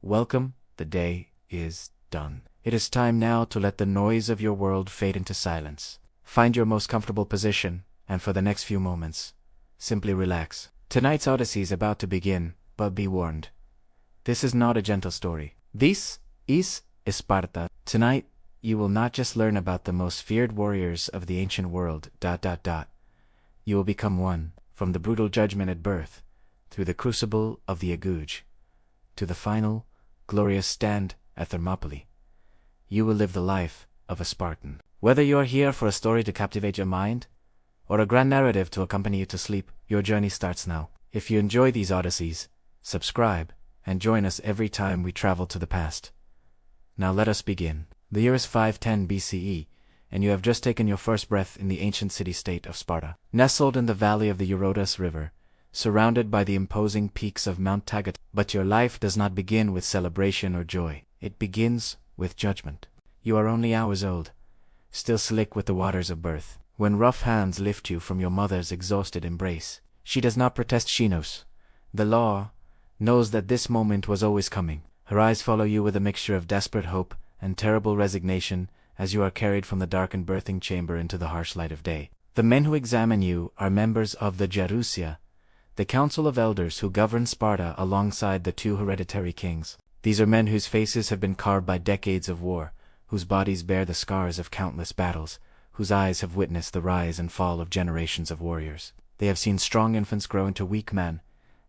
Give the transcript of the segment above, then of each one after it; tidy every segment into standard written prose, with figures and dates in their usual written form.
Welcome, the day is done. It is time now to let the noise of your world fade into silence. Find your most comfortable position, and for the next few moments, simply relax. Tonight's Odyssey is about to begin, but be warned. This is not a gentle story. This is Sparta. Tonight, you will not just learn about the most feared warriors of the ancient world, You will become one, from the brutal judgment at birth, through the crucible of the Agoge, to the final, glorious stand at Thermopylae. You will live the life of a Spartan. Whether you are here for a story to captivate your mind, or a grand narrative to accompany you to sleep, your journey starts now. If you enjoy these odysseys, subscribe, and join us every time we travel to the past. Now let us begin. The year is 510 BCE, and you have just taken your first breath in the ancient city-state of Sparta. Nestled in the valley of the Eurotas River, surrounded by the imposing peaks of Mount Tagat. But your life does not begin with celebration or joy. It begins with judgment. You are only hours old, still slick with the waters of birth, when rough hands lift you from your mother's exhausted embrace. She does not protest. She knows. The law knows that this moment was always coming. Her eyes follow you with a mixture of desperate hope and terrible resignation as you are carried from the darkened birthing chamber into the harsh light of day. The men who examine you are members of the Gerousia, the council of elders who govern Sparta alongside the two hereditary kings. These are men whose faces have been carved by decades of war, whose bodies bear the scars of countless battles, whose eyes have witnessed the rise and fall of generations of warriors. They have seen strong infants grow into weak men,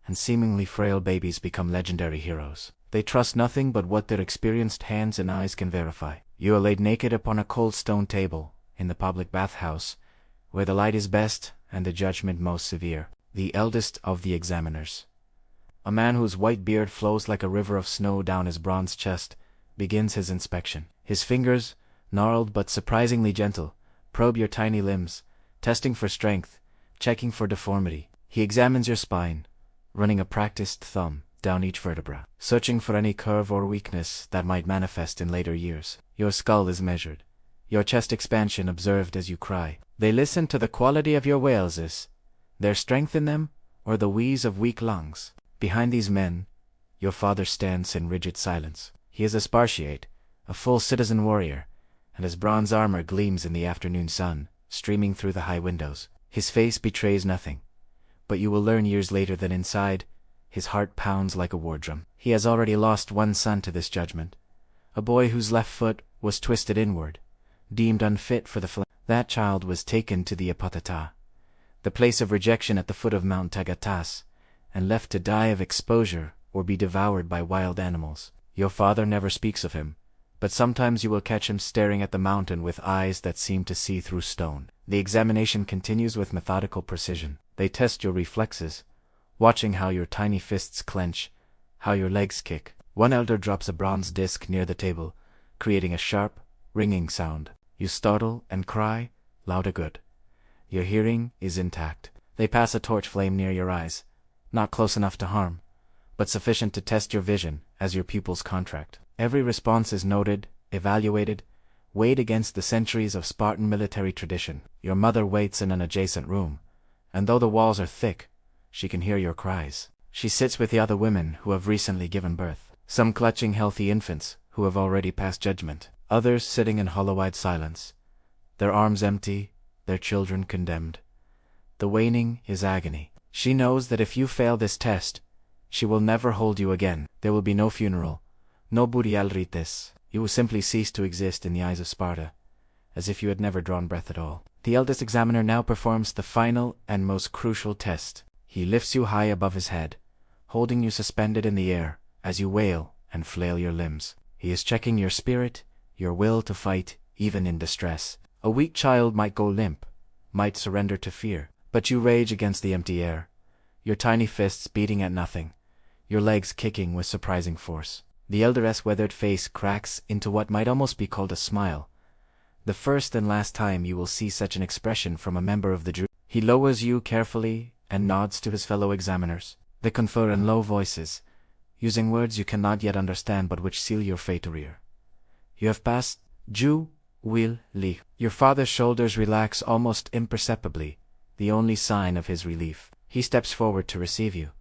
and seemingly frail babies become legendary heroes. They trust nothing but what their experienced hands and eyes can verify. You are laid naked upon a cold stone table, in the public bathhouse, where the light is best and the judgment most severe. The eldest of the examiners, a man whose white beard flows like a river of snow down his bronze chest, begins his inspection. His fingers, gnarled but surprisingly gentle, probe your tiny limbs, testing for strength, checking for deformity. He examines your spine, running a practiced thumb down each vertebra, searching for any curve or weakness that might manifest in later years. Your skull is measured, your chest expansion observed as you cry. They listen to the quality of your wails, is their strength in them, or the wheeze of weak lungs. Behind these men, your father stands in rigid silence. He is a Spartiate, a full citizen warrior, and his bronze armor gleams in the afternoon sun, streaming through the high windows. His face betrays nothing, but you will learn years later that inside, his heart pounds like a war drum. He has already lost one son to this judgment, a boy whose left foot was twisted inward, deemed unfit for the phalanx. That child was taken to the Apatata, the place of rejection at the foot of Mount Tagatas, and left to die of exposure or be devoured by wild animals. Your father never speaks of him, but sometimes you will catch him staring at the mountain with eyes that seem to see through stone. The examination continues with methodical precision. They test your reflexes, watching how your tiny fists clench, how your legs kick. One elder drops a bronze disc near the table, creating a sharp, ringing sound. You startle and cry, louder good. Your hearing is intact. They pass a torch flame near your eyes, not close enough to harm, but sufficient to test your vision as your pupils contract. Every response is noted, evaluated, weighed against the centuries of Spartan military tradition. Your mother waits in an adjacent room, and though the walls are thick, she can hear your cries. She sits with the other women who have recently given birth, some clutching healthy infants who have already passed judgment, others sitting in hollow-eyed silence, their arms empty, their children condemned. The waning is agony. She knows that if you fail this test, she will never hold you again. There will be no funeral, no burial rites. You will simply cease to exist in the eyes of Sparta, as if you had never drawn breath at all. The eldest examiner now performs the final and most crucial test. He lifts you high above his head, holding you suspended in the air as you wail and flail your limbs. He is checking your spirit, your will to fight, even in distress. A weak child might go limp, might surrender to fear, but you rage against the empty air, your tiny fists beating at nothing, your legs kicking with surprising force. The elder's weathered face cracks into what might almost be called a smile, the first and last time you will see such an expression from a member of the jury. He lowers you carefully and nods to his fellow examiners. They confer in low voices, using words you cannot yet understand but which seal your fate to rear. You have passed. Ju will li. Your father's shoulders relax almost imperceptibly, the only sign of his relief. He steps forward to receive you,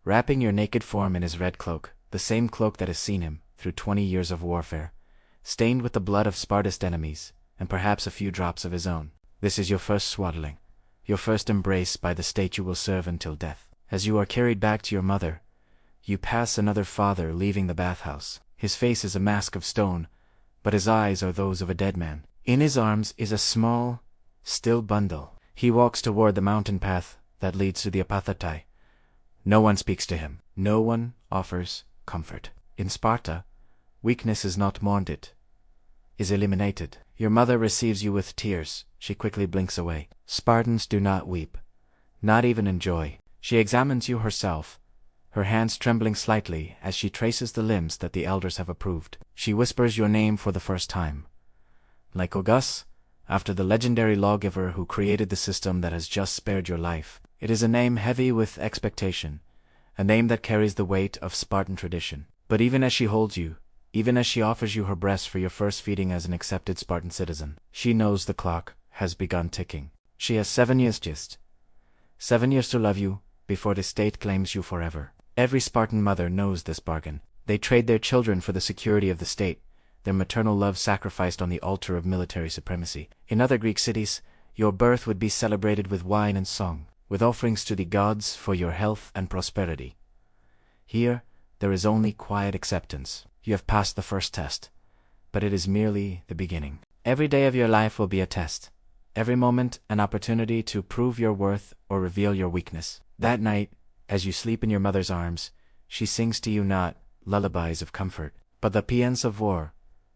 wrapping your naked form in his red cloak, the same cloak that has seen him through 20 years of warfare, stained with the blood of Sparta's enemies, and perhaps a few drops of his own. This is your first swaddling, your first embrace by the state you will serve until death. As you are carried back to your mother, you pass another father leaving the bathhouse. His face is a mask of stone, but his eyes are those of a dead man. In his arms is a small, still bundle. He walks toward the mountain path that leads to the Apathatai. No one speaks to him. No one offers comfort. In Sparta, weakness is not mourned, it is eliminated. Your mother receives you with tears. She quickly blinks away. Spartans do not weep, not even in joy. She examines you herself, her hands trembling slightly as she traces the limbs that the elders have approved. She whispers your name for the first time. Like Agoge, after the legendary lawgiver who created the system that has just spared your life. It is a name heavy with expectation, a name that carries the weight of Spartan tradition. But even as she holds you, even as she offers you her breast for your first feeding as an accepted Spartan citizen, she knows the clock has begun ticking. She has 7 years just. 7 years to love you, before the state claims you forever. Every Spartan mother knows this bargain. They trade their children for the security of the state, their maternal love sacrificed on the altar of military supremacy. In other Greek cities, your birth would be celebrated with wine and song, with offerings to the gods for your health and prosperity. Here, there is only quiet acceptance. You have passed the first test, but it is merely the beginning. Every day of your life will be a test. Every moment an opportunity to prove your worth or reveal your weakness. That night, as you sleep in your mother's arms, she sings to you not lullabies of comfort, but the paeans of war,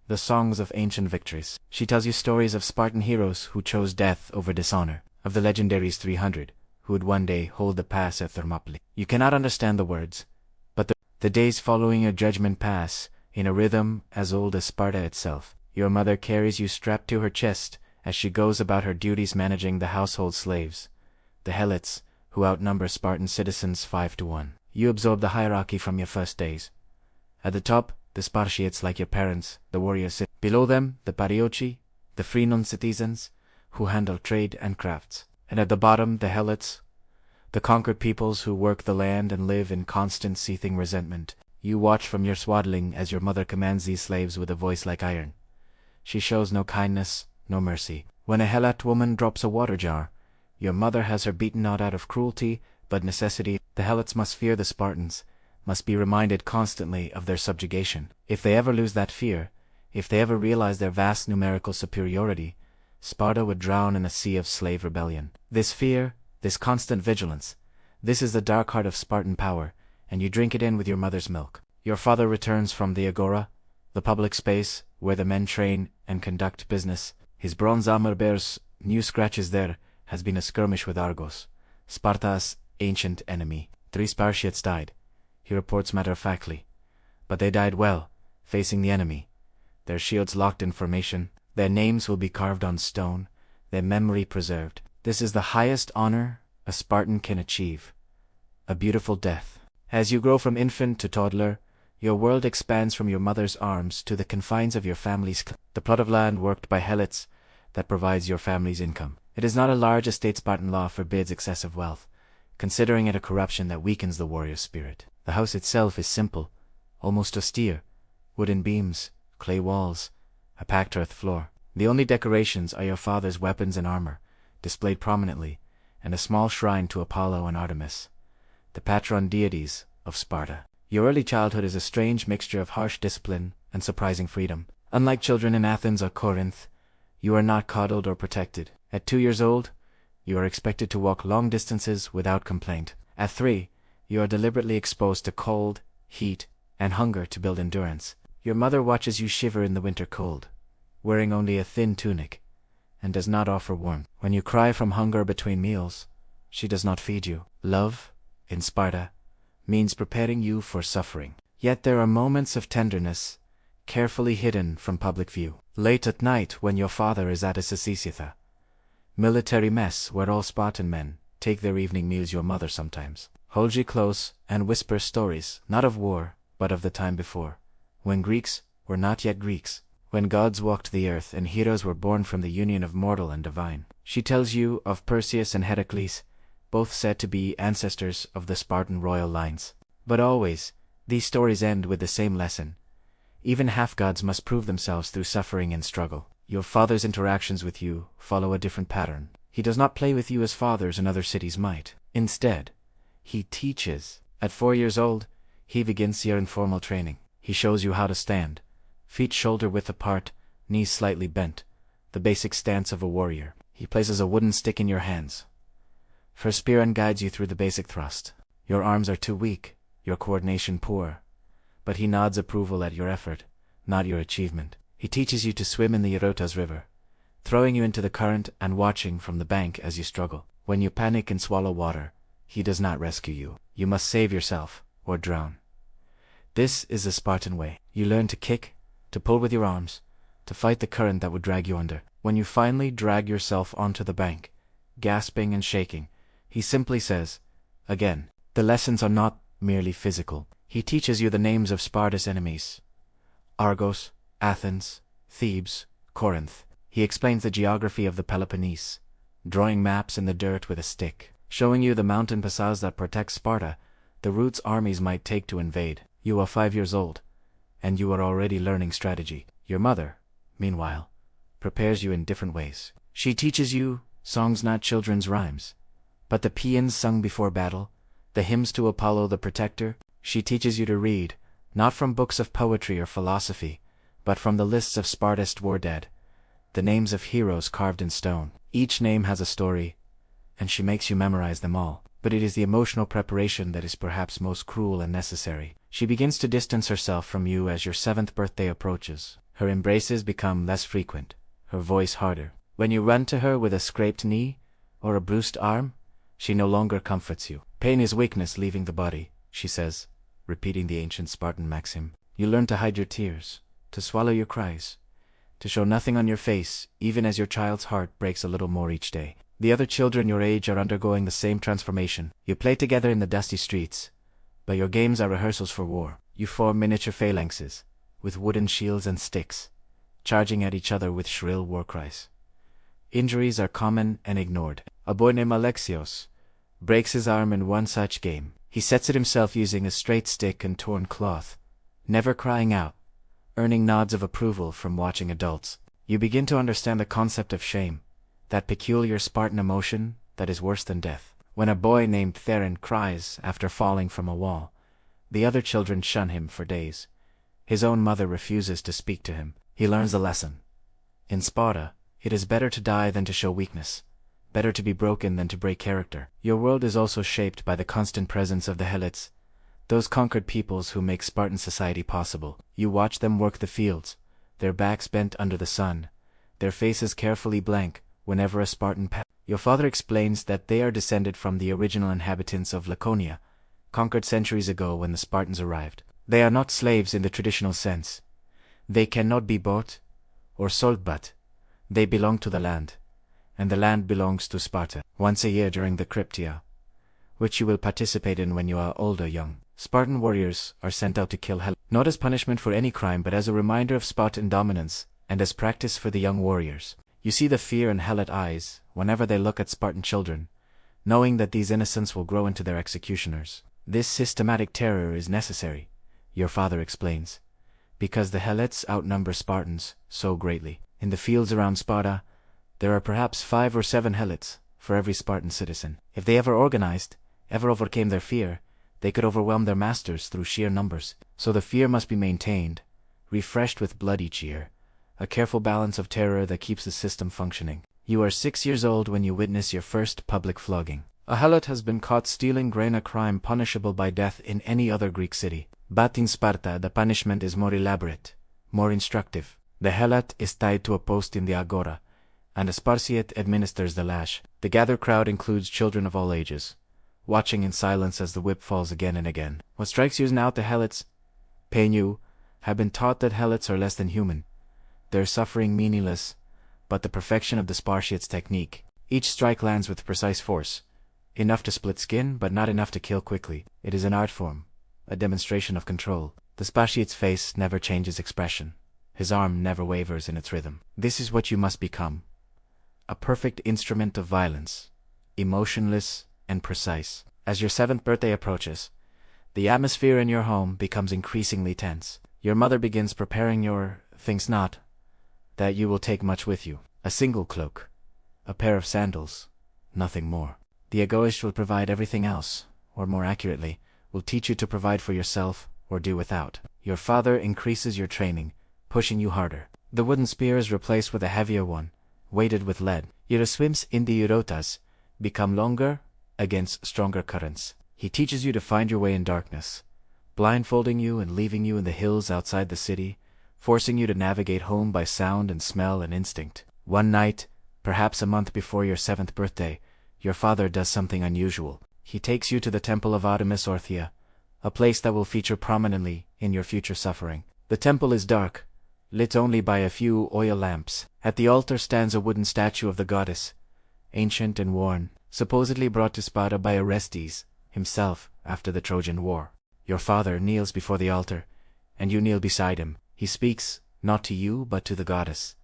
the songs of ancient victories. She tells you stories of Spartan heroes who chose death over dishonor, of the legendaries 300, who would one day hold the pass at Thermopylae. You cannot understand the words, but the days following your judgment pass in a rhythm as old as Sparta itself. Your mother carries you strapped to her chest as she goes about her duties managing the household slaves, the helots, who outnumber Spartan citizens 5 to 1. You absorb the hierarchy from your first days. At the top, the Spartiates like your parents, the warriors. Below them, the Pariochi, the free non-citizens, who handle trade and crafts. And at the bottom, the helots, the conquered peoples who work the land and live in constant seething resentment. You watch from your swaddling as your mother commands these slaves with a voice like iron. She shows no kindness, no mercy. When a helot woman drops a water jar, your mother has her beaten not out of cruelty, but necessity. The helots must fear the Spartans, must be reminded constantly of their subjugation. If they ever lose that fear, if they ever realize their vast numerical superiority, Sparta would drown in a sea of slave rebellion. This fear, this constant vigilance, this is the dark heart of Spartan power, and you drink it in with your mother's milk. Your father returns from the Agora, the public space where the men train and conduct business. His bronze armor bears new scratches. There has been a skirmish with Argos, Sparta's ancient enemy. 3 Spartiates died, he reports matter-of-factly. But they died well, facing the enemy. Their shields locked in formation, their names will be carved on stone, their memory preserved. This is the highest honor a Spartan can achieve, a beautiful death. As you grow from infant to toddler, your world expands from your mother's arms to the confines of your family's the plot of land worked by helots that provides your family's income. It is not a large estate. Spartan law forbids excessive wealth, considering it a corruption that weakens the warrior spirit. The house itself is simple, almost austere, wooden beams, clay walls, a packed earth floor. The only decorations are your father's weapons and armor, displayed prominently, and a small shrine to Apollo and Artemis, the patron deities of Sparta. Your early childhood is a strange mixture of harsh discipline and surprising freedom. Unlike children in Athens or Corinth, you are not coddled or protected. At 2 years old, you are expected to walk long distances without complaint. At 3, you are deliberately exposed to cold, heat, and hunger to build endurance. Your mother watches you shiver in the winter cold, wearing only a thin tunic, and does not offer warmth. When you cry from hunger between meals, she does not feed you. Love, in Sparta, means preparing you for suffering. Yet there are moments of tenderness, carefully hidden from public view. Late at night when your father is at a sisithia, military mess where all Spartan men take their evening meals, your mother sometimes holds you close and whispers stories, not of war, but of the time before, when Greeks were not yet Greeks, when gods walked the earth and heroes were born from the union of mortal and divine. She tells you of Perseus and Heracles, both said to be ancestors of the Spartan royal lines. But always, These stories end with the same lesson. Even half-gods must prove themselves through suffering and struggle. Your father's interactions with you follow a different pattern. He does not play with you as fathers in other cities might. Instead, he teaches. At 4 years old, he begins your informal training. He shows you how to stand, feet shoulder-width apart, knees slightly bent, the basic stance of a warrior. He places a wooden stick in your hands for a spear and guides you through the basic thrust. Your arms are too weak, your coordination poor, but he nods approval at your effort, not your achievement. He teaches you to swim in the Eurotas River, throwing you into the current and watching from the bank as you struggle. When you panic and swallow water, he does not rescue you. You must save yourself, or drown. This is the Spartan way. You learn to kick, to pull with your arms, to fight the current that would drag you under. When you finally drag yourself onto the bank, gasping and shaking, he simply says, again. The lessons are not merely physical. He teaches you the names of Sparta's enemies: Argos, Athens, Thebes, Corinth. He explains the geography of the Peloponnese, drawing maps in the dirt with a stick, showing you the mountain passes that protect Sparta, the routes armies might take to invade. You are 5 years old, and you are already learning strategy. Your mother, meanwhile, prepares you in different ways. She teaches you songs, not children's rhymes, but the paeans sung before battle, the hymns to Apollo the Protector. She teaches you to read, not from books of poetry or philosophy, but from the lists of Sparta's war dead, the names of heroes carved in stone. Each name has a story, and she makes you memorize them all. But it is the emotional preparation that is perhaps most cruel and necessary. She begins to distance herself from you as your 7th birthday approaches. Her embraces become less frequent, her voice harder. When you run to her with a scraped knee or a bruised arm, she no longer comforts you. Pain is weakness leaving the body, she says, repeating the ancient Spartan maxim. You learn to hide your tears, to swallow your cries, to show nothing on your face, even as your child's heart breaks a little more each day. The other children your age are undergoing the same transformation. You play together in the dusty streets, but your games are rehearsals for war. You form miniature phalanxes, with wooden shields and sticks, charging at each other with shrill war cries. Injuries are common and ignored. A boy named Alexios breaks his arm in one such game. He sets it himself using a straight stick and torn cloth, never crying out, earning nods of approval from watching adults. You begin to understand the concept of shame, that peculiar Spartan emotion that is worse than death. When a boy named Theron cries after falling from a wall, the other children shun him for days. His own mother refuses to speak to him. He learns a lesson. In Sparta, it is better to die than to show weakness, better to be broken than to break character. Your world is also shaped by the constant presence of the helots, those conquered peoples who make Spartan society possible. You watch them work the fields, their backs bent under the sun, their faces carefully blank whenever a Spartan passes. Your father explains that they are descended from the original inhabitants of Laconia, conquered centuries ago when the Spartans arrived. They are not slaves in the traditional sense. They cannot be bought or sold, but they belong to the land, and the land belongs to Sparta. Once a year during the Cryptia, which you will participate in when you are old or young, Spartan warriors are sent out to kill helots, not as punishment for any crime but as a reminder of Spartan dominance and as practice for the young warriors. You see the fear in helot eyes whenever they look at Spartan children, knowing that these innocents will grow into their executioners. This systematic terror is necessary, your father explains, because the helots outnumber Spartans so greatly. In the fields around Sparta, there are perhaps 5 or 7 helots for every Spartan citizen. If they ever organized, ever overcame their fear, they could overwhelm their masters through sheer numbers. So the fear must be maintained, refreshed with blood each year, a careful balance of terror that keeps the system functioning. You are 6 years old when you witness your first public flogging. A helot has been caught stealing grain, a crime punishable by death in any other Greek city. But in Sparta, the punishment is more elaborate, more instructive. The helot is tied to a post in the Agora, and a Spartiate administers the lash. The gathered crowd includes children of all ages, watching in silence as the whip falls again and again. What strikes you is now the helots, Painu, have been taught that helots are less than human, their suffering meaningless, but the perfection of the Spartiate's technique. Each strike lands with precise force, enough to split skin but not enough to kill quickly. It is an art form, a demonstration of control. The Spartiate's face never changes expression. His arm never wavers in its rhythm. This is what you must become. A perfect instrument of violence, emotionless and precise. As your 7th birthday approaches, The atmosphere in your home becomes increasingly tense. Your mother begins preparing your things, not that you will take much with you. A single cloak, a pair of sandals, nothing more. The Agoge will provide everything else, or more accurately, will teach you to provide for yourself or do without. Your father increases your training, pushing you harder. The wooden spear is replaced with a heavier one, weighted with lead. Your swims in the Eurotas become longer against stronger currents. He teaches you to find your way in darkness, blindfolding you and leaving you in the hills outside the city, forcing you to navigate home by sound and smell and instinct. One night, perhaps a month before your 7th birthday, your father does something unusual. He takes you to the temple of Artemis Orthia, a place that will feature prominently in your future suffering. The temple is dark, lit only by a few oil lamps. At the altar stands a wooden statue of the goddess, ancient and worn, supposedly brought to Sparta by Orestes himself after the Trojan War. Your father kneels before the altar, and you kneel beside him. He speaks, not to you but to the goddess.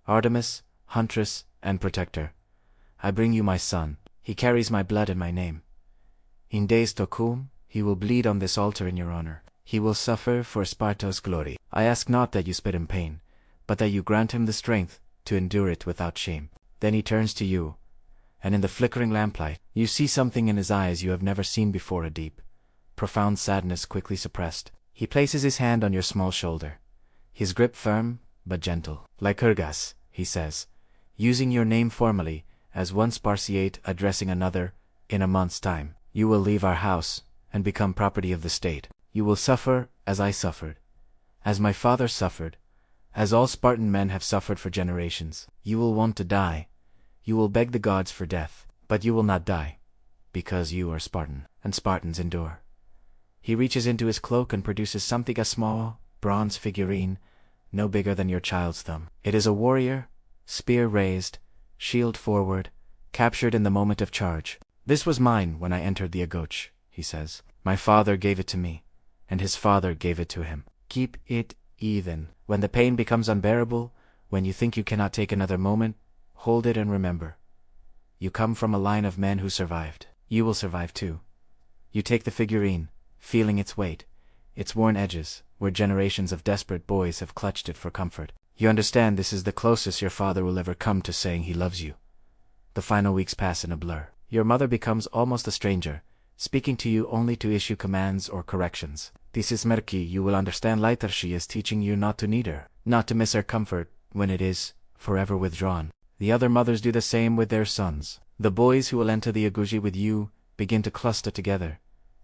Artemis, huntress and protector, I bring you my son. He carries my blood and my name. In days to come, he will bleed on this altar in your honor. He will suffer for Sparta's glory. I ask not that you spit in pain, but that you grant him the strength to endure it without shame. Then he turns to you, and in the flickering lamplight, you see something in his eyes you have never seen before, a deep, profound sadness quickly suppressed. He places his hand on your small shoulder, his grip firm but gentle. Lycurgus, he says, using your name formally, as one Spartiate addressing another, in a month's time, you will leave our house and become property of the state. You will suffer as I suffered, as my father suffered, as all Spartan men have suffered for generations. You will want to die. You will beg the gods for death, but you will not die, because you are Spartan, and Spartans endure. He reaches into his cloak and produces something, a small, bronze figurine, no bigger than your child's thumb. It is a warrior, spear raised, shield forward, captured in the moment of charge. This was mine when I entered the Agoge, he says. My father gave it to me, and his father gave it to him. Keep it even. When the pain becomes unbearable, when you think you cannot take another moment, hold it and remember. You come from a line of men who survived. You will survive too. You take the figurine, feeling its weight, its worn edges, where generations of desperate boys have clutched it for comfort. You understand this is the closest your father will ever come to saying he loves you. The final weeks pass in a blur. Your mother becomes almost a stranger, speaking to you only to issue commands or corrections. This is Merki. You will understand later she is teaching you not to need her, not to miss her comfort when it is forever withdrawn. The other mothers do the same with their sons. The boys who will enter the Agoge with you begin to cluster together,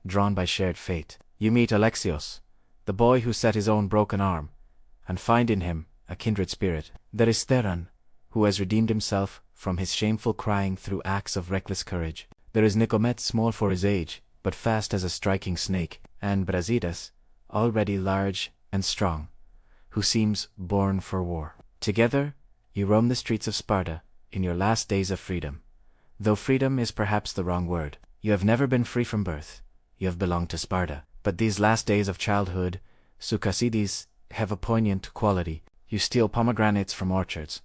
drawn by shared fate. You meet Alexios, the boy who set his own broken arm, and find in him a kindred spirit. There is Theron, who has redeemed himself from his shameful crying through acts of reckless courage. There is Nicomet, small for his age, but fast as a striking snake, and Brasidas, already large and strong, who seems born for war. Together, you roam the streets of Sparta in your last days of freedom. Though freedom is perhaps the wrong word. You have never been free from birth. You have belonged to Sparta. But these last days of childhood, Sukasides, have a poignant quality. You steal pomegranates from orchards,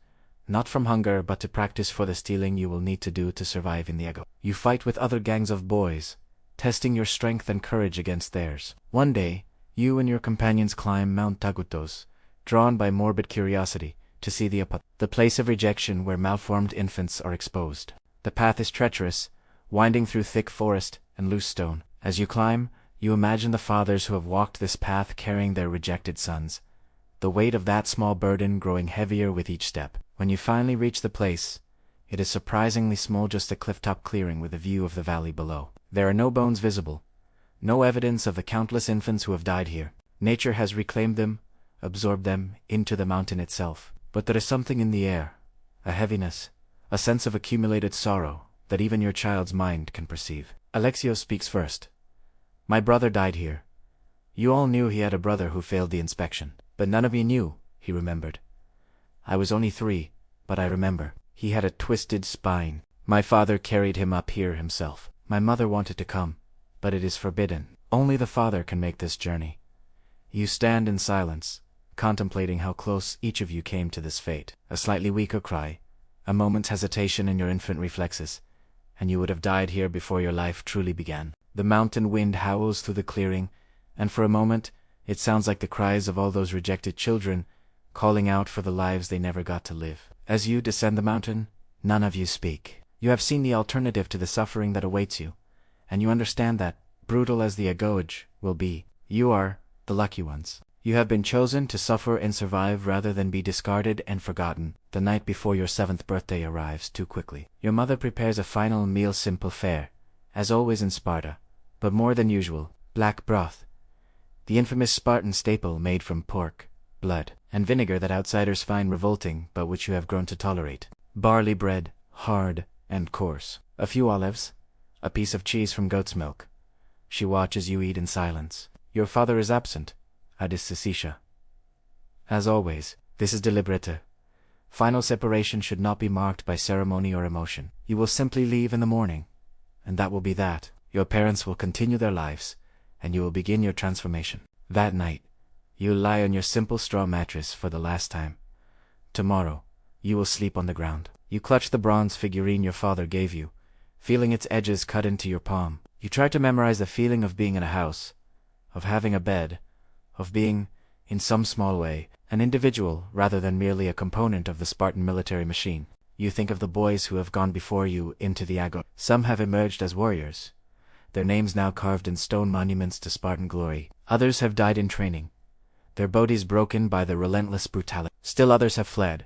not from hunger but to practice for the stealing you will need to do to survive in the Agoge. You fight with other gangs of boys, testing your strength and courage against theirs. One day, you and your companions climb Mount Tagutos, drawn by morbid curiosity, to see the place of rejection where malformed infants are exposed. The path is treacherous, winding through thick forest and loose stone. As you climb, you imagine the fathers who have walked this path carrying their rejected sons, the weight of that small burden growing heavier with each step. When you finally reach the place, it is surprisingly small, just a cliff-top clearing with a view of the valley below. There are no bones visible, no evidence of the countless infants who have died here. Nature has reclaimed them, absorbed them into the mountain itself. But there is something in the air, a heaviness, a sense of accumulated sorrow that even your child's mind can perceive. Alexios speaks first. My brother died here. You all knew he had a brother who failed the inspection, but none of you knew, he remembered. I was only 3, but I remember. He had a twisted spine. My father carried him up here himself. My mother wanted to come, but it is forbidden. Only the father can make this journey. You stand in silence, contemplating how close each of you came to this fate. A slightly weaker cry, a moment's hesitation in your infant reflexes, and you would have died here before your life truly began. The mountain wind howls through the clearing, and for a moment, it sounds like the cries of all those rejected children, calling out for the lives they never got to live. As you descend the mountain, none of you speak. You have seen the alternative to the suffering that awaits you, and you understand that, brutal as the Agoge will be, you are the lucky ones. You have been chosen to suffer and survive rather than be discarded and forgotten. The night before your 7th birthday arrives too quickly. Your mother prepares a final meal, simple fare, as always in Sparta, but more than usual, black broth, the infamous Spartan staple made from pork, blood, and vinegar that outsiders find revolting but which you have grown to tolerate. Barley bread, hard and coarse. A few olives, a piece of cheese from goat's milk. She watches you eat in silence. Your father is absent. Adis. As always, this is deliberate. Final separation should not be marked by ceremony or emotion. You will simply leave in the morning, and that will be that. Your parents will continue their lives, and you will begin your transformation. That night, you lie on your simple straw mattress for the last time. Tomorrow, you will sleep on the ground. You clutch the bronze figurine your father gave you, feeling its edges cut into your palm. You try to memorize the feeling of being in a house, of having a bed, of being, in some small way, an individual rather than merely a component of the Spartan military machine. You think of the boys who have gone before you into the Agoge. Some have emerged as warriors, their names now carved in stone monuments to Spartan glory. Others have died in training, their bodies broken by the relentless brutality. Still others have fled,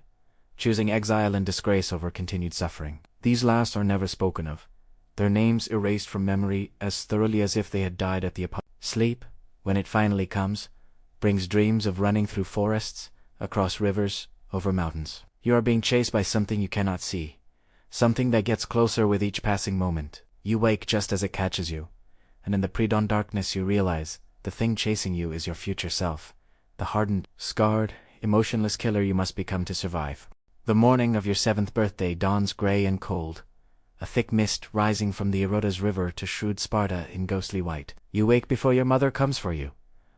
choosing exile and disgrace over continued suffering. These last are never spoken of, their names erased from memory as thoroughly as if they had died at the apocalypse. Sleep, when it finally comes, brings dreams of running through forests, across rivers, over mountains. You are being chased by something you cannot see, something that gets closer with each passing moment. You wake just as it catches you, and in the pre-dawn darkness you realize the thing chasing you is your future self, the hardened, scarred, emotionless killer you must become to survive. The morning of your 7th birthday dawns gray and cold, a thick mist rising from the Eurotas River to shrewd Sparta in ghostly white. You wake before your mother comes for you,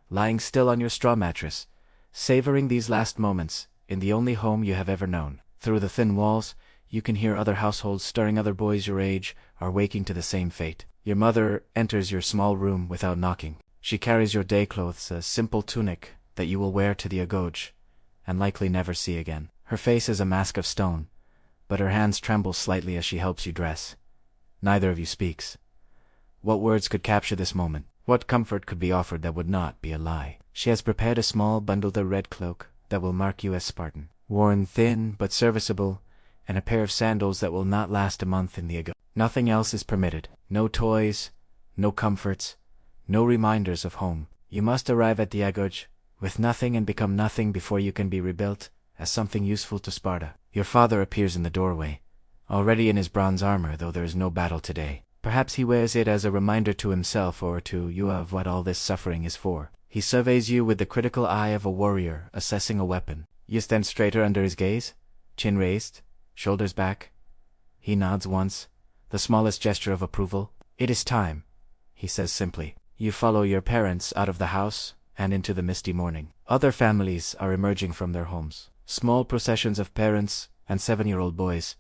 lying still on your straw mattress, savoring these last moments in the only home you have ever known. Through the thin walls, you can hear other households stirring. Other boys your age are waking to the same fate. Your mother enters your small room without knocking. She carries your day clothes, a simple tunic that you will wear to the Agoge, and likely never see again. Her face is a mask of stone, but her hands tremble slightly as she helps you dress. Neither of you speaks. What words could capture this moment? What comfort could be offered that would not be a lie? She has prepared a small bundled red cloak that will mark you as Spartan, worn thin but serviceable, and a pair of sandals that will not last a month in the Agoge. Nothing else is permitted. No toys, no comforts, no reminders of home. You must arrive at the Agoge with nothing and become nothing before you can be rebuilt as something useful to Sparta. Your father appears in the doorway, already in his bronze armor, though there is no battle today. Perhaps he wears it as a reminder to himself or to you of what all this suffering is for. He surveys you with the critical eye of a warrior assessing a weapon. You stand straighter under his gaze, chin raised, shoulders back. He nods once, the smallest gesture of approval. It is time, he says simply. You follow your parents out of the house and into the misty morning. Other families are emerging from their homes. Small processions of parents and 7-year-old boys,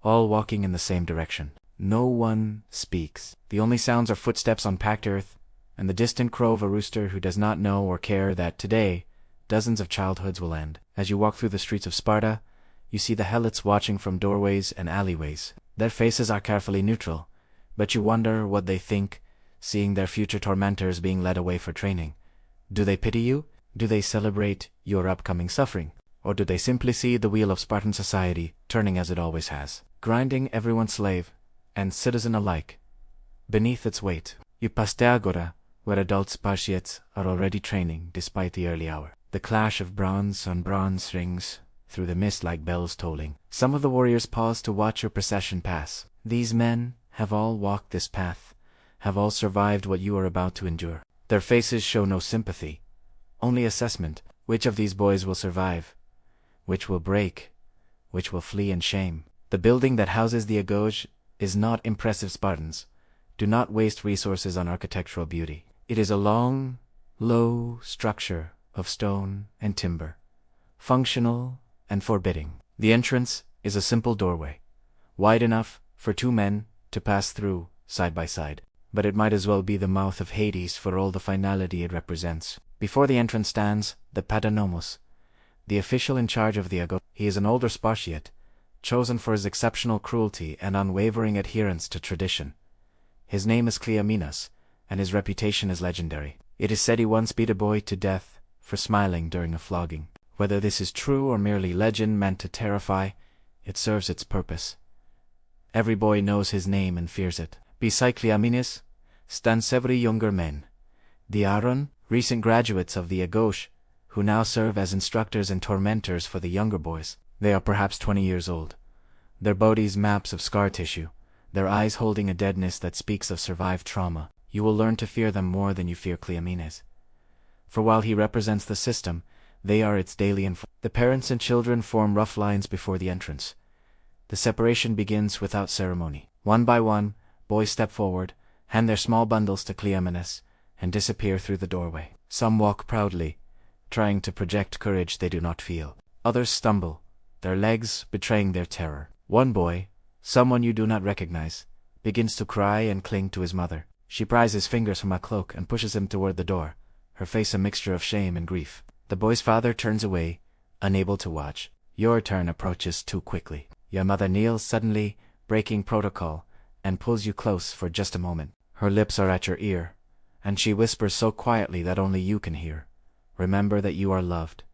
all walking in the same direction. No one speaks. The only sounds are footsteps on packed earth, and the distant crow of a rooster who does not know or care that today, dozens of childhoods will end. As you walk through the streets of Sparta, you see the helots watching from doorways and alleyways. Their faces are carefully neutral, but you wonder what they think, seeing their future tormentors being led away for training. Do they pity you? Do they celebrate your upcoming suffering? Or do they simply see the wheel of Spartan society turning as it always has, grinding everyone slave and citizen alike beneath its weight? You pass the Agora, where adult Spartiates are already training despite the early hour. The clash of bronze on bronze rings through the mist like bells tolling. Some of the warriors pause to watch your procession pass. These men have all walked this path, have all survived what you are about to endure. Their faces show no sympathy, only assessment. Which of these boys will survive? Which will break? Which will flee in shame? The building that houses the Agoge is not impressive. Spartans do not waste resources on architectural beauty. It is a long, low structure of stone and timber, functional and forbidding. The entrance is a simple doorway, wide enough for 2 men to pass through side by side. but it might as well be the mouth of Hades for all the finality it represents. Before the entrance stands the Padanomos, the official in charge of the Agoge. He is an older Spartiate, chosen for his exceptional cruelty and unwavering adherence to tradition. His name is Cleomenes, and his reputation is legendary. It is said he once beat a boy to death for smiling during a flogging. Whether this is true or merely legend meant to terrify, it serves its purpose. Every boy knows his name and fears it. Beside Cleomenes stand several younger men, the Aron, recent graduates of the Agoge, who now serve as instructors and tormentors for the younger boys. They are perhaps 20 years old, their bodies maps of scar tissue, their eyes holding a deadness that speaks of survived trauma. You will learn to fear them more than you fear Cleomenes. For while he represents the system, they are its daily enforcers. The parents and children form rough lines before the entrance. The separation begins without ceremony. One by one, boys step forward, hand their small bundles to Cleomenes, and disappear through the doorway. Some walk proudly, trying to project courage they do not feel. Others stumble, their legs betraying their terror. One boy, someone you do not recognize, begins to cry and cling to his mother. She pries his fingers from a cloak and pushes him toward the door, her face a mixture of shame and grief. The boy's father turns away, unable to watch. Your turn approaches too quickly. Your mother kneels suddenly, breaking protocol, and pulls you close for just a moment. Her lips are at your ear, and she whispers so quietly that only you can hear. Remember that you are loved.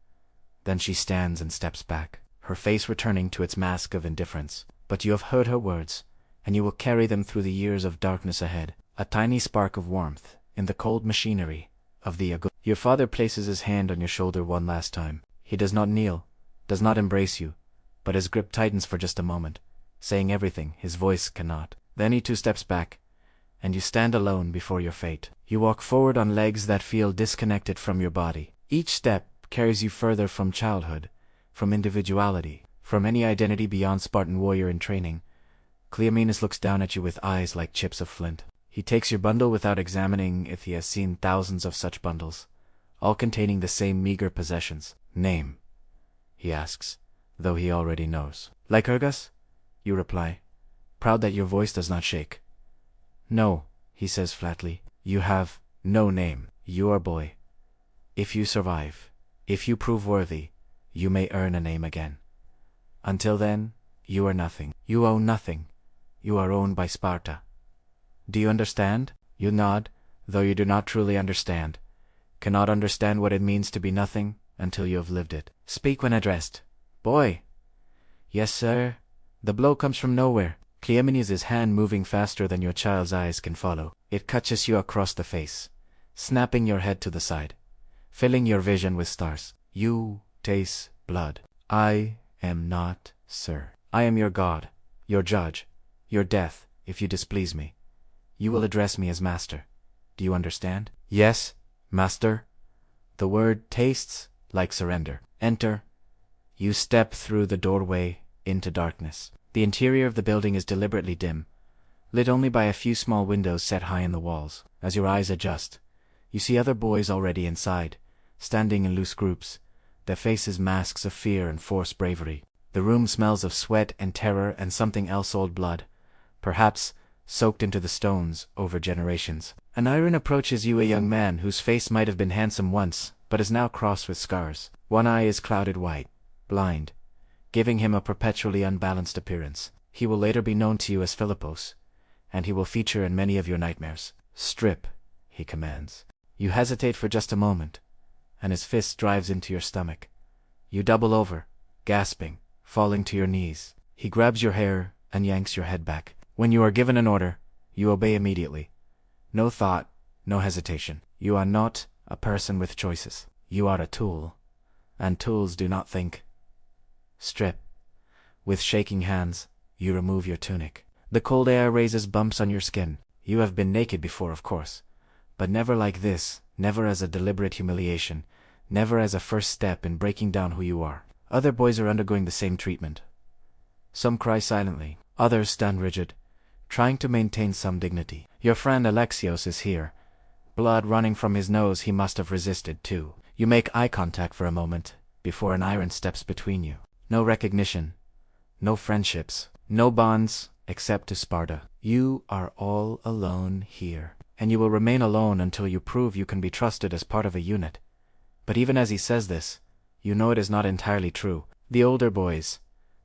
Then she stands and steps back, her face returning to its mask of indifference. But you have heard her words, and you will carry them through the years of darkness ahead. A tiny spark of warmth in the cold machinery of the Agoge. Your father places his hand on your shoulder one last time. He does not kneel, does not embrace you, but his grip tightens for just a moment, saying everything his voice cannot. Then he too steps back, and you stand alone before your fate. You walk forward on legs that feel disconnected from your body. Each step carries you further from childhood, from individuality, from any identity beyond Spartan warrior in training. Cleomenes looks down at you with eyes like chips of flint. He takes your bundle without examining if he has seen thousands of such bundles, all containing the same meager possessions. Name, he asks, though he already knows. Lycurgus, you reply, proud that your voice does not shake. No, he says flatly, you have no name. You are boy. If you survive, if you prove worthy, you may earn a name again. Until then, you are nothing. You own nothing. You are owned by Sparta. Do you understand? You nod, though you do not truly understand. Cannot understand what it means to be nothing until you have lived it. Speak when addressed. Boy. Yes, sir. The blow comes from nowhere. Cleomenes' hand moving faster than your child's eyes can follow. It catches you across the face, snapping your head to the side, filling your vision with stars. You taste blood. I am not, sir. I am your god, your judge, your death, if you displease me. You will address me as master. Do you understand? Yes, master. The word tastes like surrender. Enter. You step through the doorway into darkness. The interior of the building is deliberately dim, lit only by a few small windows set high in the walls. As your eyes adjust, you see other boys already inside, standing in loose groups, their faces masks of fear and forced bravery. The room smells of sweat and terror and something else, old blood, perhaps soaked into the stones over generations. An iron approaches you, a young man whose face might have been handsome once, but is now crossed with scars. One eye is clouded white, blind, giving him a perpetually unbalanced appearance. He will later be known to you as Philippos, and he will feature in many of your nightmares. Strip, he commands. You hesitate for just a moment, and his fist drives into your stomach. You double over, gasping, falling to your knees. He grabs your hair and yanks your head back. When you are given an order, you obey immediately. No thought, no hesitation. You are not a person with choices. You are a tool, and tools do not think. Strip. With shaking hands, you remove your tunic. The cold air raises bumps on your skin. You have been naked before, of course, but never like this, never as a deliberate humiliation, never as a first step in breaking down who you are. Other boys are undergoing the same treatment. Some cry silently, others stand rigid, trying to maintain some dignity. Your friend Alexios is here. Blood running from his nose, he must have resisted too. You make eye contact for a moment, before an iron steps between you. No recognition, no friendships, no bonds, except to Sparta. You are all alone here, and you will remain alone until you prove you can be trusted as part of a unit. But even as he says this, you know it is not entirely true. The older boys,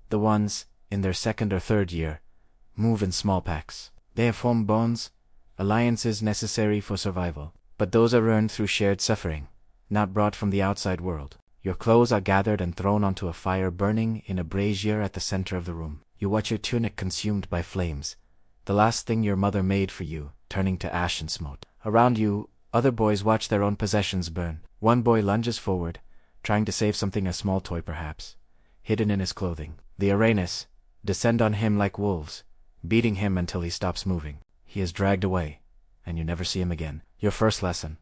the ones in their second or third year, move in small packs. They have formed bonds, alliances necessary for survival. But those are earned through shared suffering, not brought from the outside world. Your clothes are gathered and thrown onto a fire burning in a brazier at the center of the room. You watch your tunic consumed by flames, the last thing your mother made for you, turning to ash and smoke. Around you, other boys watch their own possessions burn. One boy lunges forward, trying to save something, a small toy perhaps, hidden in his clothing. The Aranis descend on him like wolves, beating him until he stops moving. He is dragged away, and you never see him again. Your first lesson.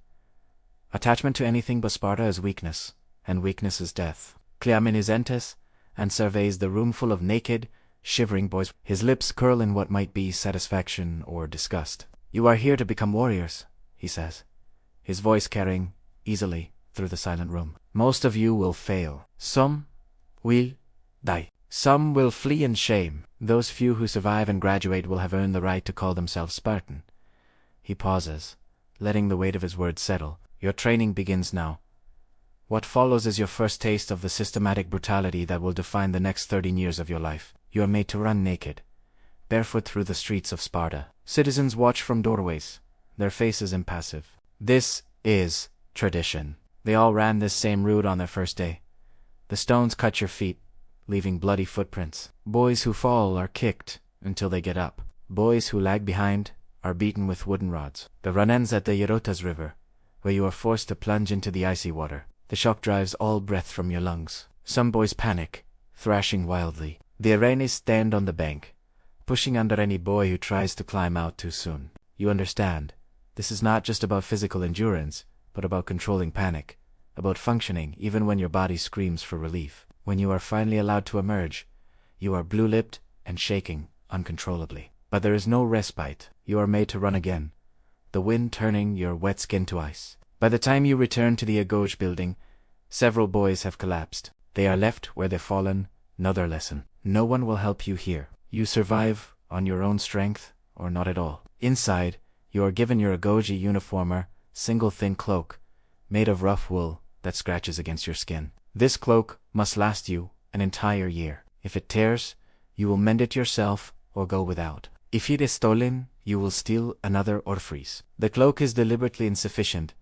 Attachment to anything but Sparta is weakness, and weakness is death. Cleamenes enters and surveys the room full of naked, shivering boys. His lips curl in what might be satisfaction or disgust. You are here to become warriors, he says, his voice carrying easily through the silent room. Most of you will fail. Some will die. Some will flee in shame. Those few who survive and graduate will have earned the right to call themselves Spartan. He pauses, letting the weight of his words settle. Your training begins now. What follows is your first taste of the systematic brutality that will define the next 13 years of your life. You are made to run naked, barefoot through the streets of Sparta. Citizens watch from doorways, their faces impassive. This is tradition. They all ran this same route on their first day. The stones cut your feet, leaving bloody footprints. Boys who fall are kicked until they get up. Boys who lag behind are beaten with wooden rods. The run ends at the Eurotas River, where you are forced to plunge into the icy water. The shock drives all breath from your lungs. Some boys panic, thrashing wildly. The Aranis stand on the bank, pushing under any boy who tries to climb out too soon. You understand, this is not just about physical endurance, but about controlling panic, about functioning even when your body screams for relief. When you are finally allowed to emerge, you are blue-lipped and shaking uncontrollably. But there is no respite. You are made to run again, the wind turning your wet skin to ice. By the time you return to the Agoge building, several boys have collapsed. They are left where they've fallen. Another lesson. No one will help you here. You survive on your own strength, or not at all. Inside, you are given your Agoge uniformer, single thin cloak, made of rough wool that scratches against your skin. This cloak must last you an entire year. If it tears, you will mend it yourself or go without. If it is stolen, you will steal another or freeze. The cloak is deliberately insufficient,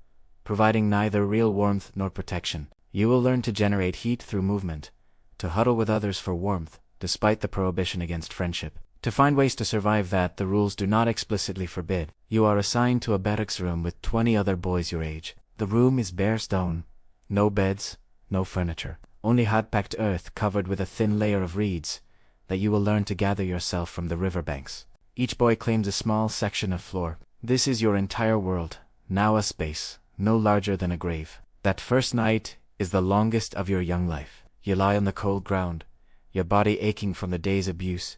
providing neither real warmth nor protection. You will learn to generate heat through movement, to huddle with others for warmth, despite the prohibition against friendship. To find ways to survive that the rules do not explicitly forbid, you are assigned to a barracks room with 20 other boys your age. The room is bare stone, no beds, no furniture, only hard-packed earth covered with a thin layer of reeds that you will learn to gather yourself from the riverbanks. Each boy claims a small section of floor. This is your entire world, now a space no larger than a grave. That first night is the longest of your young life. You lie on the cold ground, your body aching from the day's abuse,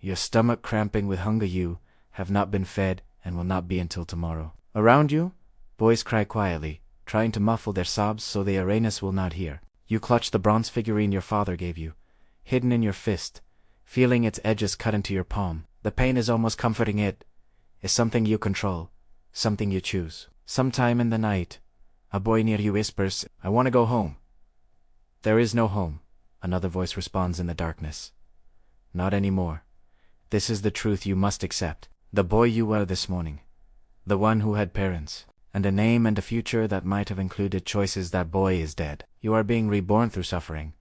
your stomach cramping with hunger. You have not been fed and will not be until tomorrow. Around you, boys cry quietly, trying to muffle their sobs so the Aranis will not hear. You clutch the bronze figurine your father gave you, hidden in your fist, feeling its edges cut into your palm. The pain is almost comforting. It is something you control, something you choose. Sometime in the night, a boy near you whispers, "I want to go home." There is no home, another voice responds in the darkness. Not anymore. This is the truth you must accept. The boy you were this morning, the one who had parents, and a name and a future that might have included choices, that boy is dead. You are being reborn through suffering,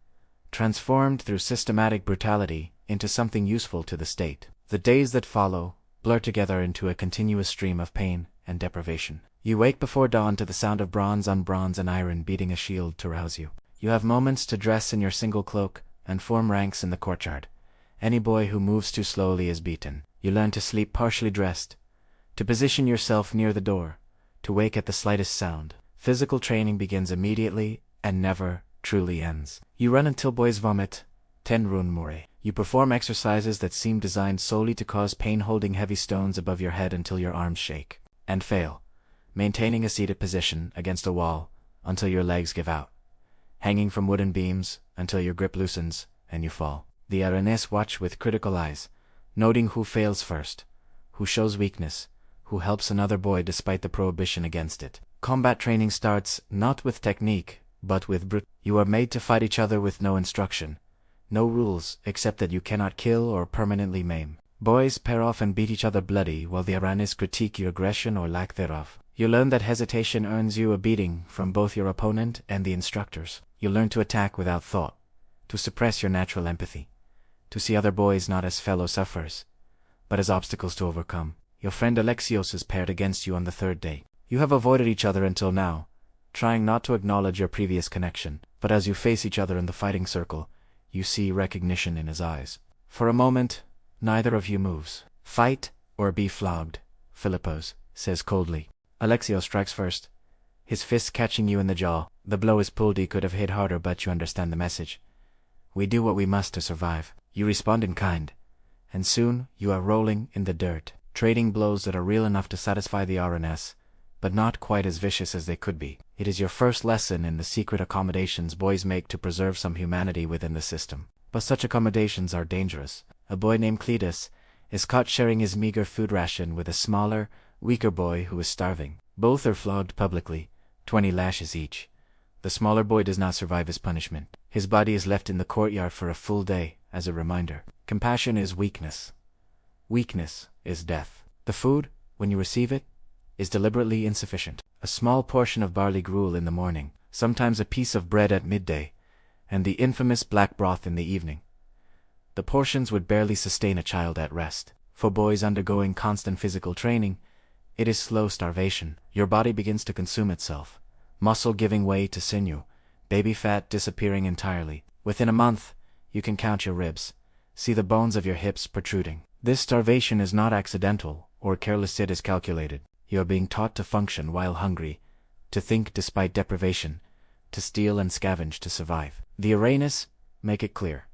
transformed through systematic brutality into something useful to the state. The days that follow blur together into a continuous stream of pain and deprivation. You wake before dawn to the sound of bronze on bronze and iron beating a shield to rouse you. You have moments to dress in your single cloak and form ranks in the courtyard. Any boy who moves too slowly is beaten. You learn to sleep partially dressed, to position yourself near the door, to wake at the slightest sound. Physical training begins immediately and never truly ends. You run until boys vomit, 10 run more. You perform exercises that seem designed solely to cause pain, holding heavy stones above your head until your arms shake, and fail, maintaining a seated position against a wall until your legs give out, hanging from wooden beams until your grip loosens and you fall. The Aranis watch with critical eyes, noting who fails first, who shows weakness, who helps another boy despite the prohibition against it. Combat training starts not with technique, but with brute. You are made to fight each other with no instruction, no rules except that you cannot kill or permanently maim. Boys pair off and beat each other bloody while the Aranis critique your aggression or lack thereof. You learn that hesitation earns you a beating from both your opponent and the instructors. You learn to attack without thought, to suppress your natural empathy, to see other boys not as fellow sufferers, but as obstacles to overcome. Your friend Alexios is paired against you on the third day. You have avoided each other until now, trying not to acknowledge your previous connection, but as you face each other in the fighting circle, you see recognition in his eyes. For a moment, neither of you moves. Fight or be flogged, Philippos says coldly. Alexios strikes first, his fist catching you in the jaw. The blow is pulled. He could have hit harder, but you understand the message. We do what we must to survive. You respond in kind, and soon you are rolling in the dirt, trading blows that are real enough to satisfy the RNS, but not quite as vicious as they could be. It is your first lesson in the secret accommodations boys make to preserve some humanity within the system. But such accommodations are dangerous. A boy named Cletus is caught sharing his meager food ration with a smaller, weaker boy who is starving. Both are flogged publicly, 20 lashes each. The smaller boy does not survive his punishment. His body is left in the courtyard for a full day as a reminder. Compassion is weakness. Weakness is death. The food, when you receive it, is deliberately insufficient. A small portion of barley gruel in the morning, sometimes a piece of bread at midday, and the infamous black broth in the evening. The portions would barely sustain a child at rest. For boys undergoing constant physical training, it is slow starvation. Your body begins to consume itself, muscle giving way to sinew, baby fat disappearing entirely. Within a month, you can count your ribs, see the bones of your hips protruding. This starvation is not accidental or careless, it is calculated. You are being taught to function while hungry, to think despite deprivation, to steal and scavenge to survive. The Aranis make it clear.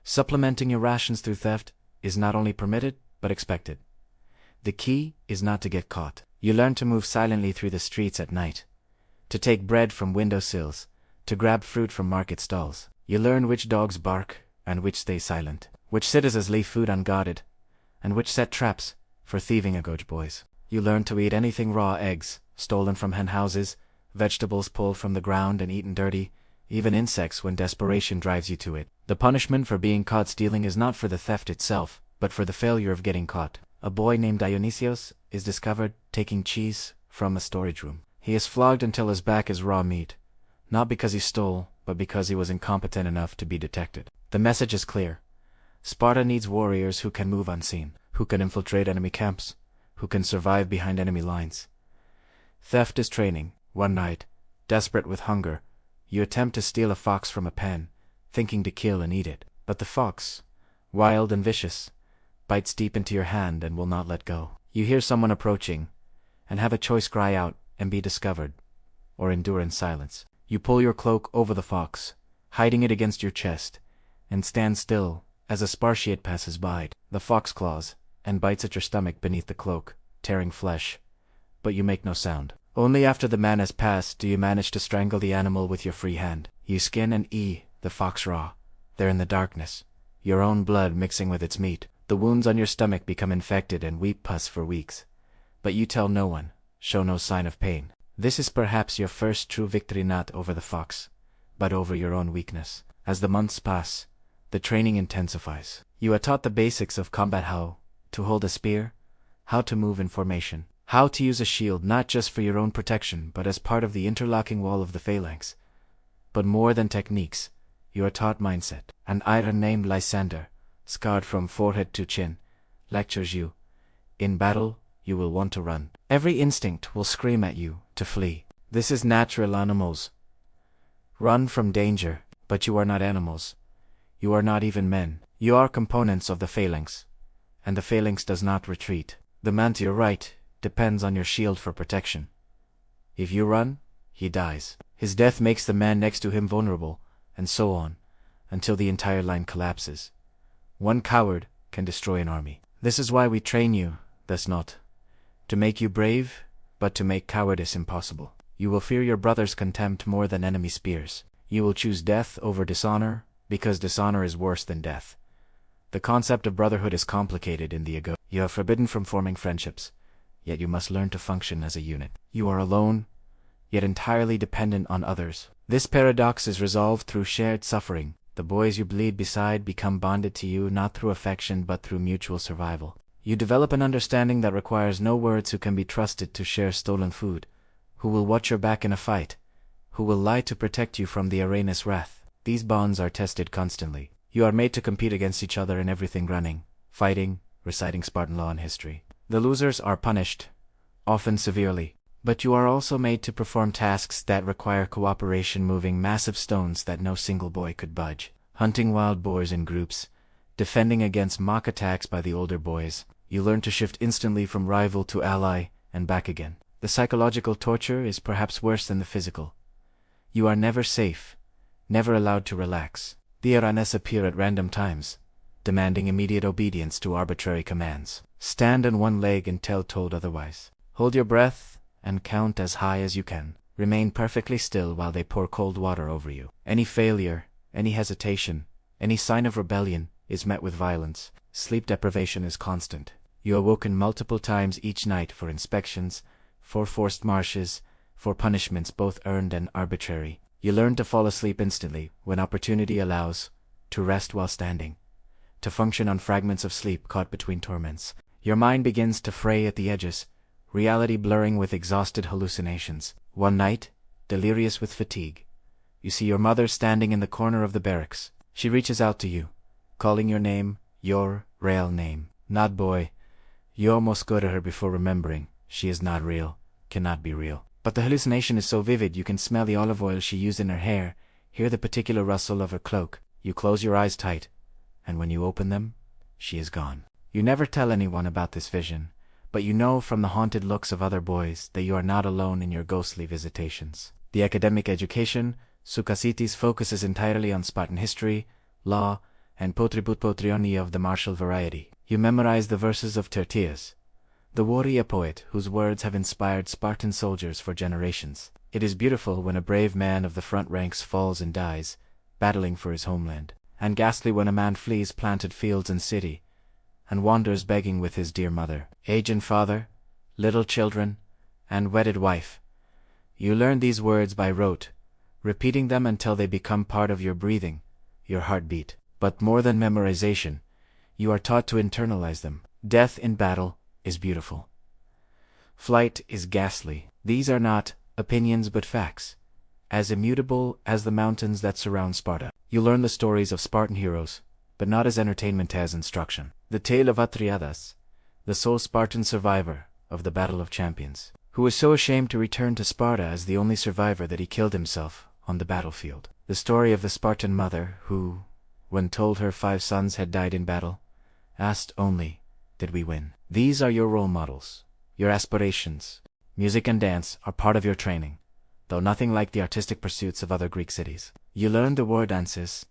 Supplementing your rations through theft is not only permitted, but expected. The key is not to get caught. You learn to move silently through the streets at night, to take bread from windowsills, to grab fruit from market stalls. You learn which dogs bark and which stay silent, which citizens leave food unguarded, and which set traps for thieving Agoge boys. You learn to eat anything raw: eggs, stolen from hen houses, vegetables pulled from the ground and eaten dirty, even insects when desperation drives you to it. The punishment for being caught stealing is not for the theft itself, but for the failure of getting caught. A boy named Dionysios is discovered taking cheese from a storage room. He is flogged until his back is raw meat, not because he stole, but because he was incompetent enough to be detected. The message is clear. Sparta needs warriors who can move unseen, who can infiltrate enemy camps, who can survive behind enemy lines. Theft is training. One night, desperate with hunger, you attempt to steal a fox from a pen, thinking to kill and eat it. But the fox, wild and vicious, bites deep into your hand and will not let go. You hear someone approaching, and have a choice: cry out and be discovered, or endure in silence. You pull your cloak over the fox, hiding it against your chest, and stand still as a Spartiate passes by. The fox claws and bites at your stomach beneath the cloak, tearing flesh, but you make no sound. Only after the man has passed do you manage to strangle the animal with your free hand. You skin and eat the fox raw, there in the darkness, your own blood mixing with its meat. The wounds on your stomach become infected and weep pus for weeks. But you tell no one, show no sign of pain. This is perhaps your first true victory, not over the fox, but over your own weakness. As the months pass, the training intensifies. You are taught the basics of combat: how to hold a spear, how to move in formation, how to use a shield not just for your own protection but as part of the interlocking wall of the phalanx. But more than techniques, you are taught mindset. An iron named Lysander, scarred from forehead to chin, lectures you. In battle, you will want to run. Every instinct will scream at you to flee. This is natural. Animals run from danger, but you are not animals. You are not even men. You are components of the phalanx, and the phalanx does not retreat. The man to your right depends on your shield for protection. If you run, he dies. His death makes the man next to him vulnerable, and so on, until the entire line collapses. One coward can destroy an army. This is why we train you, thus not to make you brave, but to make cowardice impossible. You will fear your brother's contempt more than enemy spears. You will choose death over dishonor, because dishonor is worse than death. The concept of brotherhood is complicated in the Agoge. You are forbidden from forming friendships, yet you must learn to function as a unit. You are alone, yet entirely dependent on others. This paradox is resolved through shared suffering. The boys you bleed beside become bonded to you not through affection but through mutual survival. You develop an understanding that requires no words, who can be trusted to share stolen food, who will watch your back in a fight, who will lie to protect you from the arena's wrath. These bonds are tested constantly. You are made to compete against each other in everything: running, fighting, reciting Spartan law and history. The losers are punished, often severely, but you are also made to perform tasks that require cooperation: moving massive stones that no single boy could budge, hunting wild boars in groups, defending against mock attacks by the older boys. You learn to shift instantly from rival to ally and back again. The psychological torture is perhaps worse than the physical. You are never safe, never allowed to relax. The Iranes appear at random times, demanding immediate obedience to arbitrary commands. Stand on one leg until told otherwise. Hold your breath and count as high as you can. Remain perfectly still while they pour cold water over you. Any failure, any hesitation, any sign of rebellion is met with violence. Sleep deprivation is constant. You are woken multiple times each night for inspections, for forced marches, for punishments both earned and arbitrary. You learn to fall asleep instantly when opportunity allows, to rest while standing, to function on fragments of sleep caught between torments. Your mind begins to fray at the edges, reality blurring with exhausted hallucinations. One night, delirious with fatigue, you see your mother standing in the corner of the barracks. She reaches out to you, calling your name, your real name. Not boy. You almost go to her before remembering. She is not real, cannot be real. But the hallucination is so vivid you can smell the olive oil she used in her hair, hear the particular rustle of her cloak. You close your eyes tight, and when you open them, she is gone. You never tell anyone about this vision, but you know from the haunted looks of other boys that you are not alone in your ghostly visitations. The academic education, Sukasitis, focuses entirely on Spartan history, law, and potrioni of the martial variety. You memorize the verses of Tertius, the warrior poet whose words have inspired Spartan soldiers for generations. It is beautiful when a brave man of the front ranks falls and dies, battling for his homeland, and ghastly when a man flees planted fields and city, and wanders begging with his dear mother, aged father, little children, and wedded wife. You learn these words by rote, repeating them until they become part of your breathing, your heartbeat. But more than memorization, you are taught to internalize them. Death in battle is beautiful. Flight is ghastly. These are not opinions but facts, as immutable as the mountains that surround Sparta. You learn the stories of Spartan heroes, but not as entertainment, as instruction. The tale of Atriadas, the sole Spartan survivor of the Battle of Champions, who was so ashamed to return to Sparta as the only survivor that he killed himself on the battlefield. The story of the Spartan mother who, when told her 5 sons had died in battle, asked only, "Did we win?" These are your role models, your aspirations. Music and dance are part of your training, though nothing like the artistic pursuits of other Greek cities. You learn the war dances,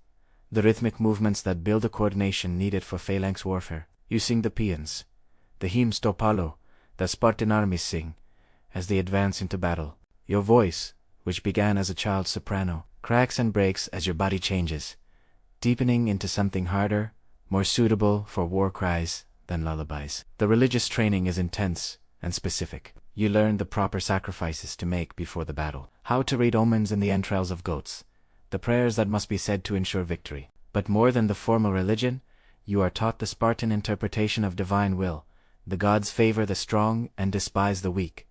the rhythmic movements that build the coordination needed for phalanx warfare. You sing the paeans, the hymns to Apollo that Spartan armies sing as they advance into battle. Your voice, which began as a child's soprano, cracks and breaks as your body changes, deepening into something harder, more suitable for war cries than lullabies. The religious training is intense and specific. You learn the proper sacrifices to make before the battle, how to read omens in the entrails of goats, the prayers that must be said to ensure victory. But more than the formal religion, you are taught the Spartan interpretation of divine will. The gods favor the strong and despise the weak.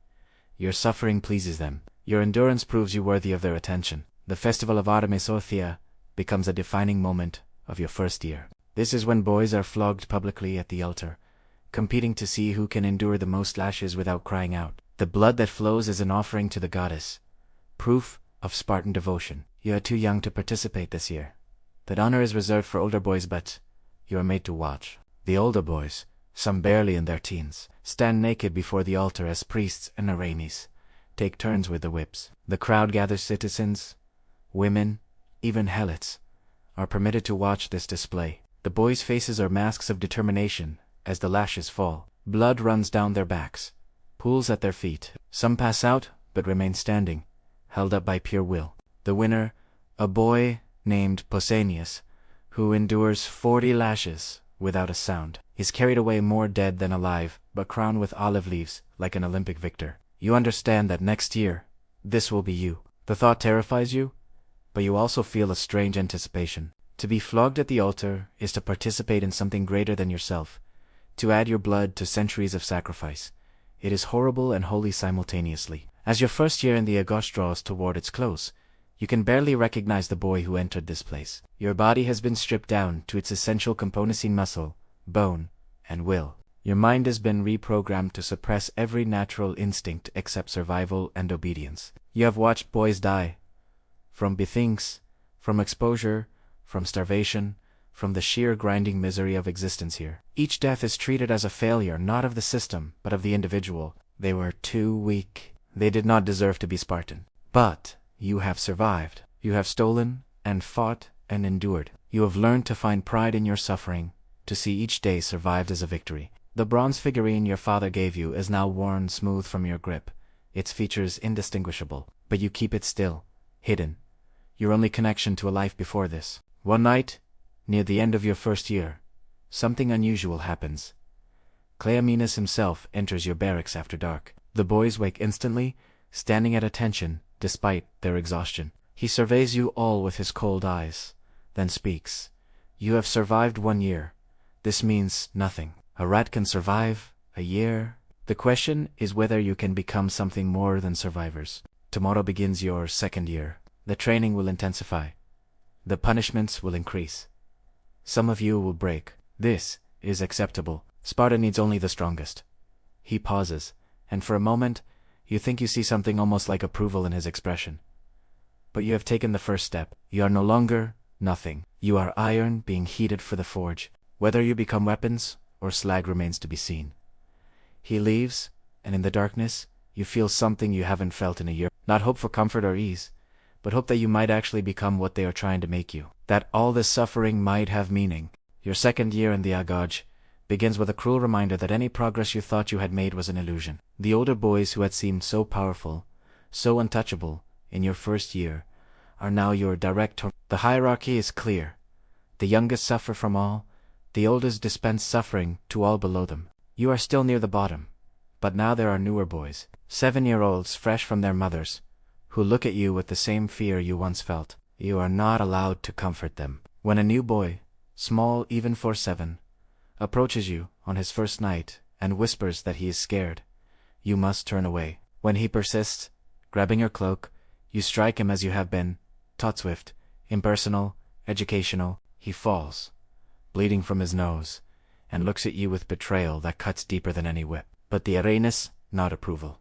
Your suffering pleases them. Your endurance proves you worthy of their attention. The festival of Artemis Orthia becomes a defining moment of your first year. This is when boys are flogged publicly at the altar, competing to see who can endure the most lashes without crying out. The blood that flows is an offering to the goddess, proof of Spartan devotion. You are too young to participate this year. That honor is reserved for older boys, but you are made to watch. The older boys, some barely in their teens, stand naked before the altar as priests and Aranes take turns with the whips. The crowd gathers. Citizens, women, even helots are permitted to watch this display. The boys' faces are masks of determination as the lashes fall. Blood runs down their backs, pools at their feet. Some pass out but remain standing, held up by pure will. The winner, a boy named Pausanias, who endures 40 lashes without a sound. He's carried away more dead than alive, but crowned with olive leaves, like an Olympic victor. You understand that next year, this will be you. The thought terrifies you, but you also feel a strange anticipation. To be flogged at the altar is to participate in something greater than yourself, to add your blood to centuries of sacrifice. It is horrible and holy simultaneously. As your first year in the Agoge draws toward its close, you can barely recognize the boy who entered this place. Your body has been stripped down to its essential components in muscle, bone, and will. Your mind has been reprogrammed to suppress every natural instinct except survival and obedience. You have watched boys die. From bethinks, from exposure, from starvation, from the sheer grinding misery of existence here. Each death is treated as a failure not of the system, but of the individual. They were too weak. They did not deserve to be Spartan. But you have survived. You have stolen, and fought, and endured. You have learned to find pride in your suffering, to see each day survived as a victory. The bronze figurine your father gave you is now worn smooth from your grip, its features indistinguishable, but you keep it still, hidden, your only connection to a life before this. One night, near the end of your first year, something unusual happens. Cleomenes himself enters your barracks after dark. The boys wake instantly, standing at attention, despite their exhaustion. He surveys you all with his cold eyes, then speaks. You have survived 1 year. This means nothing. A rat can survive a year. The question is whether you can become something more than survivors. Tomorrow begins your 2nd year. The training will intensify. The punishments will increase. Some of you will break. This is acceptable. Sparta needs only the strongest. He pauses, and for a moment, you think you see something almost like approval in his expression. But you have taken the first step. You are no longer nothing. You are iron being heated for the forge. Whether you become weapons or slag remains to be seen. He leaves, and in the darkness, you feel something you haven't felt in a year. Not hope for comfort or ease, but hope that you might actually become what they are trying to make you. That all this suffering might have meaning. Your 2nd year in the Agoge begins with a cruel reminder that any progress you thought you had made was an illusion. The older boys who had seemed so powerful, so untouchable, in your first year, are now your direct The hierarchy is clear. The youngest suffer from all, the oldest dispense suffering to all below them. You are still near the bottom, but now there are newer boys, 7-year-olds fresh from their mothers, who look at you with the same fear you once felt. You are not allowed to comfort them. When a new boy, small even for 7, approaches you on his first night and whispers that he is scared, you must turn away. When he persists, grabbing your cloak, you strike him as you have been, taught swift, impersonal, educational. He falls, bleeding from his nose, and looks at you with betrayal that cuts deeper than any whip. But the arenas, not approval.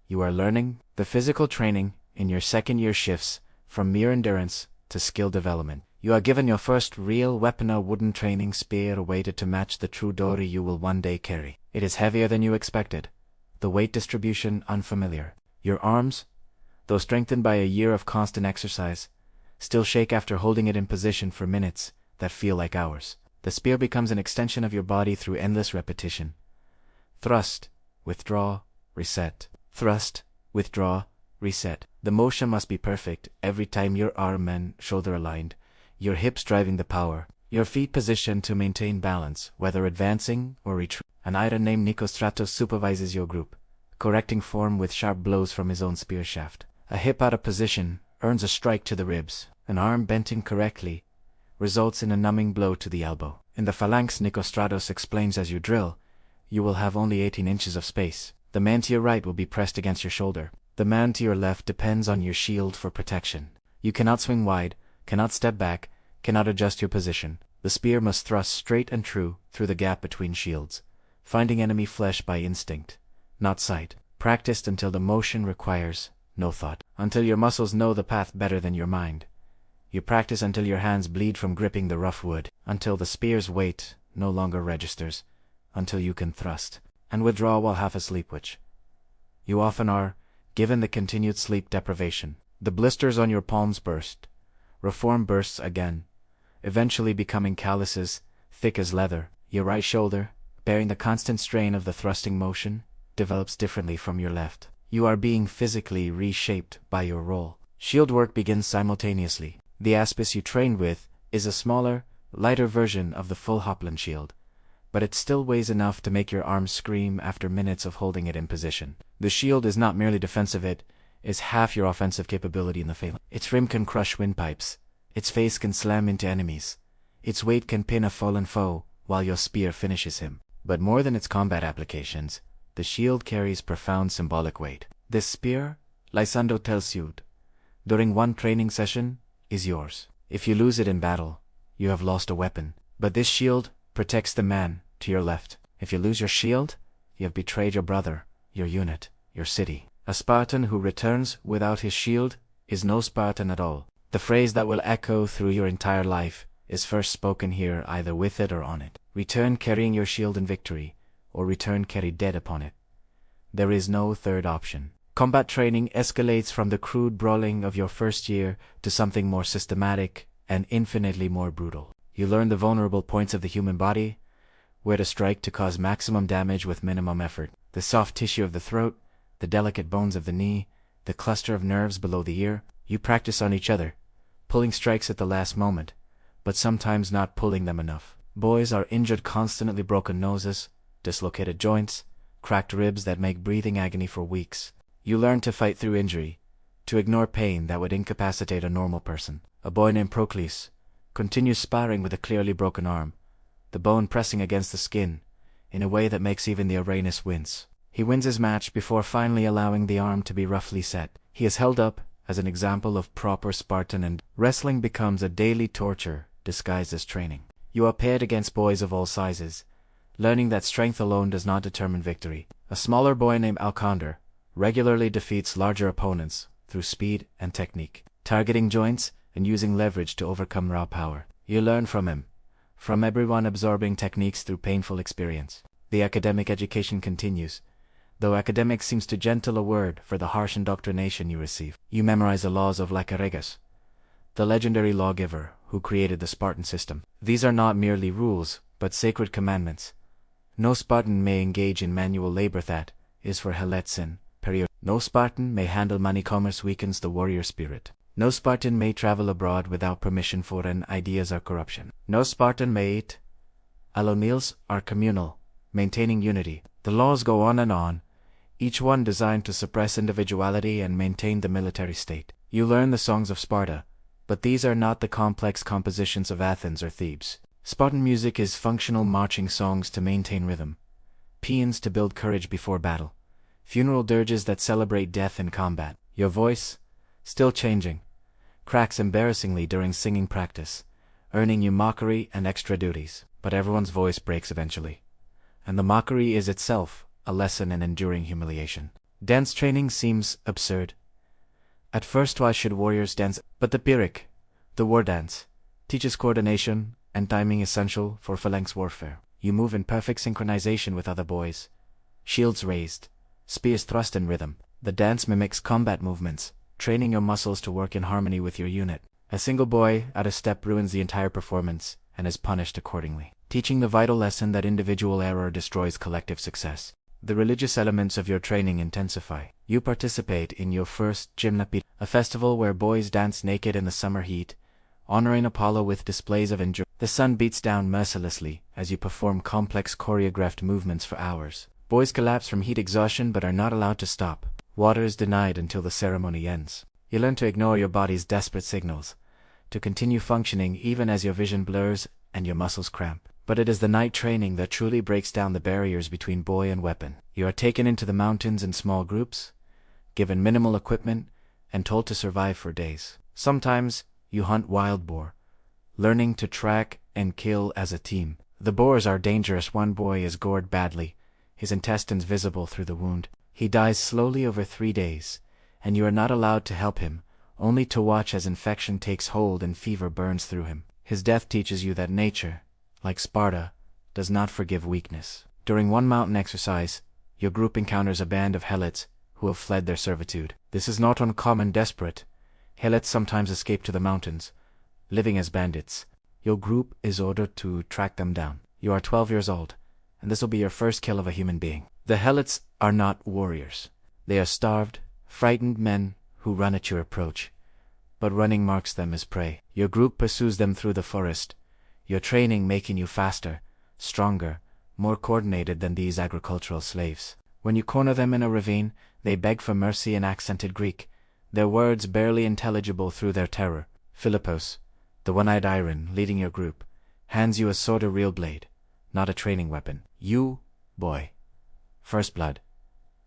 You are learning. The physical training in your 2nd year shifts from mere endurance to skill development. You are given your first real weapon, a wooden training spear weighted to match the true dory you will one day carry. It is heavier than you expected, the weight distribution unfamiliar. Your arms, though strengthened by a year of constant exercise, still shake after holding it in position for minutes that feel like hours. The spear becomes an extension of your body through endless repetition. Thrust, withdraw, reset. Thrust, withdraw, reset. The motion must be perfect every time your arm and shoulder aligned, your hips driving the power, your feet positioned to maintain balance, whether advancing or retreating. An iron named Nicostratos supervises your group, correcting form with sharp blows from his own spear shaft. A hip out of position earns a strike to the ribs. An arm bent incorrectly results in a numbing blow to the elbow. In the phalanx, Nicostratos explains, as you drill, you will have only 18 inches of space. The man to your right will be pressed against your shoulder. The man to your left depends on your shield for protection. You cannot swing wide, cannot step back, cannot adjust your position. The spear must thrust straight and true through the gap between shields, finding enemy flesh by instinct, not sight. Practiced until the motion requires no thought. Until your muscles know the path better than your mind. You practice until your hands bleed from gripping the rough wood, until the spear's weight no longer registers, until you can thrust and withdraw while half asleep, which you often are, given the continued sleep deprivation. The blisters on your palms burst. Reform bursts again, eventually becoming calluses thick as leather. Your right shoulder, bearing the constant strain of the thrusting motion, develops differently from your left. You are being physically reshaped by your role. Shield work begins simultaneously. The aspis you trained with is a smaller, lighter version of the full Hopland shield, but it still weighs enough to make your arms scream after minutes of holding it in position. The shield is not merely defensive, it is half your offensive capability in the phalanx. Its rim can crush windpipes, its face can slam into enemies, its weight can pin a fallen foe, while your spear finishes him. But more than its combat applications, the shield carries profound symbolic weight. This spear, Lysando tells you, during one training session, is yours. If you lose it in battle, you have lost a weapon. But this shield protects the man to your left. If you lose your shield, you have betrayed your brother, your unit, your city. A Spartan who returns without his shield is no Spartan at all. The phrase that will echo through your entire life is first spoken here either with it or on it. Return carrying your shield in victory, or return carried dead upon it. There is no third option. Combat training escalates from the crude brawling of your first year to something more systematic and infinitely more brutal. You learn the vulnerable points of the human body, where to strike to cause maximum damage with minimum effort. The soft tissue of the throat, the delicate bones of the knee, the cluster of nerves below the ear. You practice on each other, pulling strikes at the last moment, but sometimes not pulling them enough. Boys are injured constantly, broken noses, dislocated joints, cracked ribs that make breathing agony for weeks. You learn to fight through injury, to ignore pain that would incapacitate a normal person. A boy named Proclus continues sparring with a clearly broken arm, the bone pressing against the skin, in a way that makes even the Uranus wince. He wins his match before finally allowing the arm to be roughly set. He is held up as an example of proper Spartan, and wrestling becomes a daily torture disguised as training. You are paired against boys of all sizes, learning that strength alone does not determine victory. A smaller boy named Alconder regularly defeats larger opponents through speed and technique, targeting joints and using leverage to overcome raw power. You learn from him, from everyone absorbing techniques through painful experience. The academic education continues, though academic seems too gentle a word for the harsh indoctrination you receive. You memorize the laws of Lycurgus, the legendary lawgiver who created the Spartan system. These are not merely rules, but sacred commandments. No Spartan may engage in manual labor, that is for Heletsin. No Spartan may handle money. Commerce weakens the warrior spirit. No Spartan may travel abroad without permission. Foreign ideas are corruption. No Spartan may eat alone. Meals are communal, maintaining unity. The laws go on, each one designed to suppress individuality and maintain the military state. You learn the songs of Sparta, but these are not the complex compositions of Athens or Thebes. Spartan music is functional marching songs to maintain rhythm, paeans to build courage before battle, funeral dirges that celebrate death in combat. Your voice, still changing, cracks embarrassingly during singing practice, earning you mockery and extra duties. But everyone's voice breaks eventually, and the mockery is itself a lesson in enduring humiliation. Dance training seems absurd. At first, why should warriors dance? But the Pyrrhic, the war dance, teaches coordination and timing essential for phalanx warfare. You move in perfect synchronization with other boys, shields raised, spears thrust in rhythm. The dance mimics combat movements, training your muscles to work in harmony with your unit. A single boy out of step ruins the entire performance and is punished accordingly, teaching the vital lesson that individual error destroys collective success. The religious elements of your training intensify. You participate in your first Gymnopede, a festival where boys dance naked in the summer heat, honoring Apollo with displays of endurance. The sun beats down mercilessly as you perform complex choreographed movements for hours. Boys collapse from heat exhaustion but are not allowed to stop. Water is denied until the ceremony ends. You learn to ignore your body's desperate signals, to continue functioning even as your vision blurs and your muscles cramp. But it is the night training that truly breaks down the barriers between boy and weapon. You are taken into the mountains in small groups, given minimal equipment, and told to survive for days. Sometimes, you hunt wild boar, learning to track and kill as a team. The boars are dangerous. One boy is gored badly, his intestines visible through the wound. He dies slowly over 3 days, and you are not allowed to help him, only to watch as infection takes hold and fever burns through him. His death teaches you that nature, like Sparta, does not forgive weakness. During one mountain exercise, your group encounters a band of helots who have fled their servitude. This is not uncommon. Desperate helots sometimes escape to the mountains, living as bandits. Your group is ordered to track them down. You are 12 years old, and this will be your first kill of a human being. The helots are not warriors. They are starved, frightened men who run at your approach, but running marks them as prey. Your group pursues them through the forest, your training making you faster, stronger, more coordinated than these agricultural slaves. When you corner them in a ravine, they beg for mercy in accented Greek, their words barely intelligible through their terror. Philippos, the one-eyed iron leading your group, hands you a sword, a real blade, not a training weapon. You, boy. First blood.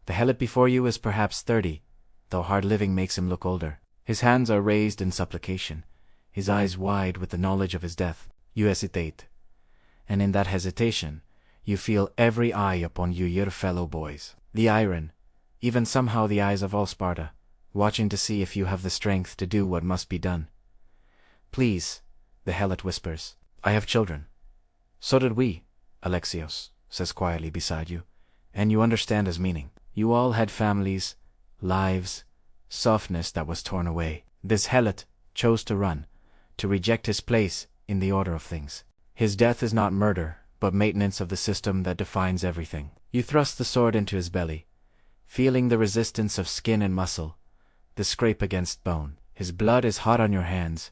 The helot before you is perhaps 30, though hard living makes him look older. His hands are raised in supplication, his eyes wide with the knowledge of his death. You hesitate, and in that hesitation, you feel every eye upon you, your fellow boys. The iron, even somehow the eyes of all Sparta, watching to see if you have the strength to do what must be done. Please, the helot whispers, I have children. So did we, Alexios says quietly beside you, and you understand his meaning. You all had families, lives, softness that was torn away. This helot chose to run, to reject his place in the order of things. His death is not murder, but maintenance of the system that defines everything. You thrust the sword into his belly, feeling the resistance of skin and muscle, the scrape against bone. His blood is hot on your hands,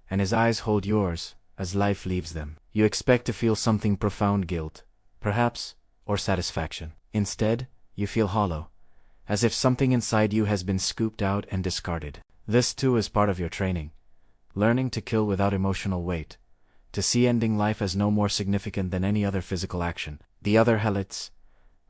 and his eyes hold yours as life leaves them. You expect to feel something profound, guilt, perhaps, or satisfaction. Instead, you feel hollow, as if something inside you has been scooped out and discarded. This too is part of your training, learning to kill without emotional weight, to see ending life as no more significant than any other physical action. The other helots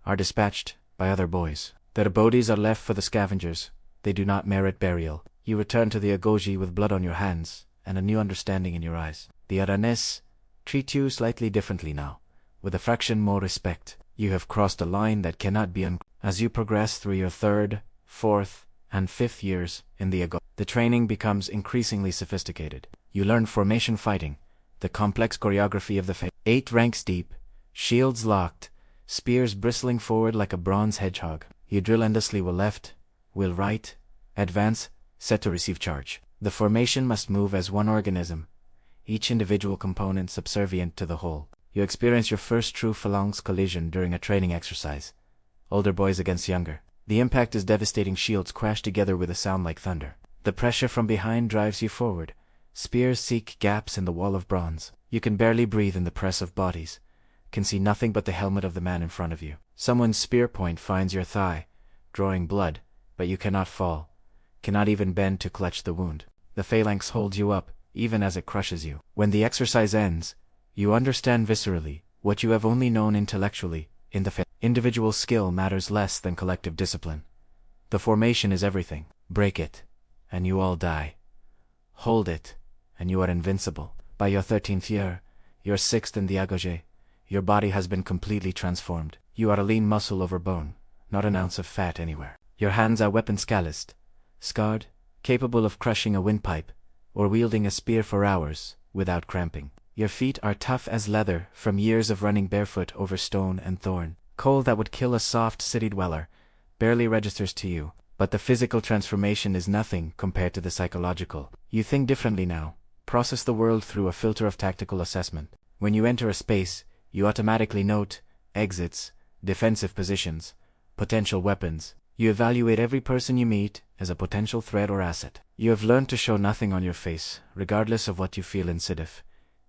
are dispatched by other boys. Their bodies are left for the scavengers. They do not merit burial. You return to the Agoge with blood on your hands and a new understanding in your eyes. The Aranes treat you slightly differently now, with a fraction more respect. You have crossed a line that cannot be uncrossed. As you progress through your 3rd, 4th, and 5th years in the Agoge, the training becomes increasingly sophisticated. You learn formation fighting, the complex choreography of the fight. 8 ranks deep, shields locked, spears bristling forward like a bronze hedgehog. You drill endlessly will left, will right, advance, set to receive charge. The formation must move as one organism, each individual component subservient to the whole. You experience your first true phalanx collision during a training exercise. Older boys against younger. The impact is devastating. Shields crash together with a sound like thunder. The pressure from behind drives you forward. Spears seek gaps in the wall of bronze. You can barely breathe in the press of bodies, can see nothing but the helmet of the man in front of you. Someone's spear point finds your thigh, drawing blood, but you cannot fall, cannot even bend to clutch the wound. The phalanx holds you up, even as it crushes you. When the exercise ends, you understand viscerally what you have only known intellectually. In the individual skill matters less than collective discipline. The formation is everything. Break it, and you all die. Hold it, and you are invincible. By your 13th year, your 6th in the Agoge, your body has been completely transformed. You are a lean muscle over bone, not an ounce of fat anywhere. Your hands are weapons calloused, scarred, capable of crushing a windpipe, or wielding a spear for hours, without cramping. Your feet are tough as leather from years of running barefoot over stone and thorn. Coal that would kill a soft city dweller barely registers to you, but the physical transformation is nothing compared to the psychological. You think differently now, process the world through a filter of tactical assessment. When you enter a space, you automatically note exits, defensive positions, potential weapons. You evaluate every person you meet as a potential threat or asset. You have learned to show nothing on your face, regardless of what you feel insidious.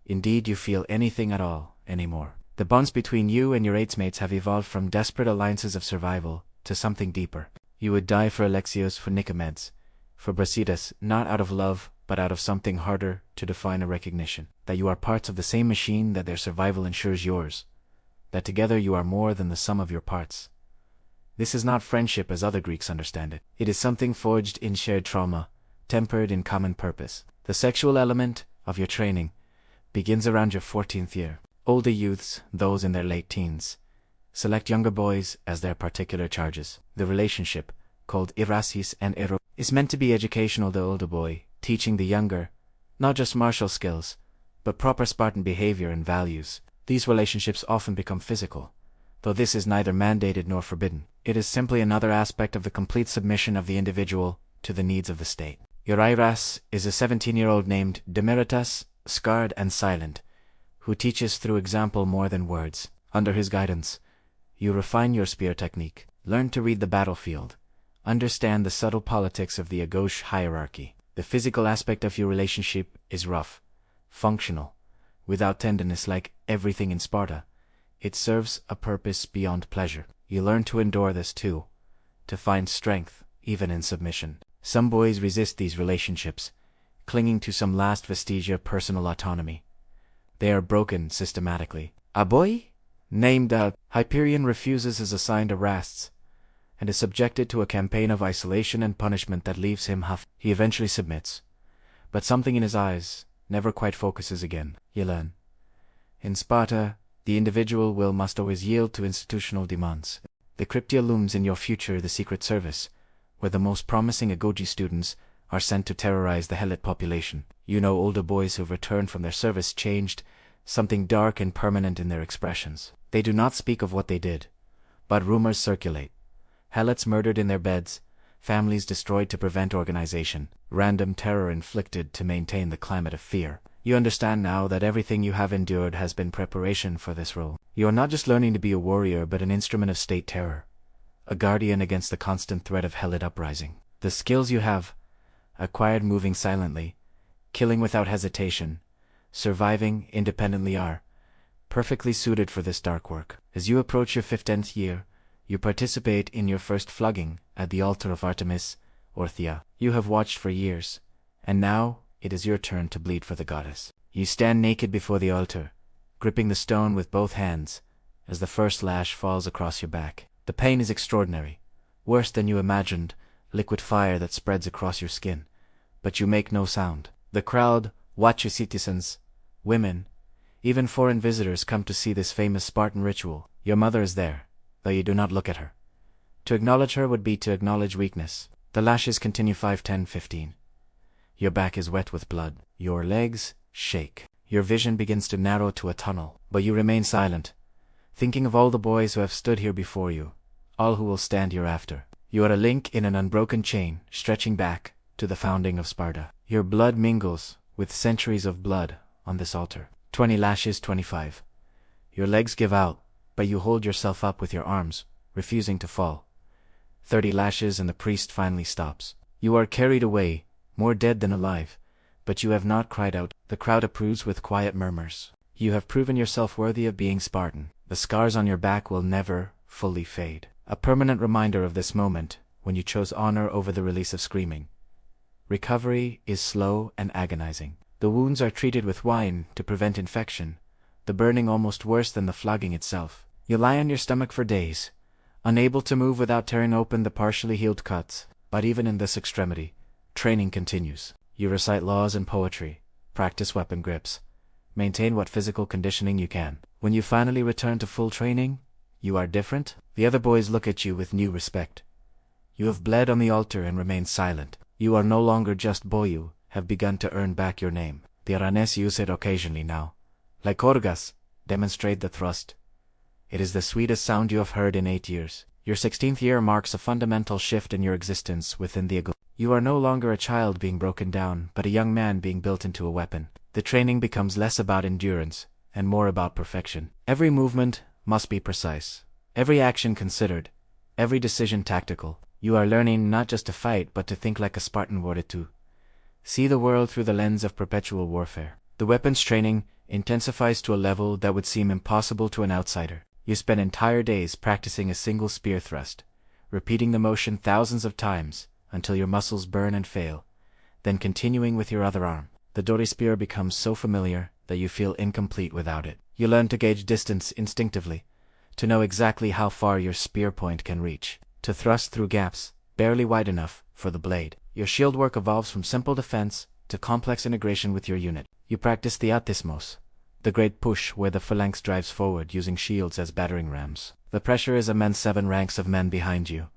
Indeed, you feel anything at all anymore. The bonds between you and your mates have evolved from desperate alliances of survival to something deeper. You would die for Alexios, for Nicomedes, for Brasidas, not out of love, but out of something harder to define, a recognition that you are parts of the same machine, that their survival ensures yours, that together you are more than the sum of your parts. This is not friendship as other Greeks understand it. It is something forged in shared trauma, tempered in common purpose. The sexual element of your training begins around your 14th year. Older youths, those in their late teens, select younger boys as their particular charges. The relationship, called Irasis and Ero, is meant to be educational. The older boy, teaching the younger, not just martial skills, but proper Spartan behavior and values. These relationships often become physical, though this is neither mandated nor forbidden. It is simply another aspect of the complete submission of the individual to the needs of the state. Your Iras is a 17-year-old named Demeritas, scarred and silent, who teaches through example more than words. Under his guidance, you refine your spear technique, learn to read the battlefield, understand the subtle politics of the Agoge hierarchy. The physical aspect of your relationship is rough, functional, without tenderness like everything in Sparta. It serves a purpose beyond pleasure. You learn to endure this too, to find strength, even in submission. Some boys resist these relationships, clinging to some last vestige of personal autonomy. They are broken systematically. A boy named Hyperion refuses his assigned arrests, and is subjected to a campaign of isolation and punishment that leaves him He eventually submits, but something in his eyes never quite focuses again. You learn. In Sparta, the individual will must always yield to institutional demands. The cryptia looms in your future, the secret service, where the most promising Agoge students are sent to terrorize the Helot population. You know, older boys who've returned from their service changed, something dark and permanent in their expressions. They do not speak of what they did, but rumors circulate. Helots murdered in their beds, families destroyed to prevent organization, random terror inflicted to maintain the climate of fear. You understand now that everything you have endured has been preparation for this role. You are not just learning to be a warrior, but an instrument of state terror, a guardian against the constant threat of Helot uprising. The skills you have acquired moving silently, killing without hesitation, surviving independently are perfectly suited for this dark work. As you approach your 15th year, you participate in your first flogging at the altar of Artemis or Thea. You have watched for years, and now it is your turn to bleed for the goddess. You stand naked before the altar, gripping the stone with both hands, as the first lash falls across your back. The pain is extraordinary, worse than you imagined, liquid fire that spreads across your skin, but you make no sound. The crowd watches. Citizens, women, even foreign visitors come to see this famous Spartan ritual. Your mother is there, though you do not look at her. To acknowledge her would be to acknowledge weakness. The lashes continue 5, 10, 15. Your back is wet with blood. Your legs shake. Your vision begins to narrow to a tunnel, but you remain silent, thinking of all the boys who have stood here before you, all who will stand hereafter. You are a link in an unbroken chain, stretching back to the founding of Sparta. Your blood mingles with centuries of blood on this altar. 20 lashes, 25. Your legs give out, but you hold yourself up with your arms, refusing to fall. 30 lashes and the priest finally stops. You are carried away, more dead than alive, but you have not cried out. The crowd approves with quiet murmurs. You have proven yourself worthy of being Spartan. The scars on your back will never fully fade. A permanent reminder of this moment, when you chose honor over the release of screaming. Recovery is slow and agonizing. The wounds are treated with wine to prevent infection, the burning almost worse than the flogging itself. You lie on your stomach for days, unable to move without tearing open the partially healed cuts. But even in this extremity, training continues. You recite laws and poetry, practice weapon grips, maintain what physical conditioning you can. When you finally return to full training, you are different. The other boys look at you with new respect. You have bled on the altar and remained silent. You are no longer just boy. You have begun to earn back your name. The Aranes use it occasionally now. Like Orgas, demonstrate the thrust. It is the sweetest sound you have heard in 8 years. Your 16th year marks a fundamental shift in your existence within the Agoge. You are no longer a child being broken down, but a young man being built into a weapon. The training becomes less about endurance and more about perfection. Every movement must be precise, every action considered, every decision tactical. You are learning not just to fight, but to think like a Spartan warrior, to see the world through the lens of perpetual warfare. The weapons training intensifies to a level that would seem impossible to an outsider. You spend entire days practicing a single spear thrust, repeating the motion thousands of times until your muscles burn and fail, then continuing with your other arm. The Dori spear becomes so familiar that you feel incomplete without it. You learn to gauge distance instinctively, to know exactly how far your spear point can reach, to thrust through gaps barely wide enough for the blade. Your shield work evolves from simple defense to complex integration with your unit. You practice the atismos, the great push where the phalanx drives forward using shields as battering rams. The pressure is immense. 7 ranks of men behind you,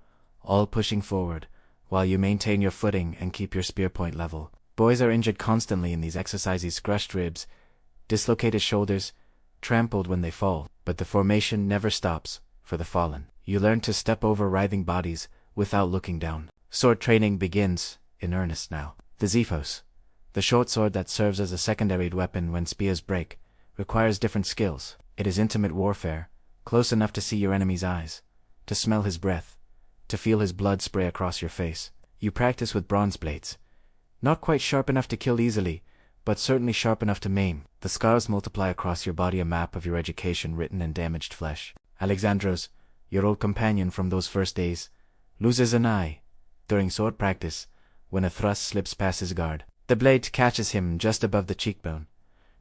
all pushing forward, while you maintain your footing and keep your spear point level. Boys are injured constantly in these exercises, crushed ribs, dislocated shoulders, trampled when they fall. But the formation never stops for the fallen. You learn to step over writhing bodies without looking down. Sword training begins in earnest now. The Zephos, the short sword that serves as a secondary weapon when spears break, requires different skills. It is intimate warfare, close enough to see your enemy's eyes, to smell his breath, to feel his blood spray across your face. You practice with bronze blades, not quite sharp enough to kill easily, but certainly sharp enough to maim. The scars multiply across your body, a map of your education written in damaged flesh. Alexandros, your old companion from those first days, loses an eye during sword practice when a thrust slips past his guard. The blade catches him just above the cheekbone,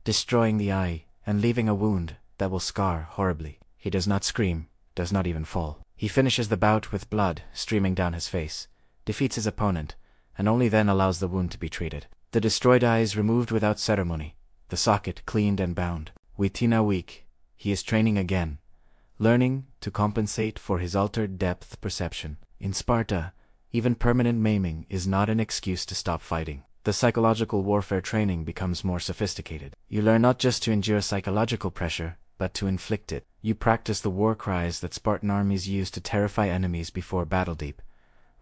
destroying the eye and leaving a wound that will scar horribly. He does not scream, does not even fall. He finishes the bout with blood streaming down his face, defeats his opponent, and only then allows the wound to be treated. The destroyed eye is removed without ceremony, the socket cleaned and bound. Within a week, he is training again, learning to compensate for his altered depth perception. In Sparta, even permanent maiming is not an excuse to stop fighting. The psychological warfare training becomes more sophisticated. You learn not just to endure psychological pressure, but to inflict it. You practice the war cries that Spartan armies used to terrify enemies before battle, deep,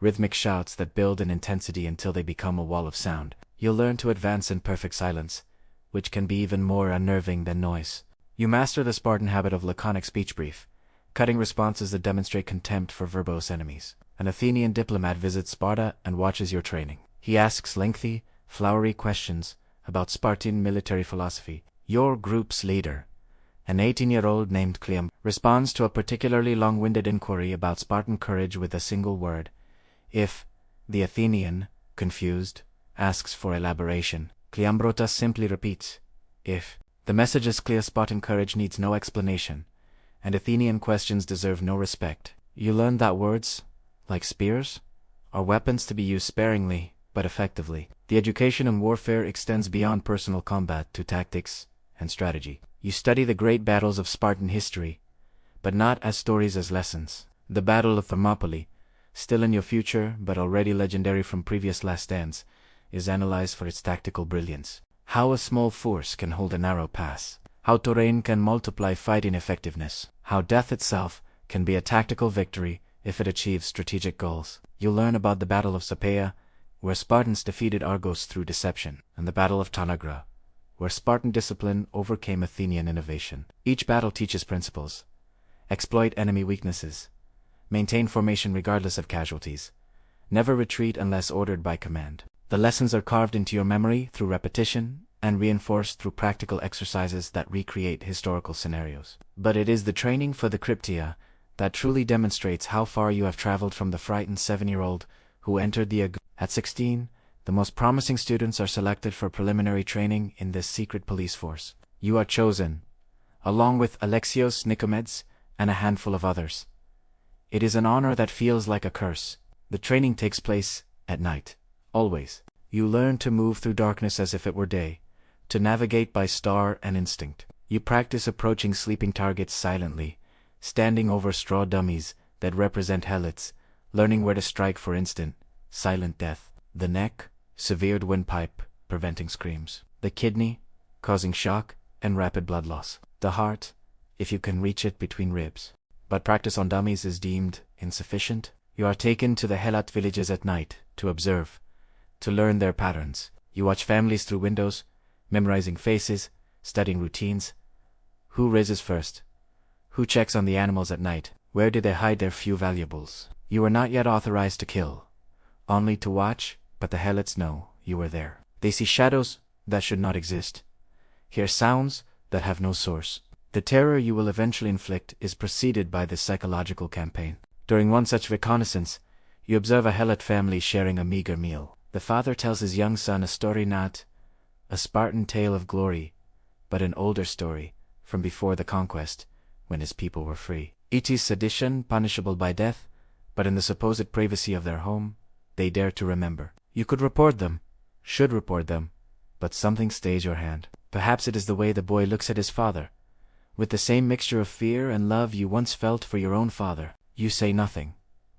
rhythmic shouts that build in intensity until they become a wall of sound. You'll learn to advance in perfect silence, which can be even more unnerving than noise. You master the Spartan habit of laconic speech, brief, cutting responses that demonstrate contempt for verbose enemies. An Athenian diplomat visits Sparta and watches your training. He asks lengthy, flowery questions about Spartan military philosophy. Your group's leader, an 18-year-old named Cleom, responds to a particularly long-winded inquiry about Spartan courage with a single word. If the Athenian, confused, asks for elaboration, Cleombrotus simply repeats, if. The message is clear: Spartan courage needs no explanation, and Athenian questions deserve no respect. You learn that words, like spears, are weapons to be used sparingly, but effectively. The education in warfare extends beyond personal combat to tactics and strategy. You study the great battles of Spartan history, but not as stories, as lessons. The Battle of Thermopylae, still in your future but already legendary from previous last stands, is analyzed for its tactical brilliance. How a small force can hold a narrow pass. How terrain can multiply fighting effectiveness. How death itself can be a tactical victory if it achieves strategic goals. You'll learn about the Battle of Sapea, where Spartans defeated Argos through deception, and the Battle of Tanagra, where Spartan discipline overcame Athenian innovation. Each battle teaches principles: exploit enemy weaknesses, maintain formation regardless of casualties, never retreat unless ordered by command. The lessons are carved into your memory through repetition and reinforced through practical exercises that recreate historical scenarios. But it is the training for the Cryptia that truly demonstrates how far you have traveled from the frightened 7-year-old who entered the Agoge. At 16, the most promising students are selected for preliminary training in this secret police force. You are chosen, along with Alexios, Nicomedes, and a handful of others. It is an honor that feels like a curse. The training takes place at night. Always. You learn to move through darkness as if it were day, to navigate by star and instinct. You practice approaching sleeping targets silently, standing over straw dummies that represent helots, learning where to strike for instant, silent death. The neck, severed windpipe, preventing screams. The kidney, causing shock and rapid blood loss. The heart, if you can reach it between ribs. But practice on dummies is deemed insufficient. You are taken to the helot villages at night to observe, to learn their patterns. You watch families through windows, memorizing faces, studying routines. Who raises first? Who checks on the animals at night? Where do they hide their few valuables? You are not yet authorized to kill, only to watch, but the helots know you are there. They see shadows that should not exist, hear sounds that have no source. The terror you will eventually inflict is preceded by this psychological campaign. During one such reconnaissance, you observe a helot family sharing a meager meal. The father tells his young son a story, not a Spartan tale of glory, but an older story, from before the conquest, when his people were free. It is sedition, punishable by death, but in the supposed privacy of their home, they dare to remember. You could report them, should report them, but something stays your hand. Perhaps it is the way the boy looks at his father, with the same mixture of fear and love you once felt for your own father. You say nothing,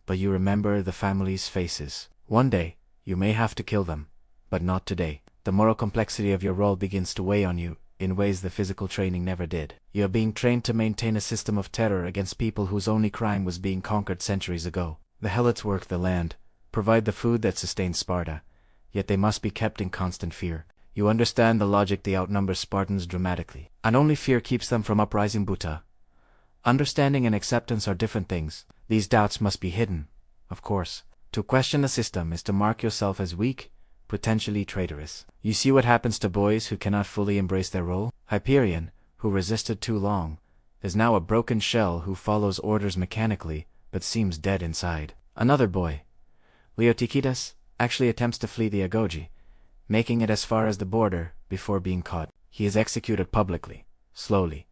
but you remember the family's faces. One day, you may have to kill them, but not today. The moral complexity of your role begins to weigh on you in ways the physical training never did. You are being trained to maintain a system of terror against people whose only crime was being conquered centuries ago. The helots work the land, provide the food that sustains Sparta, yet they must be kept in constant fear. You understand the logic: they outnumber Spartans dramatically, and only fear keeps them from uprising. Buta. Understanding and acceptance are different things. These doubts must be hidden, of course. To question the system is to mark yourself as weak, potentially traitorous. You see what happens to boys who cannot fully embrace their role? Hyperion, who resisted too long, is now a broken shell who follows orders mechanically but seems dead inside. Another boy, Leotychidas, actually attempts to flee the Agoge, making it as far as the border before being caught. He is executed publicly, slowly,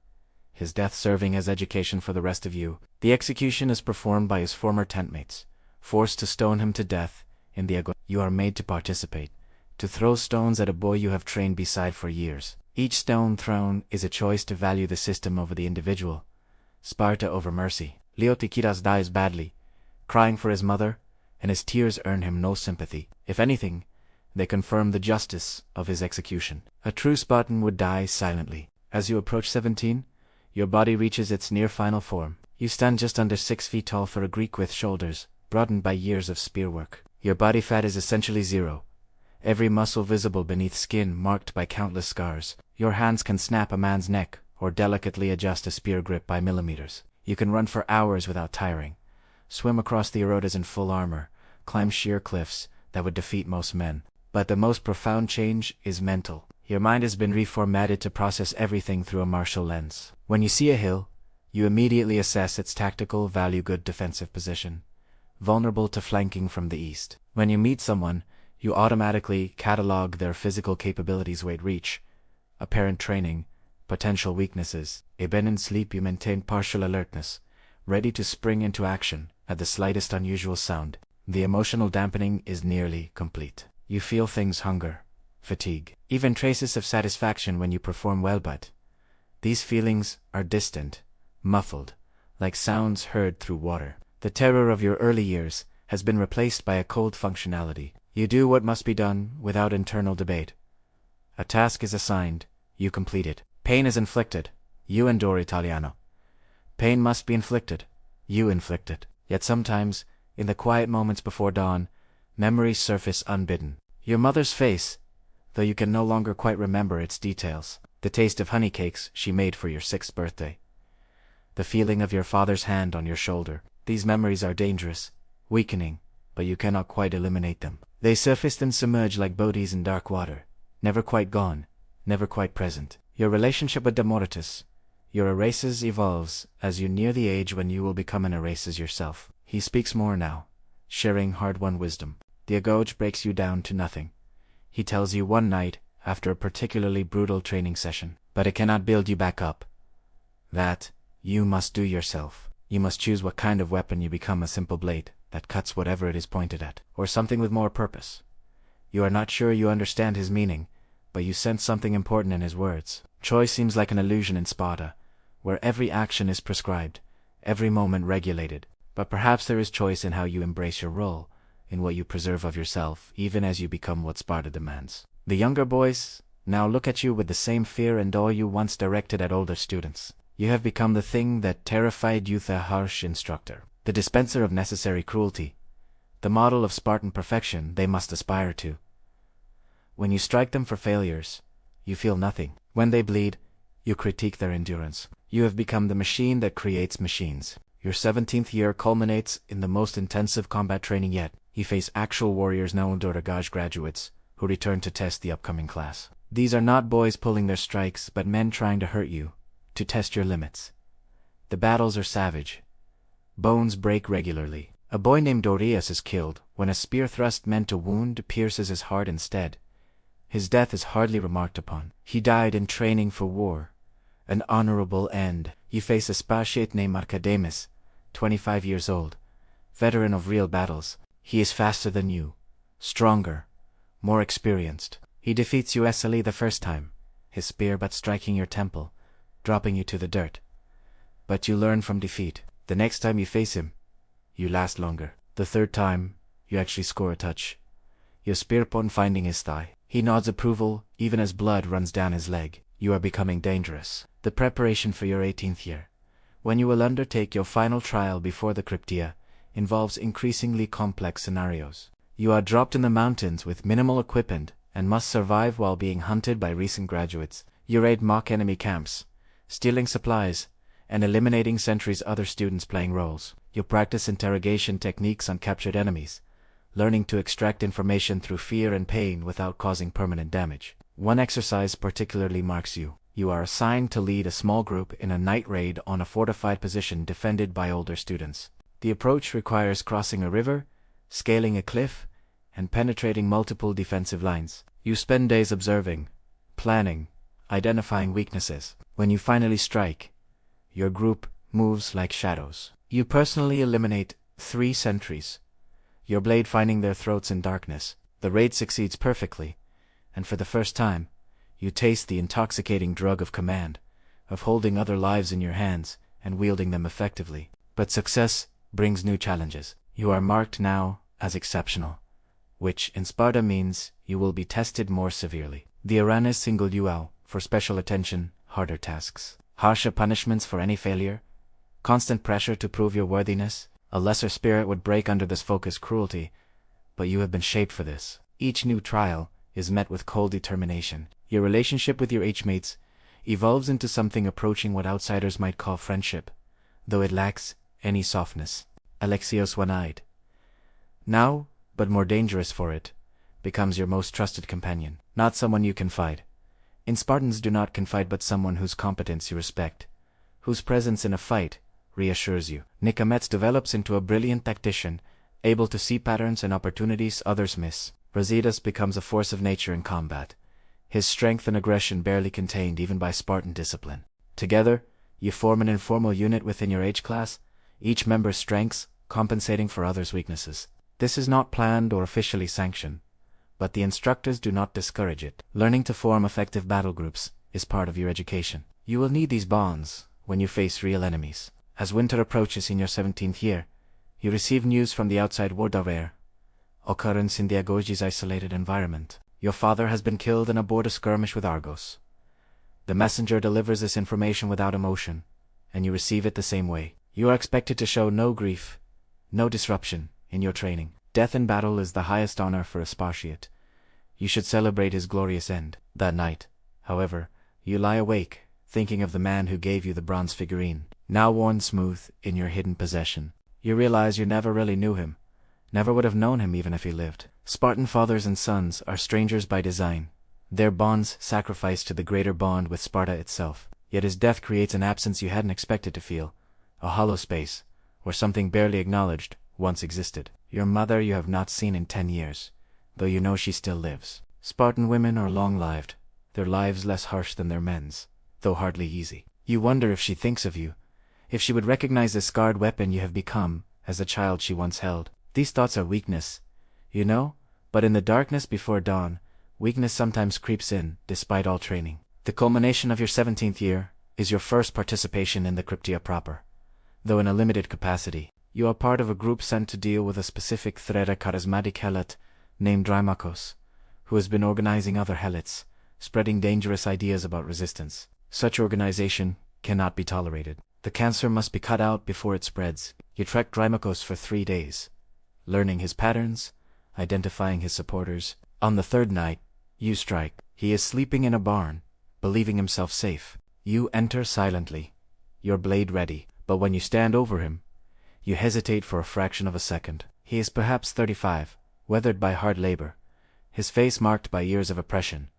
his death serving as education for the rest of you. The execution is performed by his former tentmates, forced to stone him to death in the Agoge. You are made to participate, to throw stones at a boy you have trained beside for years. Each stone thrown is a choice to value the system over the individual, Sparta over mercy. Leotychidas dies badly, crying for his mother, and his tears earn him no sympathy. If anything, they confirm the justice of his execution. A true Spartan would die silently. As you approach 17, your body reaches its near final form. You stand just under 6 feet tall for a Greek with shoulders broadened by years of spear work. Your body fat is essentially zero, every muscle visible beneath skin marked by countless scars. Your hands can snap a man's neck or delicately adjust a spear grip by millimeters. You can run for hours without tiring, swim across the erodas in full armor, climb sheer cliffs that would defeat most men. But the most profound change is mental. Your mind has been reformatted to process everything through a martial lens. When you see a hill, you immediately assess its tactical value. Good defensive position, vulnerable to flanking from the east. When you meet someone, you automatically catalog their physical capabilities, weight, reach, apparent training, potential weaknesses. Even in sleep you maintain partial alertness, ready to spring into action at the slightest unusual sound. The emotional dampening is nearly complete. You feel things: hunger, fatigue, even traces of satisfaction when you perform well, but these feelings are distant, muffled, like sounds heard through water. The terror of your early years has been replaced by a cold functionality. You do what must be done without internal debate. A task is assigned, you complete it. Pain is inflicted, you endure. Italiano. Pain must be inflicted, you inflict it. Yet sometimes, in the quiet moments before dawn, memories surface unbidden. Your mother's face, though you can no longer quite remember its details. The taste of honey cakes she made for your 6th birthday. The feeling of your father's hand on your shoulder. These memories are dangerous, weakening, but you cannot quite eliminate them. They surface and submerge like bodies in dark water, never quite gone, never quite present. Your relationship with Demoritus, your Erases, evolves as you near the age when you will become an Erases yourself. He speaks more now, sharing hard-won wisdom. The Agoge breaks you down to nothing. He tells you one night, after a particularly brutal training session, but it cannot build you back up. That, you must do yourself. You must choose what kind of weapon you become: a simple blade that cuts whatever it is pointed at, or something with more purpose. You are not sure you understand his meaning, but you sense something important in his words. Choice seems like an illusion in Sparta, where every action is prescribed, every moment regulated. But perhaps there is choice in how you embrace your role, in what you preserve of yourself, even as you become what Sparta demands. The younger boys now look at you with the same fear and awe you once directed at older students. You have become the thing that terrified youth: a harsh instructor, the dispenser of necessary cruelty, the model of Spartan perfection they must aspire to. When you strike them for failures, you feel nothing. When they bleed, you critique their endurance. You have become the machine that creates machines. Your 17th year culminates in the most intensive combat training yet. You face actual warriors, now Agoge graduates, who return to test the upcoming class. These are not boys pulling their strikes, but men trying to hurt you, to test your limits. The battles are savage. Bones break regularly. A boy named Dorias is killed when a spear thrust meant to wound pierces his heart instead. His death is hardly remarked upon. He died in training for war. An honorable end. You face a Spartiate named Archidamus, 25 years old, veteran of real battles. He is faster than you, stronger, more experienced. He defeats you easily the first time, his spear but striking your temple, dropping you to the dirt. But you learn from defeat. The next time you face him, you last longer. The third time, you actually score a touch, your spear point finding his thigh. He nods approval, even as blood runs down his leg. You are becoming dangerous. The preparation for your 18th year, when you will undertake your final trial before the Cryptia, involves increasingly complex scenarios. You are dropped in the mountains with minimal equipment and must survive while being hunted by recent graduates. You raid mock enemy camps, stealing supplies, and eliminating sentries, other students playing roles. You practice interrogation techniques on captured enemies, learning to extract information through fear and pain without causing permanent damage. One exercise particularly marks you. You are assigned to lead a small group in a night raid on a fortified position defended by older students. The approach requires crossing a river, scaling a cliff, and penetrating multiple defensive lines. You spend days observing, planning, identifying weaknesses. When you finally strike, your group moves like shadows. You personally eliminate 3 sentries, your blade finding their throats in darkness. The raid succeeds perfectly, and for the first time, you taste the intoxicating drug of command, of holding other lives in your hands and wielding them effectively. But success brings new challenges. You are marked now as exceptional, which in Sparta means you will be tested more severely. The Aranas single you out for special attention, harder tasks, harsher punishments for any failure, constant pressure to prove your worthiness. A lesser spirit would break under this focused cruelty, but you have been shaped for this. Each new trial is met with cold determination. Your relationship with your H-mates evolves into something approaching what outsiders might call friendship, though it lacks any softness. Alexios one-eyed, now, but more dangerous for it, becomes your most trusted companion, not someone you confide. In Spartans do not confide but someone whose competence you respect, whose presence in a fight reassures you. Nicomedes develops into a brilliant tactician, able to see patterns and opportunities others miss. Brasidas becomes a force of nature in combat, his strength and aggression barely contained even by Spartan discipline. Together, you form an informal unit within your age class, each member's strengths compensating for others' weaknesses. This is not planned or officially sanctioned, but the instructors do not discourage it. Learning to form effective battle groups is part of your education. You will need these bonds when you face real enemies. As winter approaches in your 17th year, you receive news from the outside world of rare occurrence in the Agoge's isolated environment. Your father has been killed in a border skirmish with Argos. The messenger delivers this information without emotion, and you receive it the same way. You are expected to show no grief, no disruption in your training. Death in battle is the highest honor for a Spartiate. You should celebrate his glorious end. That night, however, you lie awake, thinking of the man who gave you the bronze figurine, now worn smooth in your hidden possession. You realize you never really knew him, never would have known him even if he lived. Spartan fathers and sons are strangers by design, their bonds sacrificed to the greater bond with Sparta itself. Yet his death creates an absence you hadn't expected to feel, a hollow space, where something barely acknowledged once existed. Your mother you have not seen in 10 years, though you know she still lives. Spartan women are long-lived, their lives less harsh than their men's, though hardly easy. You wonder if she thinks of you, if she would recognize the scarred weapon you have become as the child she once held. These thoughts are weakness, you know, but in the darkness before dawn, weakness sometimes creeps in, despite all training. The culmination of your 17th year is your first participation in the Cryptia proper, though in a limited capacity. You are part of a group sent to deal with a specific threat, a charismatic helot named Drymakos, who has been organizing other helots, spreading dangerous ideas about resistance. Such organization cannot be tolerated. The cancer must be cut out before it spreads. You track Drymakos for 3 days, learning his patterns, identifying his supporters. On the 3rd night, you strike. He is sleeping in a barn, believing himself safe. You enter silently, your blade ready, but when you stand over him, you hesitate for a fraction of a second. He is perhaps 35, weathered by hard labor, his face marked by years of oppression.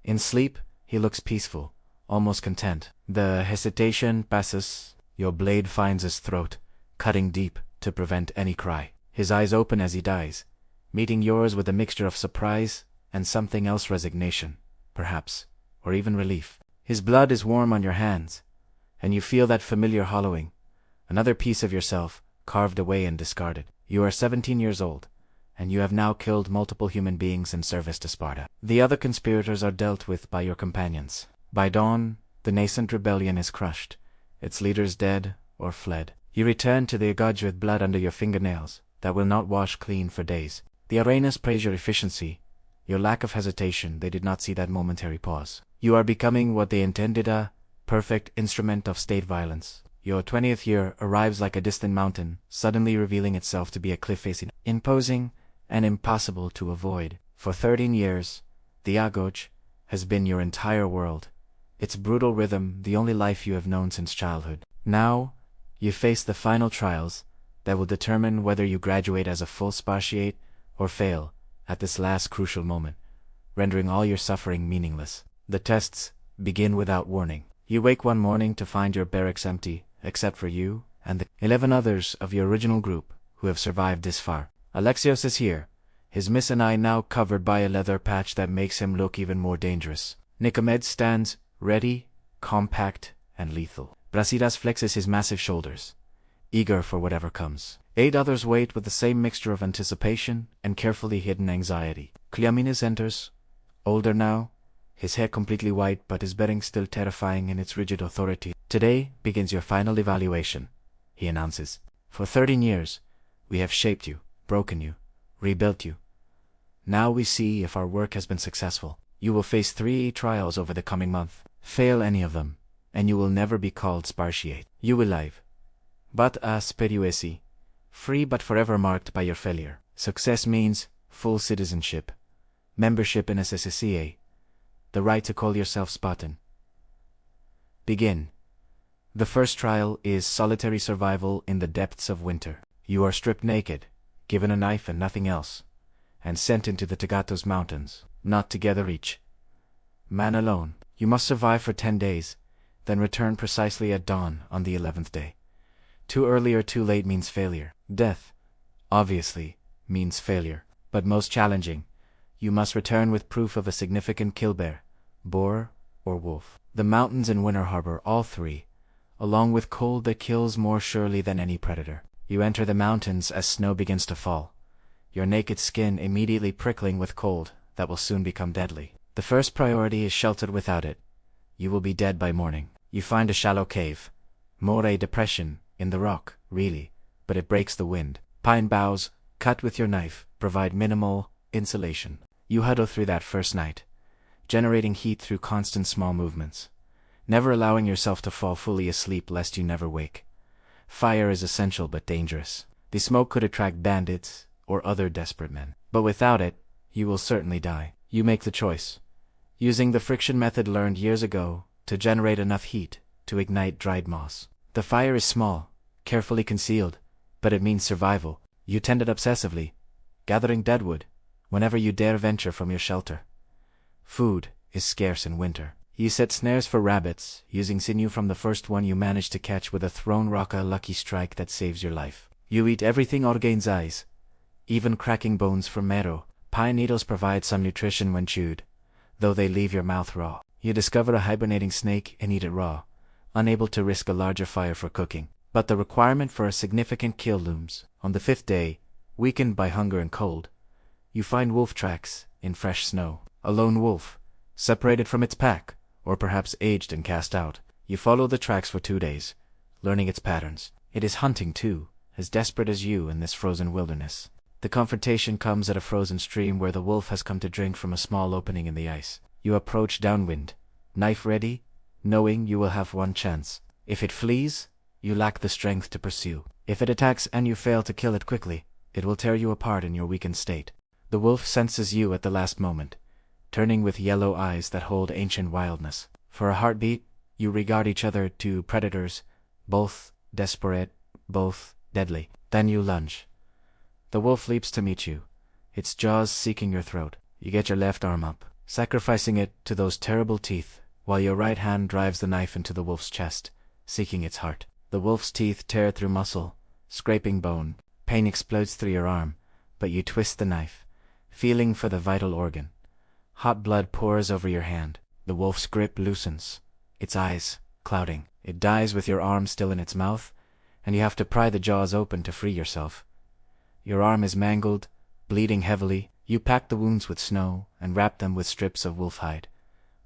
In sleep, he looks peaceful, almost content. The hesitation passes, your blade finds his throat, cutting deep to prevent any cry. His eyes open as he dies, meeting yours with a mixture of surprise and something else, resignation, perhaps, or even relief. His blood is warm on your hands, and you feel that familiar hollowing, another piece of yourself, carved away and discarded. You are 17 years old, and you have now killed multiple human beings in service to Sparta. The other conspirators are dealt with by your companions. By dawn, the nascent rebellion is crushed, its leaders dead or fled. You return to the Agoge with blood under your fingernails that will not wash clean for days. The arenas praise your efficiency, your lack of hesitation. They did not see that momentary pause. You are becoming what they intended, a perfect instrument of state violence. Your 20th year arrives like a distant mountain, suddenly revealing itself to be a cliff facing, imposing and impossible to avoid. For 13 years, the Agoge has been your entire world, its brutal rhythm the only life you have known since childhood. Now, you face the final trials that will determine whether you graduate as a full Spartiate or fail at this last crucial moment, rendering all your suffering meaningless. The tests begin without warning. You wake one morning to find your barracks empty, except for you and the 11 others of your original group who have survived this far. Alexios is here, his miss and eye now covered by a leather patch that makes him look even more dangerous. Nicomedes stands, ready, compact, and lethal. Brasidas flexes his massive shoulders, eager for whatever comes. 8 others wait with the same mixture of anticipation and carefully hidden anxiety. Cleomenes enters, older now, his hair completely white but his bearing still terrifying in its rigid authority. Today begins your final evaluation, he announces. For 13 years, we have shaped you, broken you, rebuilt you. Now we see if our work has been successful. You will face 3 trials over the coming month. Fail any of them, and you will never be called Spartiate. You will live, but as periuesi, free but forever marked by your failure. Success means full citizenship, membership in SSCA, the right to call yourself Spartan. Begin. The first trial is solitary survival in the depths of winter. You are stripped naked, given a knife and nothing else, and sent into the Tagatos Mountains, not together each. Man alone. You must survive for 10 days, then return precisely at dawn on the 11th day. Too early or too late means failure. Death, obviously, means failure. But most challenging, you must return with proof of a significant kill bear, boar, or wolf. The mountains in winter harbor all 3, along with cold that kills more surely than any predator. You enter the mountains as snow begins to fall, your naked skin immediately prickling with cold that will soon become deadly. The first priority is sheltered. Without it, you will be dead by morning. You find a shallow cave, more a depression in the rock, really, but it breaks the wind. Pine boughs, cut with your knife, provide minimal insulation. You huddle through that first night, generating heat through constant small movements, never allowing yourself to fall fully asleep lest you never wake. Fire is essential but dangerous. The smoke could attract bandits or other desperate men, but without it, you will certainly die. You make the choice, using the friction method learned years ago, to generate enough heat to ignite dried moss. The fire is small, carefully concealed, but it means survival. You tend it obsessively, gathering deadwood whenever you dare venture from your shelter. Food is scarce in winter. You set snares for rabbits, using sinew from the first one you manage to catch with a thrown rock, a lucky strike that saves your life. You eat everything orgainzais, even cracking bones from marrow. Pine needles provide some nutrition when chewed, though they leave your mouth raw. You discover a hibernating snake and eat it raw, unable to risk a larger fire for cooking. But the requirement for a significant kill looms. On the 5th day, weakened by hunger and cold, you find wolf tracks in fresh snow. A lone wolf, separated from its pack, or perhaps aged and cast out. You follow the tracks for 2 days, learning its patterns. It is hunting too, as desperate as you in this frozen wilderness. The confrontation comes at a frozen stream where the wolf has come to drink from a small opening in the ice. You approach downwind, knife ready, knowing you will have one chance. If it flees, you lack the strength to pursue. If it attacks and you fail to kill it quickly, it will tear you apart in your weakened state. The wolf senses you at the last moment, turning with yellow eyes that hold ancient wildness. For a heartbeat, you regard each other, 2 predators, both desperate, both deadly. Then you lunge. The wolf leaps to meet you, its jaws seeking your throat. You get your left arm up, sacrificing it to those terrible teeth, while your right hand drives the knife into the wolf's chest, seeking its heart. The wolf's teeth tear through muscle, scraping bone. Pain explodes through your arm, but you twist the knife, feeling for the vital organ. Hot blood pours over your hand. The wolf's grip loosens, its eyes clouding. It dies with your arm still in its mouth, and you have to pry the jaws open to free yourself. Your arm is mangled, bleeding heavily. You pack the wounds with snow and wrap them with strips of wolf hide.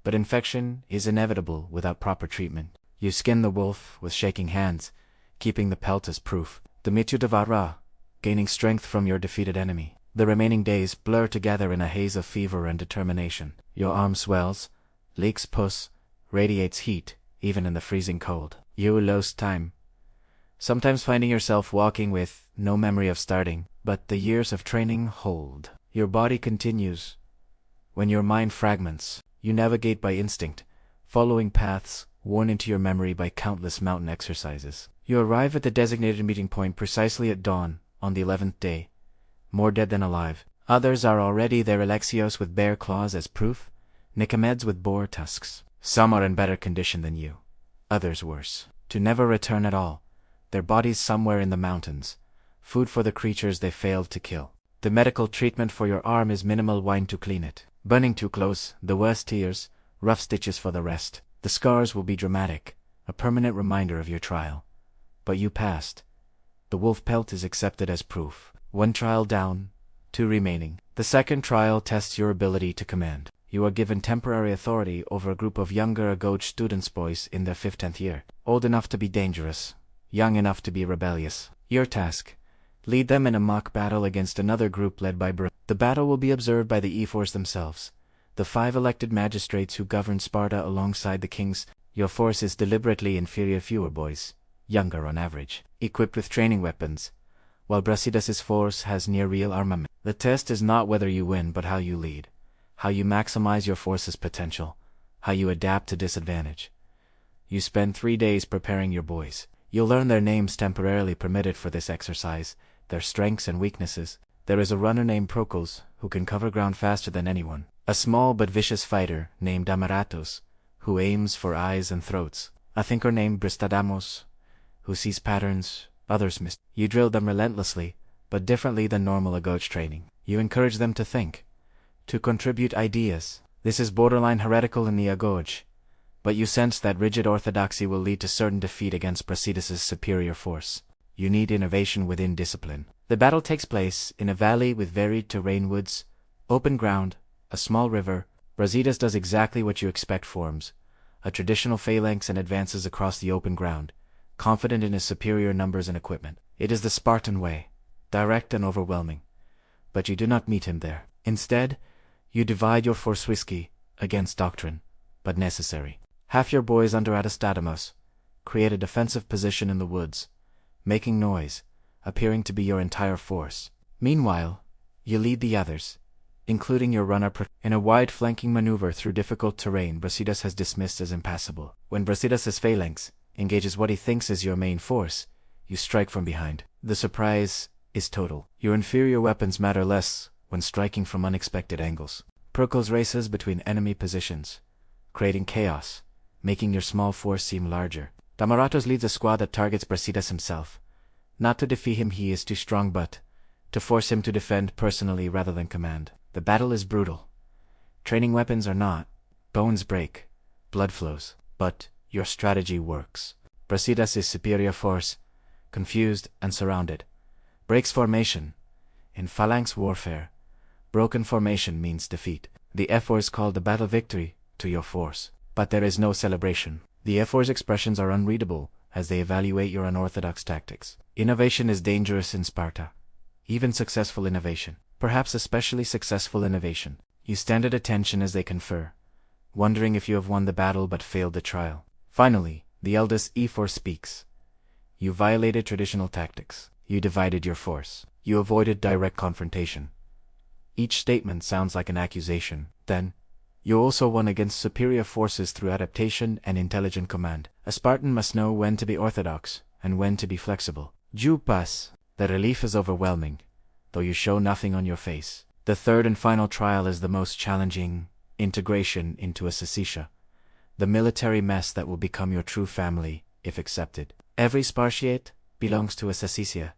But infection is inevitable without proper treatment. You skin the wolf with shaking hands, keeping the pelt as proof. The Mitu Devara, gaining strength from your defeated enemy. The remaining days blur together in a haze of fever and determination. Your arm swells, leaks pus, radiates heat, even in the freezing cold. You lose time, sometimes finding yourself walking with no memory of starting, but the years of training hold. Your body continues. When your mind fragments, you navigate by instinct, following paths worn into your memory by countless mountain exercises. You arrive at the designated meeting point precisely at dawn on the 11th day, more dead than alive. Others are already there, Alexios with bear claws as proof, Nicomedes with boar tusks. Some are in better condition than you, others worse. To never return at all, their bodies somewhere in the mountains, food for the creatures they failed to kill. The medical treatment for your arm is minimal wine to clean it. Burning too close, the worst tears, rough stitches for the rest. The scars will be dramatic, a permanent reminder of your trial. But you passed. The wolf pelt is accepted as proof. 1 trial down, 2 remaining. The second trial tests your ability to command. You are given temporary authority over a group of younger Agoge students, boys in their 5th year. Old enough to be dangerous, young enough to be rebellious. Your task: lead them in a mock battle against another group led by The battle will be observed by the ephors themselves, the 5 elected magistrates who govern Sparta alongside the kings. Your force is deliberately inferior, fewer boys, younger on average, equipped with training weapons, while Brasidas' force has near real armament. The test is not whether you win but how you lead, how you maximize your force's potential, how you adapt to disadvantage. You spend 3 days preparing your boys. You'll learn their names temporarily permitted for this exercise, their strengths and weaknesses. There is a runner named Procles, who can cover ground faster than anyone. A small but vicious fighter named Amaratos, who aims for eyes and throats. A thinker named Bristadamos, who sees patterns others miss. You drill them relentlessly, but differently than normal Agoge training. You encourage them to think, to contribute ideas. This is borderline heretical in the Agoge, but you sense that rigid orthodoxy will lead to certain defeat against Brasidas' superior force. You need innovation within discipline. The battle takes place in a valley with varied terrain, woods, open ground, a small river. Brasidas does exactly what you expect: forms a traditional phalanx and advances across the open ground, confident in his superior numbers and equipment. It is the Spartan way, direct and overwhelming. But you do not meet him there. Instead, you divide your force, risky, against doctrine, but necessary. Half your boys under Atastadamos create a defensive position in the woods, making noise, appearing to be your entire force. Meanwhile, you lead the others, including your runner, in a wide flanking maneuver through difficult terrain Brasidas has dismissed as impassable. When Brasidas' phalanx engages what he thinks is your main force, you strike from behind. The surprise is total. Your inferior weapons matter less when striking from unexpected angles. Procles races between enemy positions, creating chaos, making your small force seem larger. Damaratos leads a squad that targets Brasidas himself. Not to defeat him, he is too strong, but to force him to defend personally rather than command. The battle is brutal. Training weapons are not. Bones break, blood flows, but your strategy works. Brasidas' superior force, confused and surrounded, breaks formation. In phalanx warfare, broken formation means defeat. The ephors call the battle victory to your force, but there is no celebration. The ephors' expressions are unreadable as they evaluate your unorthodox tactics. Innovation is dangerous in Sparta. Even successful innovation, perhaps especially successful innovation. You stand at attention as they confer, wondering if you have won the battle but failed the trial. Finally, the eldest ephor speaks. You violated traditional tactics. You divided your force. You avoided direct confrontation. Each statement sounds like an accusation. Then, you also won against superior forces through adaptation and intelligent command. A Spartan must know when to be orthodox and when to be flexible. You pass. The relief is overwhelming, though you show nothing on your face. The third and final trial is the most challenging: integration into a Sicilia, the military mess that will become your true family, if accepted. Every Spartiate belongs to a Sicilia,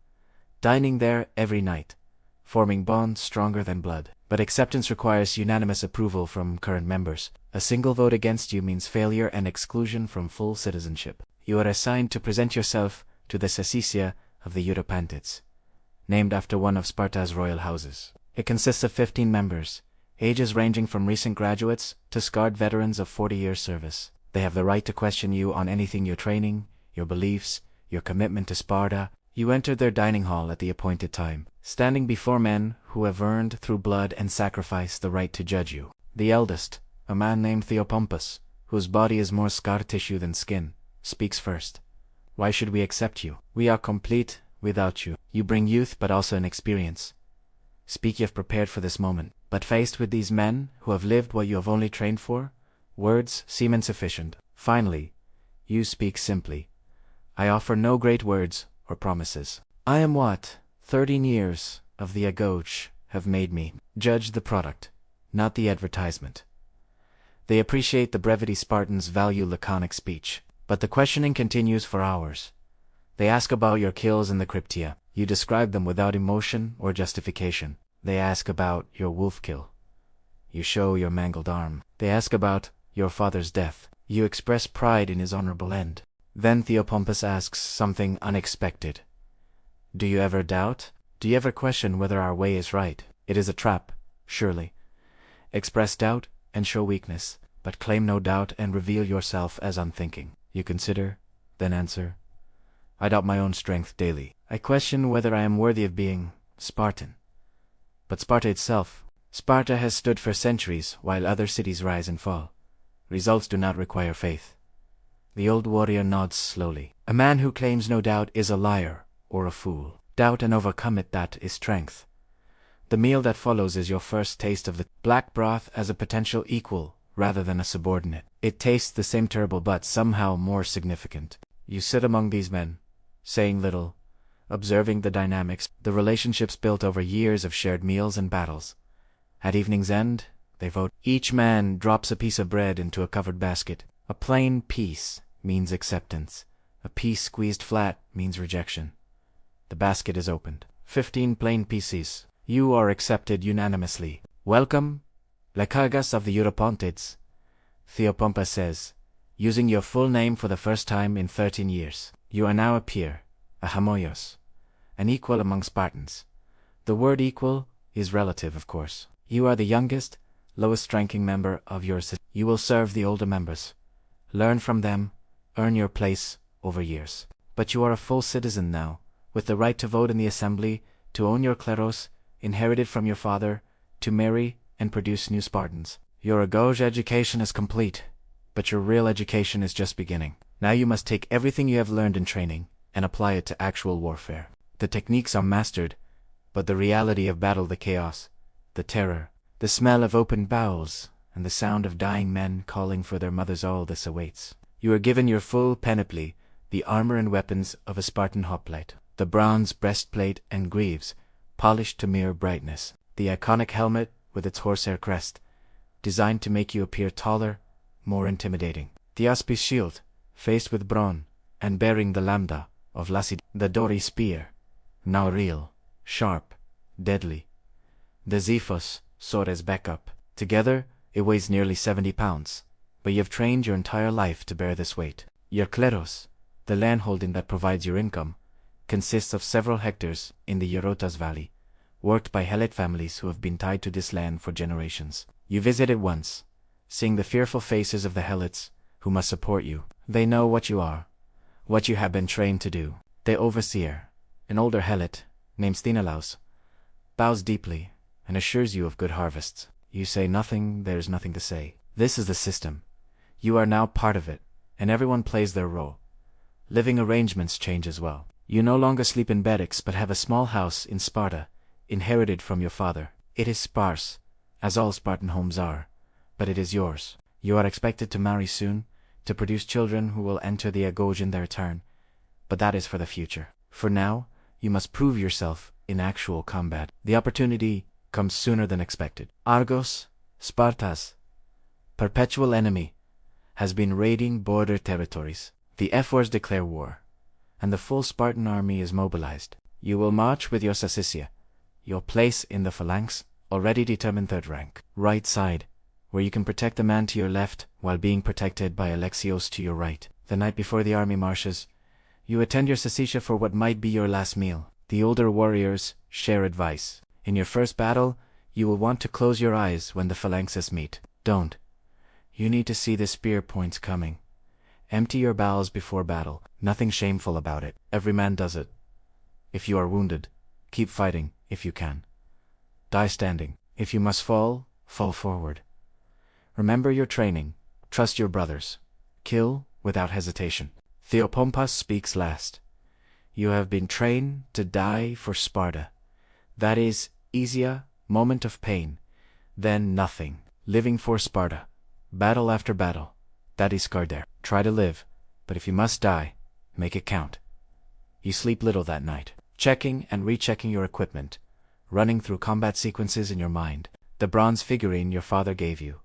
dining there every night, forming bonds stronger than blood. But acceptance requires unanimous approval from current members. A single vote against you means failure and exclusion from full citizenship. You are assigned to present yourself to the Sicilia of the Europantids, named after one of Sparta's royal houses. It consists of 15 members, ages ranging from recent graduates to scarred veterans of 40 years service. They have the right to question you on anything: your training, your beliefs, your commitment to Sparta. You entered their dining hall at the appointed time, standing before men who have earned through blood and sacrifice the right to judge you. The eldest, a man named Theopompus, whose body is more scar tissue than skin, speaks first. Why should we accept you? We are complete without you. You bring youth but also inexperience. Speak if prepared for this moment. But faced with these men who have lived what you have only trained for, words seem insufficient. Finally, you speak simply. I offer no great words or promises. I am what 13 years of the Agoge have made me. Judge the product, not the advertisement. They appreciate the brevity. Spartans value laconic speech, but the questioning continues for hours. They ask about your kills in the cryptia. You describe them without emotion or justification. They ask about your wolf kill. You show your mangled arm. They ask about your father's death. You express pride in his honorable end. Then Theopompus asks something unexpected. Do you ever doubt? Do you ever question whether our way is right? It is a trap, surely. Express doubt and show weakness, but claim no doubt and reveal yourself as unthinking. You consider, then answer. I doubt my own strength daily. I question whether I am worthy of being Spartan. But Sparta itself, Sparta has stood for centuries while other cities rise and fall. Results do not require faith. The old warrior nods slowly. A man who claims no doubt is a liar or a fool. Doubt and overcome it, that is strength. The meal that follows is your first taste of the black broth as a potential equal rather than a subordinate. It tastes the same terrible but somehow more significant. You sit among these men, saying little, observing the dynamics, the relationships built over years of shared meals and battles. At evening's end, they vote. Each man drops a piece of bread into a covered basket. A plain piece means acceptance. A piece squeezed flat means rejection. The basket is opened. 15 plain pieces. You are accepted unanimously. Welcome, Lycurgus of the Eurypontids, Theopompus says, using your full name for the first time in 13 years. You are now a peer, a homoios, an equal among Spartans. The word equal is relative, of course. You are the youngest, lowest-ranking member of your society. You will serve the older members. Learn from them, earn your place over years. But you are a full citizen now, with the right to vote in the assembly, to own your kleros, inherited from your father, to marry and produce new Spartans. Your Agoge education is complete, but your real education is just beginning. Now you must take everything you have learned in training and apply it to actual warfare. The techniques are mastered, but the reality of battle, the chaos, the terror, the smell of open bowels, and the sound of dying men calling for their mothers, all this awaits. You are given your full panoply, the armor and weapons of a Spartan hoplite, the bronze breastplate and greaves, polished to mere brightness, the iconic helmet with its horsehair crest, designed to make you appear taller, more intimidating, the Aspis shield, faced with brawn, and bearing the lambda of Lacid, the Dori spear, now real, sharp, deadly, the Xephos sword as backup. Together, it weighs nearly 70 pounds, but you have trained your entire life to bear this weight. Your kleros, the landholding that provides your income, consists of several hectares in the Eurotas Valley, worked by Helot families who have been tied to this land for generations. You visit it once, seeing the fearful faces of the Helots who must support you. They know what you are, what you have been trained to do. The overseer, an older Helot, named Sthenelaus, bows deeply and assures you of good harvests. You say nothing, there is nothing to say. This is the system. You are now part of it, and everyone plays their role. Living arrangements change as well. You no longer sleep in barracks but have a small house in Sparta, inherited from your father. It is sparse, as all Spartan homes are, but it is yours. You are expected to marry soon, to produce children who will enter the Agoge in their turn, but that is for the future. For now, you must prove yourself in actual combat. The opportunity comes sooner than expected. Argos, Sparta's perpetual enemy, has been raiding border territories. The Ephors declare war, and the full Spartan army is mobilized. You will march with your Sacicia, your place in the phalanx, already determined third rank, right side, where you can protect the man to your left while being protected by Alexios to your right. The night before the army marches, you attend your Sacicia for what might be your last meal. The older warriors share advice. In your first battle, you will want to close your eyes when the phalanxes meet. Don't. You need to see the spear points coming. Empty your bowels before battle. Nothing shameful about it. Every man does it. If you are wounded, keep fighting if you can. Die standing. If you must fall, fall forward. Remember your training. Trust your brothers. Kill without hesitation. Theopompus speaks last. You have been trained to die for Sparta. That is, Easia, moment of pain, then nothing. Living for Sparta. Battle after battle. That is Carder. Try to live, but if you must die, make it count. You sleep little that night, checking and rechecking your equipment, running through combat sequences in your mind. The bronze figurine your father gave you,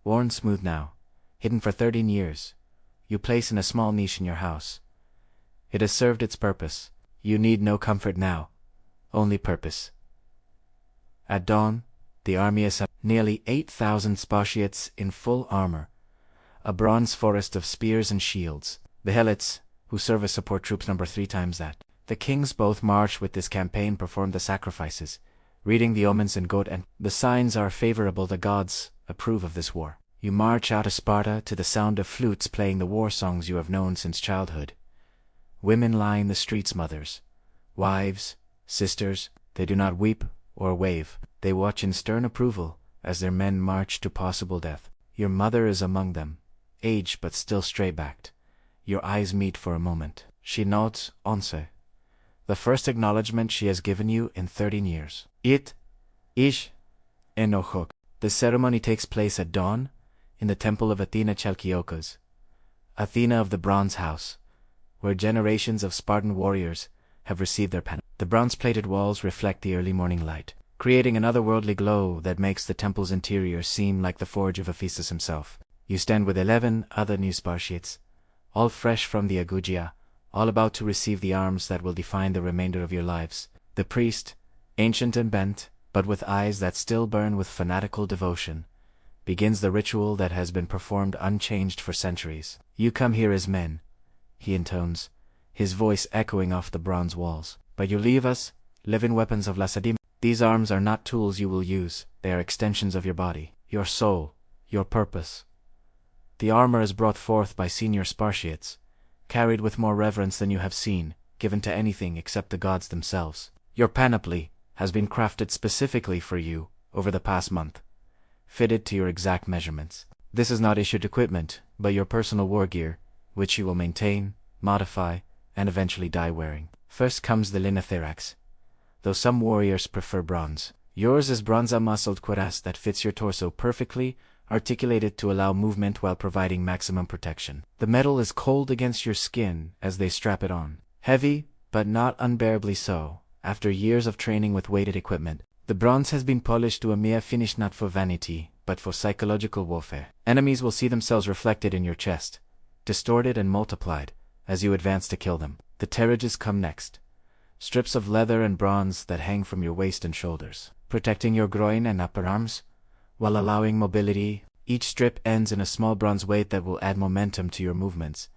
worn smooth now, hidden for 13 years, you place in a small niche in your house. It has served its purpose. You need no comfort now, only purpose. At dawn, the army assembled nearly 8,000 Spartiates in full armor, a bronze forest of spears and shields. The helots, who serve as support troops, number 3 times that. The kings both marched with this campaign, performed the sacrifices, reading the omens in goat, and the signs are favorable. The gods approve of this war. You march out of Sparta to the sound of flutes playing the war songs you have known since childhood. Women lie in the streets, mothers, wives, sisters. They do not weep or wave. They watch in stern approval as their men march to possible death. Your mother is among them, aged but still straight-backed. Your eyes meet for a moment. She nods, onse. The first acknowledgement she has given you in 13 years. Ish, enochok. The ceremony takes place at dawn in the temple of Athena Chalkiokas, Athena of the Bronze House, where generations of Spartan warriors have received their penance. The bronze-plated walls reflect the early morning light, creating an otherworldly glow that makes the temple's interior seem like the forge of Hephaestus himself. You stand with 11 other new Spartiates, all fresh from the Agoge, all about to receive the arms that will define the remainder of your lives. The priest, ancient and bent, but with eyes that still burn with fanatical devotion, begins the ritual that has been performed unchanged for centuries. You come here as men, he intones, his voice echoing off the bronze walls. But you leave us, living weapons of Lacedaemon. These arms are not tools you will use, they are extensions of your body, your soul, your purpose. The armor is brought forth by senior Spartiates, carried with more reverence than you have seen, given to anything except the gods themselves. Your panoply has been crafted specifically for you over the past month, fitted to your exact measurements. This is not issued equipment, but your personal war gear, which you will maintain, modify, and eventually die wearing. First comes the linothorax, though some warriors prefer bronze. Yours is bronze-muscled cuirass that fits your torso perfectly, articulated to allow movement while providing maximum protection. The metal is cold against your skin as they strap it on. Heavy, but not unbearably so, after years of training with weighted equipment. The bronze has been polished to a mere finish not for vanity, but for psychological warfare. Enemies will see themselves reflected in your chest, distorted and multiplied, as you advance to kill them. The terrages come next. Strips of leather and bronze that hang from your waist and shoulders, protecting your groin and upper arms, while allowing mobility. Each strip ends in a small bronze weight that will add momentum to your movements,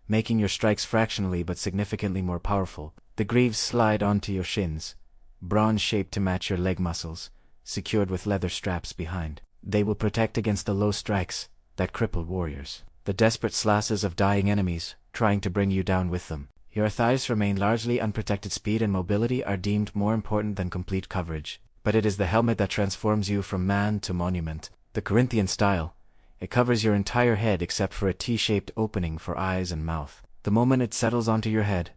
making your strikes fractionally but significantly more powerful. The greaves slide onto your shins, bronze-shaped to match your leg muscles, secured with leather straps behind. They will protect against the low strikes that cripple warriors, the desperate slashes of dying enemies trying to bring you down with them. Your thighs remain largely unprotected. Speed and mobility are deemed more important than complete coverage, but it is the helmet that transforms you from man to monument. The Corinthian style, it covers your entire head except for a T-shaped opening for eyes and mouth. The moment it settles onto your head,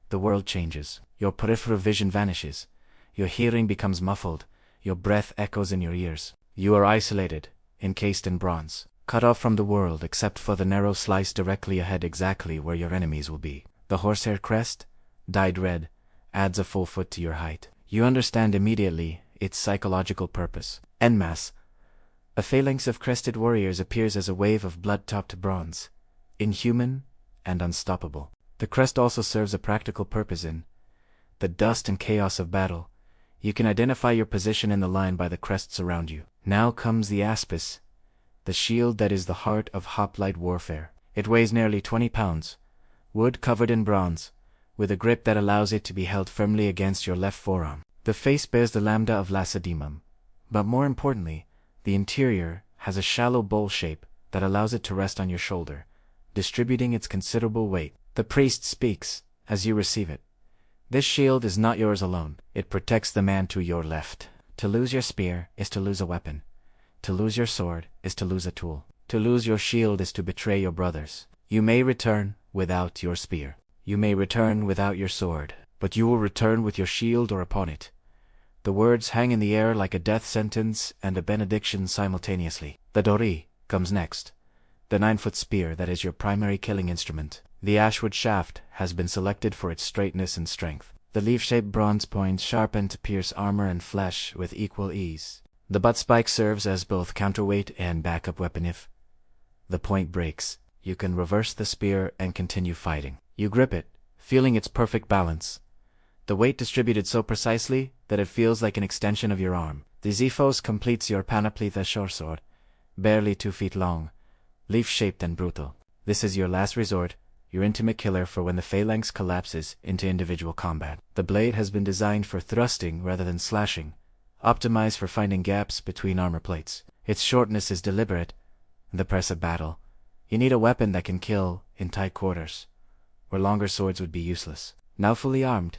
the world changes. Your peripheral vision vanishes, your hearing becomes muffled, your breath echoes in your ears. You are isolated, encased in bronze, cut off from the world except for the narrow slice directly ahead, exactly where your enemies will be. The horsehair crest, dyed red, adds a full foot to your height. You understand immediately its psychological purpose. En masse, a phalanx of crested warriors appears as a wave of blood-topped bronze, inhuman and unstoppable. The crest also serves a practical purpose in the dust and chaos of battle. You can identify your position in the line by the crests around you. Now comes the aspis, the shield that is the heart of hoplite warfare. It weighs nearly 20 pounds, wood covered in bronze, with a grip that allows it to be held firmly against your left forearm. The face bears the lambda of Lacedaemon, but more importantly, the interior has a shallow bowl shape that allows it to rest on your shoulder, distributing its considerable weight. The priest speaks as you receive it. This shield is not yours alone. It protects the man to your left. To lose your spear is to lose a weapon. To lose your sword is to lose a tool. To lose your shield is to betray your brothers. You may return without your spear. You may return without your sword, but you will return with your shield or upon it. The words hang in the air like a death sentence and a benediction simultaneously. The dori comes next, the 9-foot spear that is your primary killing instrument. The ashwood shaft has been selected for its straightness and strength. The leaf-shaped bronze points sharpen to pierce armor and flesh with equal ease. The butt spike serves as both counterweight and backup weapon if the point breaks. You can reverse the spear and continue fighting. You grip it, feeling its perfect balance. The weight distributed so precisely that it feels like an extension of your arm. The Xiphos completes your panoply, the short sword, barely 2 feet long, leaf-shaped and brutal. This is your last resort, your intimate killer for when the phalanx collapses into individual combat. The blade has been designed for thrusting rather than slashing, optimized for finding gaps between armor plates. Its shortness is deliberate. In the press of battle, you need a weapon that can kill in tight quarters, where longer swords would be useless. Now fully armed,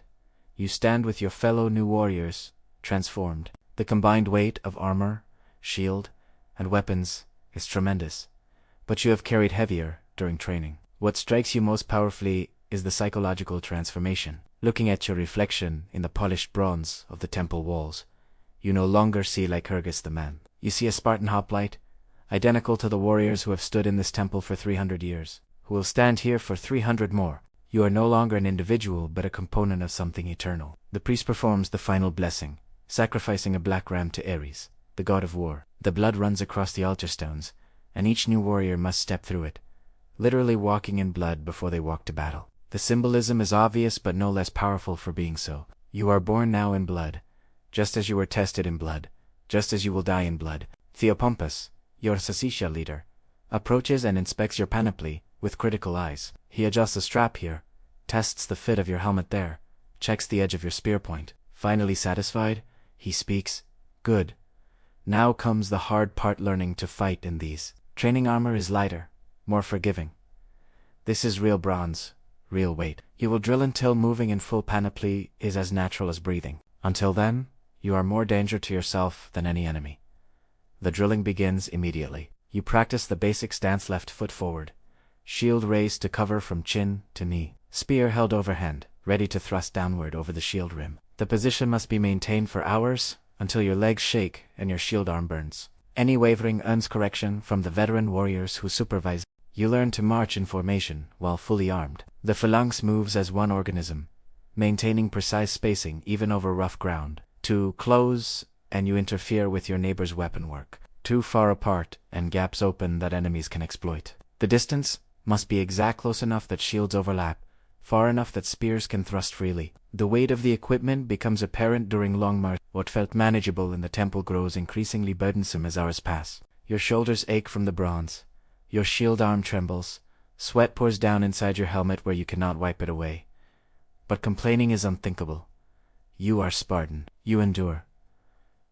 you stand with your fellow new warriors, transformed. The combined weight of armor, shield, and weapons is tremendous, but you have carried heavier during training. What strikes you most powerfully is the psychological transformation. Looking at your reflection in the polished bronze of the temple walls, you no longer see Lycurgus the man. You see a Spartan hoplite, identical to the warriors who have stood in this temple for 300 years, who will stand here for 300 more. You are no longer an individual, but a component of something eternal. The priest performs the final blessing, sacrificing a black ram to Ares, the god of war. The blood runs across the altar stones, and each new warrior must step through it, literally walking in blood before they walk to battle. The symbolism is obvious but no less powerful for being so. You are born now in blood, just as you were tested in blood, just as you will die in blood. Theopompus, your Sacitia leader, approaches and inspects your panoply with critical eyes. He adjusts a strap here, tests the fit of your helmet there, checks the edge of your spear point. Finally satisfied, he speaks, "Good. Now comes the hard part, learning to fight in these." Training armor is lighter, more forgiving. This is real bronze, real weight. You will drill until moving in full panoply is as natural as breathing. Until then, you are more danger to yourself than any enemy. The drilling begins immediately. You practice the basic stance: left foot forward, shield raised to cover from chin to knee, spear held overhand, ready to thrust downward over the shield rim. The position must be maintained for hours, until your legs shake and your shield arm burns. Any wavering earns correction from the veteran warriors who supervise. You learn to march in formation while fully armed. The phalanx moves as one organism, maintaining precise spacing even over rough ground. Too close, and you interfere with your neighbor's weapon work. Too far apart, and gaps open that enemies can exploit. The distance must be exact, close enough that shields overlap, far enough that spears can thrust freely. The weight of the equipment becomes apparent during long march. What felt manageable in the temple grows increasingly burdensome as hours pass. Your shoulders ache from the bronze. Your shield arm trembles. Sweat pours down inside your helmet where you cannot wipe it away. But complaining is unthinkable. You are Spartan. You endure.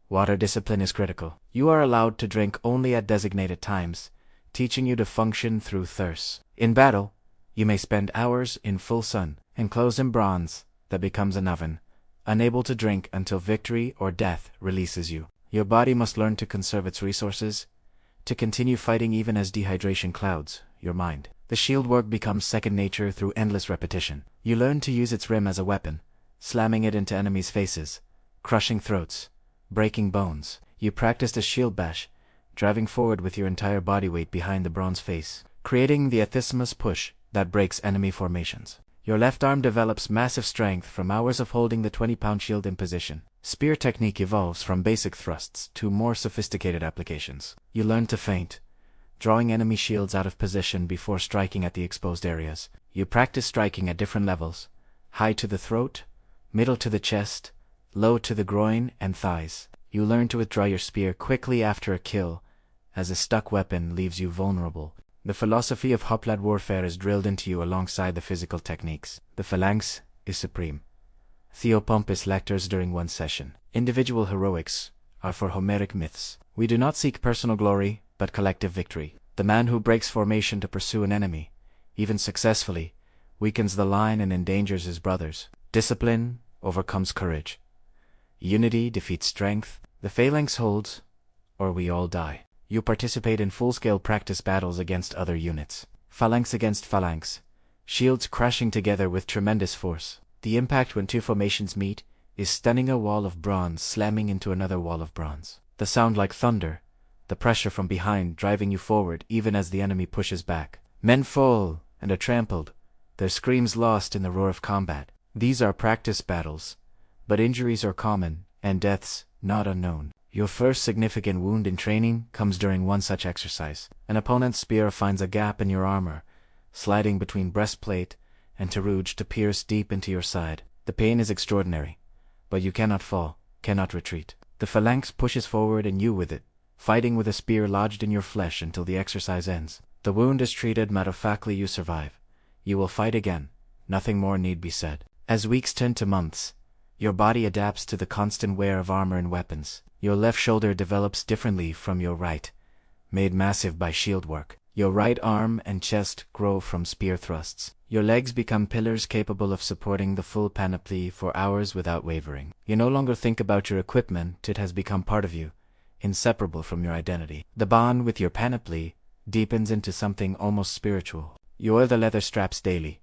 Water discipline is critical. You are allowed to drink only at designated times, teaching you to function through thirst. In battle, you may spend hours in full sun, enclosed in bronze that becomes an oven, unable to drink until victory or death releases you. Your body must learn to conserve its resources, to continue fighting even as dehydration clouds your mind. The shield work becomes second nature through endless repetition. You learn to use its rim as a weapon, slamming it into enemies' faces, crushing throats, breaking bones. You practiced a shield bash, driving forward with your entire body weight behind the bronze face, creating the isthmus push that breaks enemy formations. Your left arm develops massive strength from hours of holding the 20-pound shield in position. Spear technique evolves from basic thrusts to more sophisticated applications. You learn to feint, drawing enemy shields out of position before striking at the exposed areas. You practice striking at different levels: high to the throat, middle to the chest, low to the groin and thighs. You learn to withdraw your spear quickly after a kill, as a stuck weapon leaves you vulnerable. The philosophy of hoplite warfare is drilled into you alongside the physical techniques. The phalanx is supreme. Theopompus lectures during one session. Individual heroics are for Homeric myths. We do not seek personal glory, but collective victory. The man who breaks formation to pursue an enemy, even successfully, weakens the line and endangers his brothers. Discipline overcomes courage. Unity defeats strength. The phalanx holds, or we all die. You participate in full-scale practice battles against other units. Phalanx against phalanx, shields crashing together with tremendous force. The impact when two formations meet is stunning: a wall of bronze slamming into another wall of bronze. The sound like thunder, the pressure from behind driving you forward even as the enemy pushes back. Men fall and are trampled, their screams lost in the roar of combat. These are practice battles, but injuries are common, and deaths not unknown. Your first significant wound in training comes during one such exercise. An opponent's spear finds a gap in your armor, sliding between breastplate and teruge to pierce deep into your side. The pain is extraordinary, but you cannot fall, cannot retreat. The phalanx pushes forward and you with it, fighting with a spear lodged in your flesh until the exercise ends. The wound is treated matter-of-factly. You survive. You will fight again. Nothing more need be said. As weeks turn to months, your body adapts to the constant wear of armor and weapons. Your left shoulder develops differently from your right, made massive by shield work. Your right arm and chest grow from spear thrusts. Your legs become pillars capable of supporting the full panoply for hours without wavering. You no longer think about your equipment, it has become part of you, inseparable from your identity. The bond with your panoply deepens into something almost spiritual. You oil the leather straps daily,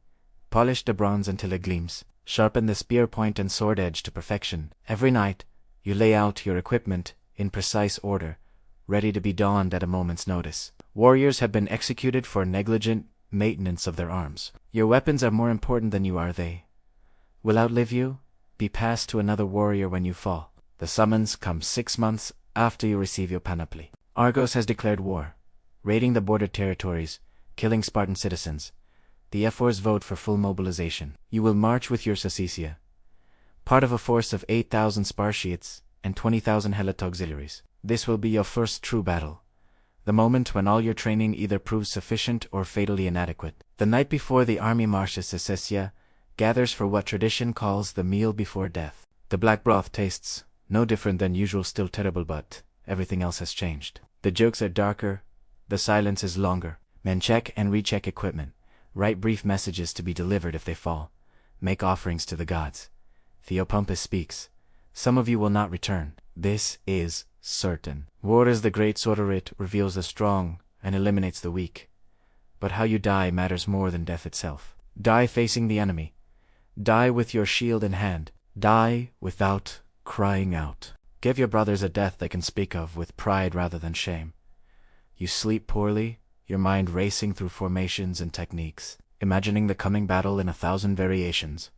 polish the bronze until it gleams, sharpen the spear point and sword edge to perfection. Every night, you lay out your equipment in precise order, ready to be donned at a moment's notice. Warriors have been executed for negligent maintenance of their arms. Your weapons are more important than you are. They will outlive you, be passed to another warrior when you fall. The summons comes 6 months after you receive your panoply. Argos has declared war, raiding the border territories, killing Spartan citizens. The Ephors vote for full mobilization. You will march with your Sacesia, part of a force of 8,000 Spartiates and 20,000 Helot auxiliaries. This will be your first true battle, the moment when all your training either proves sufficient or fatally inadequate. The night before the army marches, Sacesia gathers for what tradition calls the meal before death. The black broth tastes no different than usual, still terrible, but everything else has changed. The jokes are darker, the silence is longer. Men check and recheck equipment, write brief messages to be delivered if they fall, make offerings to the gods. Theopompus speaks. Some of you will not return. This is certain. War is the great sword. It reveals the strong and eliminates the weak. But how you die matters more than death itself. Die facing the enemy. Die with your shield in hand. Die without crying out. Give your brothers a death they can speak of with pride rather than shame. You sleep poorly, your mind racing through formations and techniques, imagining the coming battle in 1,000 variations.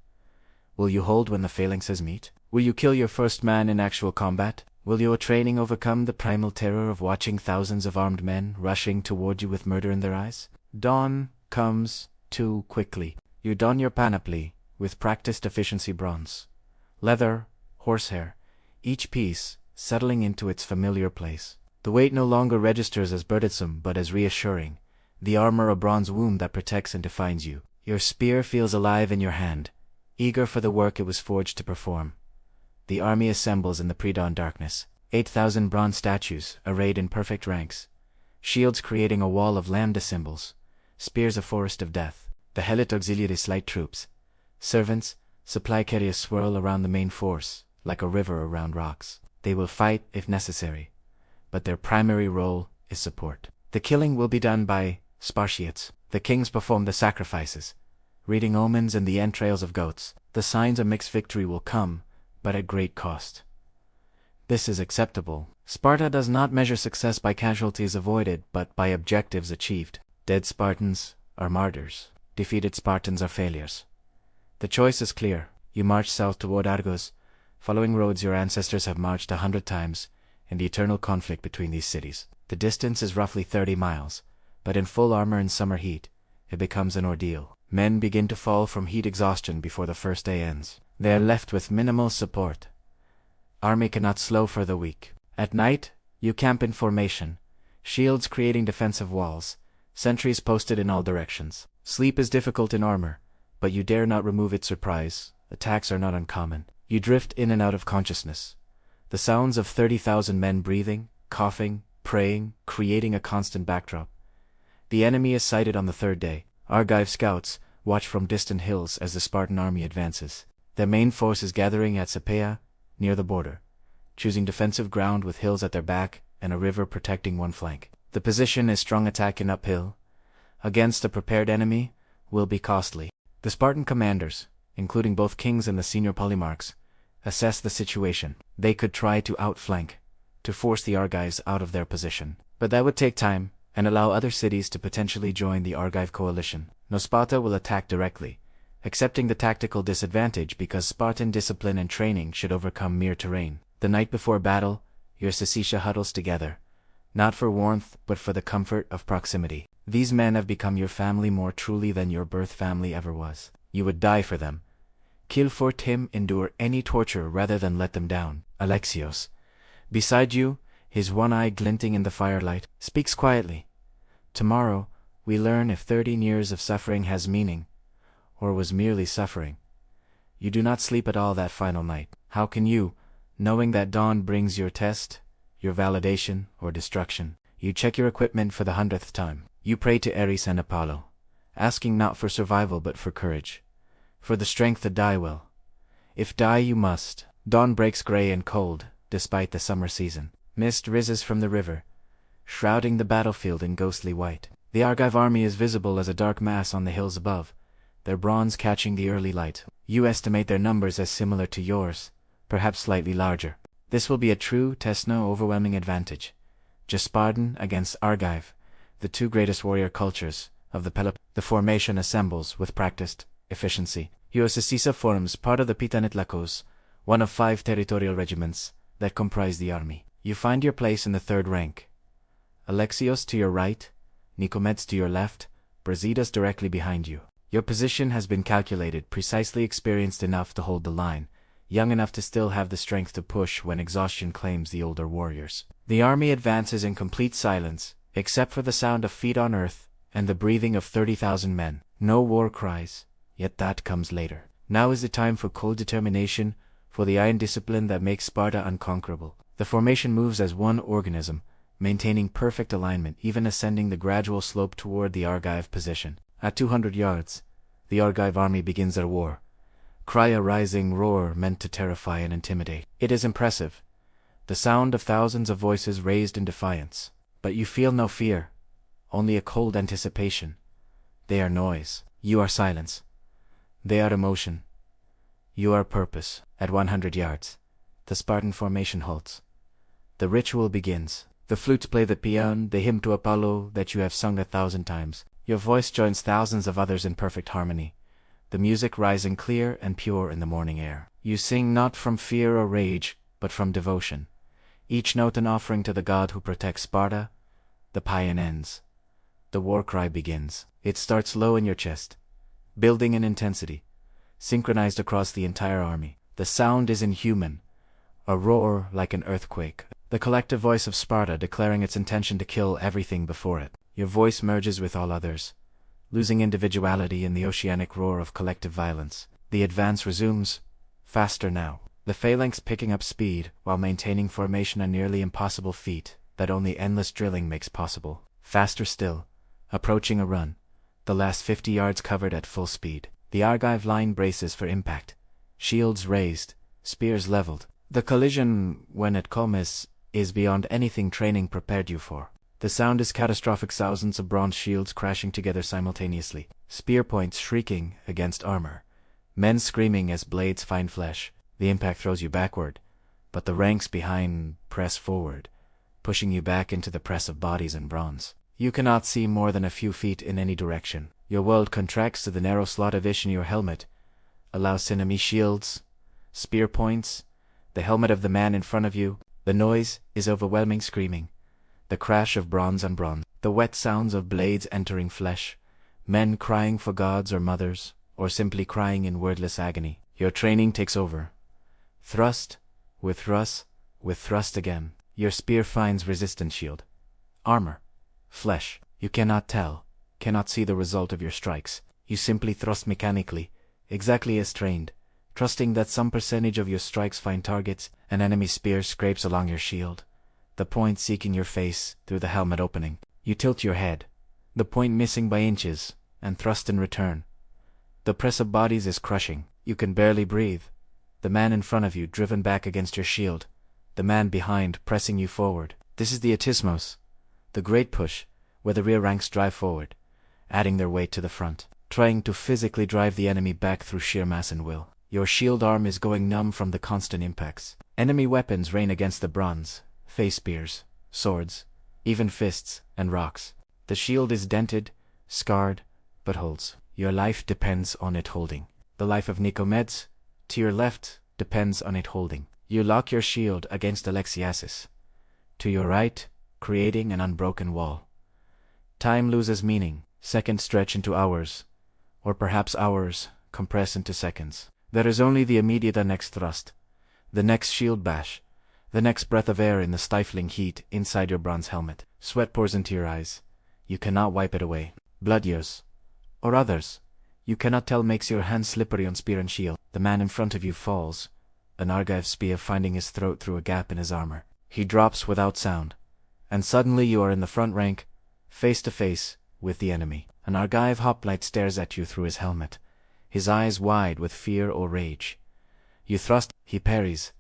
Will you hold when the phalanxes meet? Will you kill your first man in actual combat? Will your training overcome the primal terror of watching thousands of armed men rushing toward you with murder in their eyes? Dawn comes too quickly. You don your panoply with practiced efficiency bronze, leather, horsehair, each piece settling into its familiar place. The weight no longer registers as burdensome but as reassuring, the armor a bronze womb that protects and defines you. Your spear feels alive in your hand, eager for the work it was forged to perform. The army assembles in the pre-dawn darkness. 8,000 bronze statues arrayed in perfect ranks, shields creating a wall of lambda symbols, spears a forest of death. The Helot auxiliaries, light troops, servants, supply carriers swirl around the main force, like a river around rocks. They will fight if necessary, but their primary role is support. The killing will be done by Spartiates. The kings perform the sacrifices, reading omens and the entrails of goats. The signs of mixed victory will come, but at great cost. This is acceptable. Sparta does not measure success by casualties avoided, but by objectives achieved. Dead Spartans are martyrs. Defeated Spartans are failures. The choice is clear. You march south toward Argos, following roads your ancestors have marched 100 times, in the eternal conflict between these cities. The distance is roughly 30 miles, but in full armor in summer heat, it becomes an ordeal. Men begin to fall from heat exhaustion before the first day ends. They are left with minimal support. Army cannot slow for the weak. At night, you camp in formation, shields creating defensive walls, sentries posted in all directions. Sleep is difficult in armor, but you dare not remove its surprise. Attacks are not uncommon. You drift in and out of consciousness. The sounds of 30,000 men breathing, coughing, praying, creating a constant backdrop. The enemy is sighted on the third day. Argive scouts watch from distant hills as the Spartan army advances. Their main force is gathering at Sapea, near the border, choosing defensive ground with hills at their back and a river protecting one flank. The position is strong attack in uphill, against a prepared enemy, will be costly. The Spartan commanders, including both kings and the senior polemarchs, assess the situation. They could try to outflank, to force the Argives out of their position. But that would take time, and allow other cities to potentially join the Argive coalition. No, Sparta will attack directly, accepting the tactical disadvantage because Spartan discipline and training should overcome mere terrain. The night before battle, your Sisisha huddles together, not for warmth but for the comfort of proximity. These men have become your family more truly than your birth family ever was. You would die for them. Kill for him, endure any torture rather than let them down. Alexios, beside you, his one eye glinting in the firelight, speaks quietly. Tomorrow, we learn if 13 years of suffering has meaning, or was merely suffering. You do not sleep at all that final night. How can you, knowing that dawn brings your test, your validation, or destruction? You check your equipment for the 100th time. You pray to Ares and Apollo, asking not for survival but for courage, for the strength to die well. If die you must. Dawn breaks gray and cold, despite the summer season. Mist rises from the river, shrouding the battlefield in ghostly white. The Argive army is visible as a dark mass on the hills above, their bronze catching the early light. You estimate their numbers as similar to yours, perhaps slightly larger. This will be a true Tesno overwhelming advantage. Just Spartan against Argive, the two greatest warrior cultures of the Peloponnese. The formation assembles with practiced efficiency. Iosisisa forms part of the Pitanitlakos, one of 5 territorial regiments that comprise the army. You find your place in the 3rd rank. Alexios to your right, Nicomedes to your left, Brasidas directly behind you. Your position has been calculated, precisely experienced enough to hold the line, young enough to still have the strength to push when exhaustion claims the older warriors. The army advances in complete silence, except for the sound of feet on earth and the breathing of 30,000 men. No war cries, yet that comes later. Now is the time for cold determination, for the iron discipline that makes Sparta unconquerable. The formation moves as one organism, maintaining perfect alignment, even ascending the gradual slope toward the Argive position. At 200 yards, the Argive army begins their war. Cry a rising roar meant to terrify and intimidate. It is impressive, the sound of thousands of voices raised in defiance. But you feel no fear, only a cold anticipation. They are noise. You are silence. They are emotion. You are purpose. At 100 yards, the Spartan formation halts. The ritual begins. The flutes play the paean, the hymn to Apollo that you have sung 1,000 times. Your voice joins thousands of others in perfect harmony, the music rising clear and pure in the morning air. You sing not from fear or rage, but from devotion, each note an offering to the god who protects Sparta. The paean ends. The war cry begins. It starts low in your chest, building in intensity, synchronized across the entire army. The sound is inhuman, a roar like an earthquake, the collective voice of Sparta declaring its intention to kill everything before it. Your voice merges with all others, losing individuality in the oceanic roar of collective violence. The advance resumes, faster now. The phalanx picking up speed while maintaining formation, a nearly impossible feat that only endless drilling makes possible. Faster still, approaching a run, the last 50 yards covered at full speed. The Argive line braces for impact, shields raised, spears leveled. The collision, when it comes, is beyond anything training prepared you for. The sound is catastrophic, thousands of bronze shields crashing together simultaneously, spear points shrieking against armor, men screaming as blades find flesh. The impact throws you backward, but the ranks behind press forward, pushing you back into the press of bodies and bronze. You cannot see more than a few feet in any direction. Your world contracts to the narrow slot of vision. Your helmet allows enemy shields, spear points, the helmet of the man in front of you. The noise is overwhelming, screaming, the crash of bronze on bronze, the wet sounds of blades entering flesh, men crying for gods or mothers, or simply crying in wordless agony. Your training takes over. Thrust, with thrust, with thrust again. Your spear finds resistance shield, armor, flesh. You cannot tell, cannot see the result of your strikes. You simply thrust mechanically, exactly as trained, trusting that some percentage of your strikes find targets. An enemy spear scrapes along your shield, the point seeking your face through the helmet opening. You tilt your head, the point missing by inches, and thrust in return. The press of bodies is crushing. You can barely breathe. The man in front of you driven back against your shield, the man behind pressing you forward. This is the atismos, the great push, where the rear ranks drive forward, adding their weight to the front, trying to physically drive the enemy back through sheer mass and will. Your shield arm is going numb from the constant impacts. Enemy weapons rain against the bronze, face spears, swords, even fists and rocks. The shield is dented, scarred, but holds. Your life depends on it holding. The life of Nicomedes, to your left, depends on it holding. You lock your shield against Alexiasis. To your right, creating an unbroken wall. Time loses meaning, seconds stretch into hours, or perhaps hours compress into seconds. There is only the immediate next thrust, the next shield bash, the next breath of air in the stifling heat inside your bronze helmet. Sweat pours into your eyes. You cannot wipe it away. Blood yours, or others, you cannot tell, makes your hands slippery on spear and shield. The man in front of you falls, an Argive spear finding his throat through a gap in his armor. He drops without sound, and suddenly you are in the front rank, face to face with the enemy. An Argive hoplite stares at you through his helmet, his eyes wide with fear or rage. You thrust, he parries.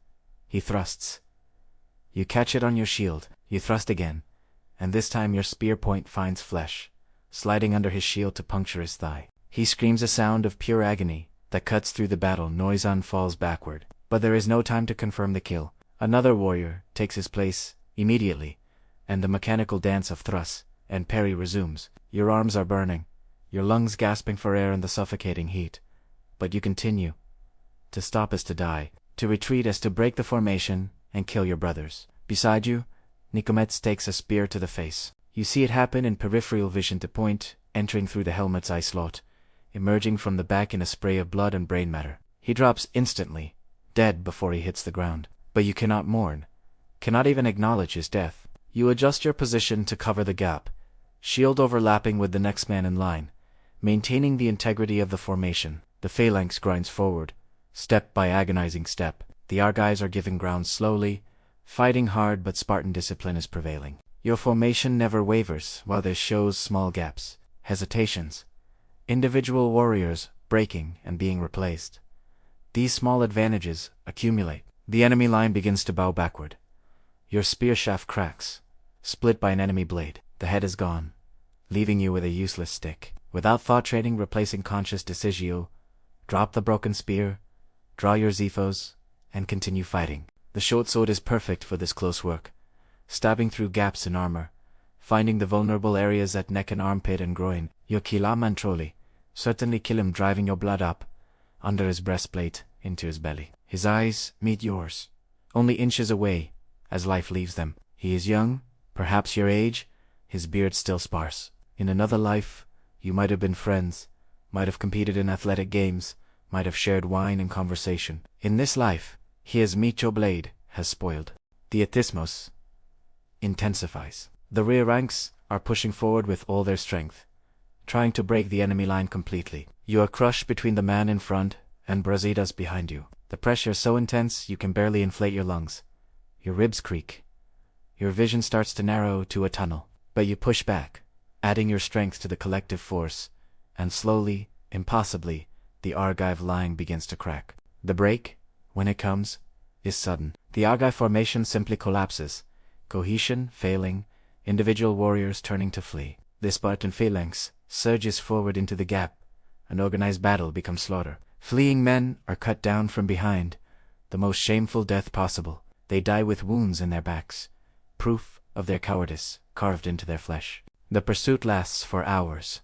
He thrusts. You catch it on your shield, you thrust again, and this time your spear point finds flesh, sliding under his shield to puncture his thigh. He screams a sound of pure agony that cuts through the battle. Noizan falls backward, but there is no time to confirm the kill. Another warrior takes his place immediately, and the mechanical dance of thrust and parry resumes. Your arms are burning, your lungs gasping for air in the suffocating heat, but you continue. To stop is to die, to retreat is to break the formation and kill your brothers. Beside you, Nicomedes takes a spear to the face. You see it happen in peripheral vision to point, entering through the helmet's eye slot, emerging from the back in a spray of blood and brain matter. He drops instantly, dead before he hits the ground. But you cannot mourn, cannot even acknowledge his death. You adjust your position to cover the gap, shield overlapping with the next man in line, maintaining the integrity of the formation. The phalanx grinds forward, step by agonizing step. The Argives are giving ground slowly, fighting hard, but Spartan discipline is prevailing. Your formation never wavers, while there shows small gaps, hesitations, individual warriors breaking and being replaced. These small advantages accumulate. The enemy line begins to bow backward. Your spear shaft cracks, split by an enemy blade. The head is gone, leaving you with a useless stick. Without thought trading, replacing conscious decisio, drop the broken spear, draw your Xephos, and continue fighting. The short sword is perfect for this close work, stabbing through gaps in armor, finding the vulnerable areas at neck and armpit and groin. Your Kilamantroli certainly kill him, driving your blood up, under his breastplate, into his belly. His eyes meet yours, only inches away, as life leaves them. He is young, perhaps your age, his beard still sparse. In another life, you might have been friends, might have competed in athletic games, might have shared wine and conversation. In this life, his Micho blade has spoiled. The Ethismos intensifies. The rear ranks are pushing forward with all their strength, trying to break the enemy line completely. You are crushed between the man in front and Brasidas behind you. The pressure is so intense you can barely inflate your lungs. Your ribs creak. Your vision starts to narrow to a tunnel. But you push back, adding your strength to the collective force, and slowly, impossibly, the Argive line begins to crack. The break, when it comes, is sudden. The Argive formation simply collapses, cohesion failing, individual warriors turning to flee. The Spartan phalanx surges forward into the gap. An organized battle becomes slaughter. Fleeing men are cut down from behind, the most shameful death possible. They die with wounds in their backs, proof of their cowardice carved into their flesh. The pursuit lasts for hours.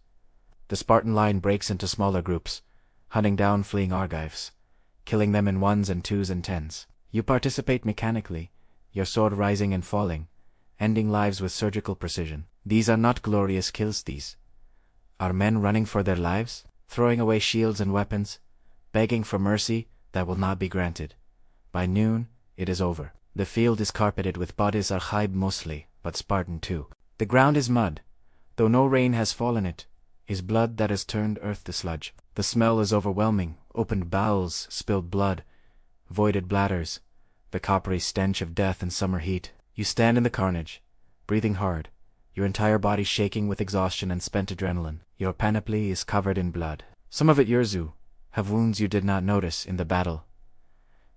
The Spartan line breaks into smaller groups, hunting down fleeing Argives, killing them in ones and twos and tens. You participate mechanically, your sword rising and falling, ending lives with surgical precision. These are not glorious kills, these are men running for their lives, throwing away shields and weapons, begging for mercy that will not be granted. By noon, it is over. The field is carpeted with bodies, Argive mostly, but Spartan too. The ground is mud, though no rain has fallen. It is blood that has turned earth to sludge. The smell is overwhelming, opened bowels, spilled blood, voided bladders, the coppery stench of death and summer heat. You stand in the carnage, breathing hard, your entire body shaking with exhaustion and spent adrenaline. Your panoply is covered in blood. Some of it Yurzu have wounds you did not notice in the battle.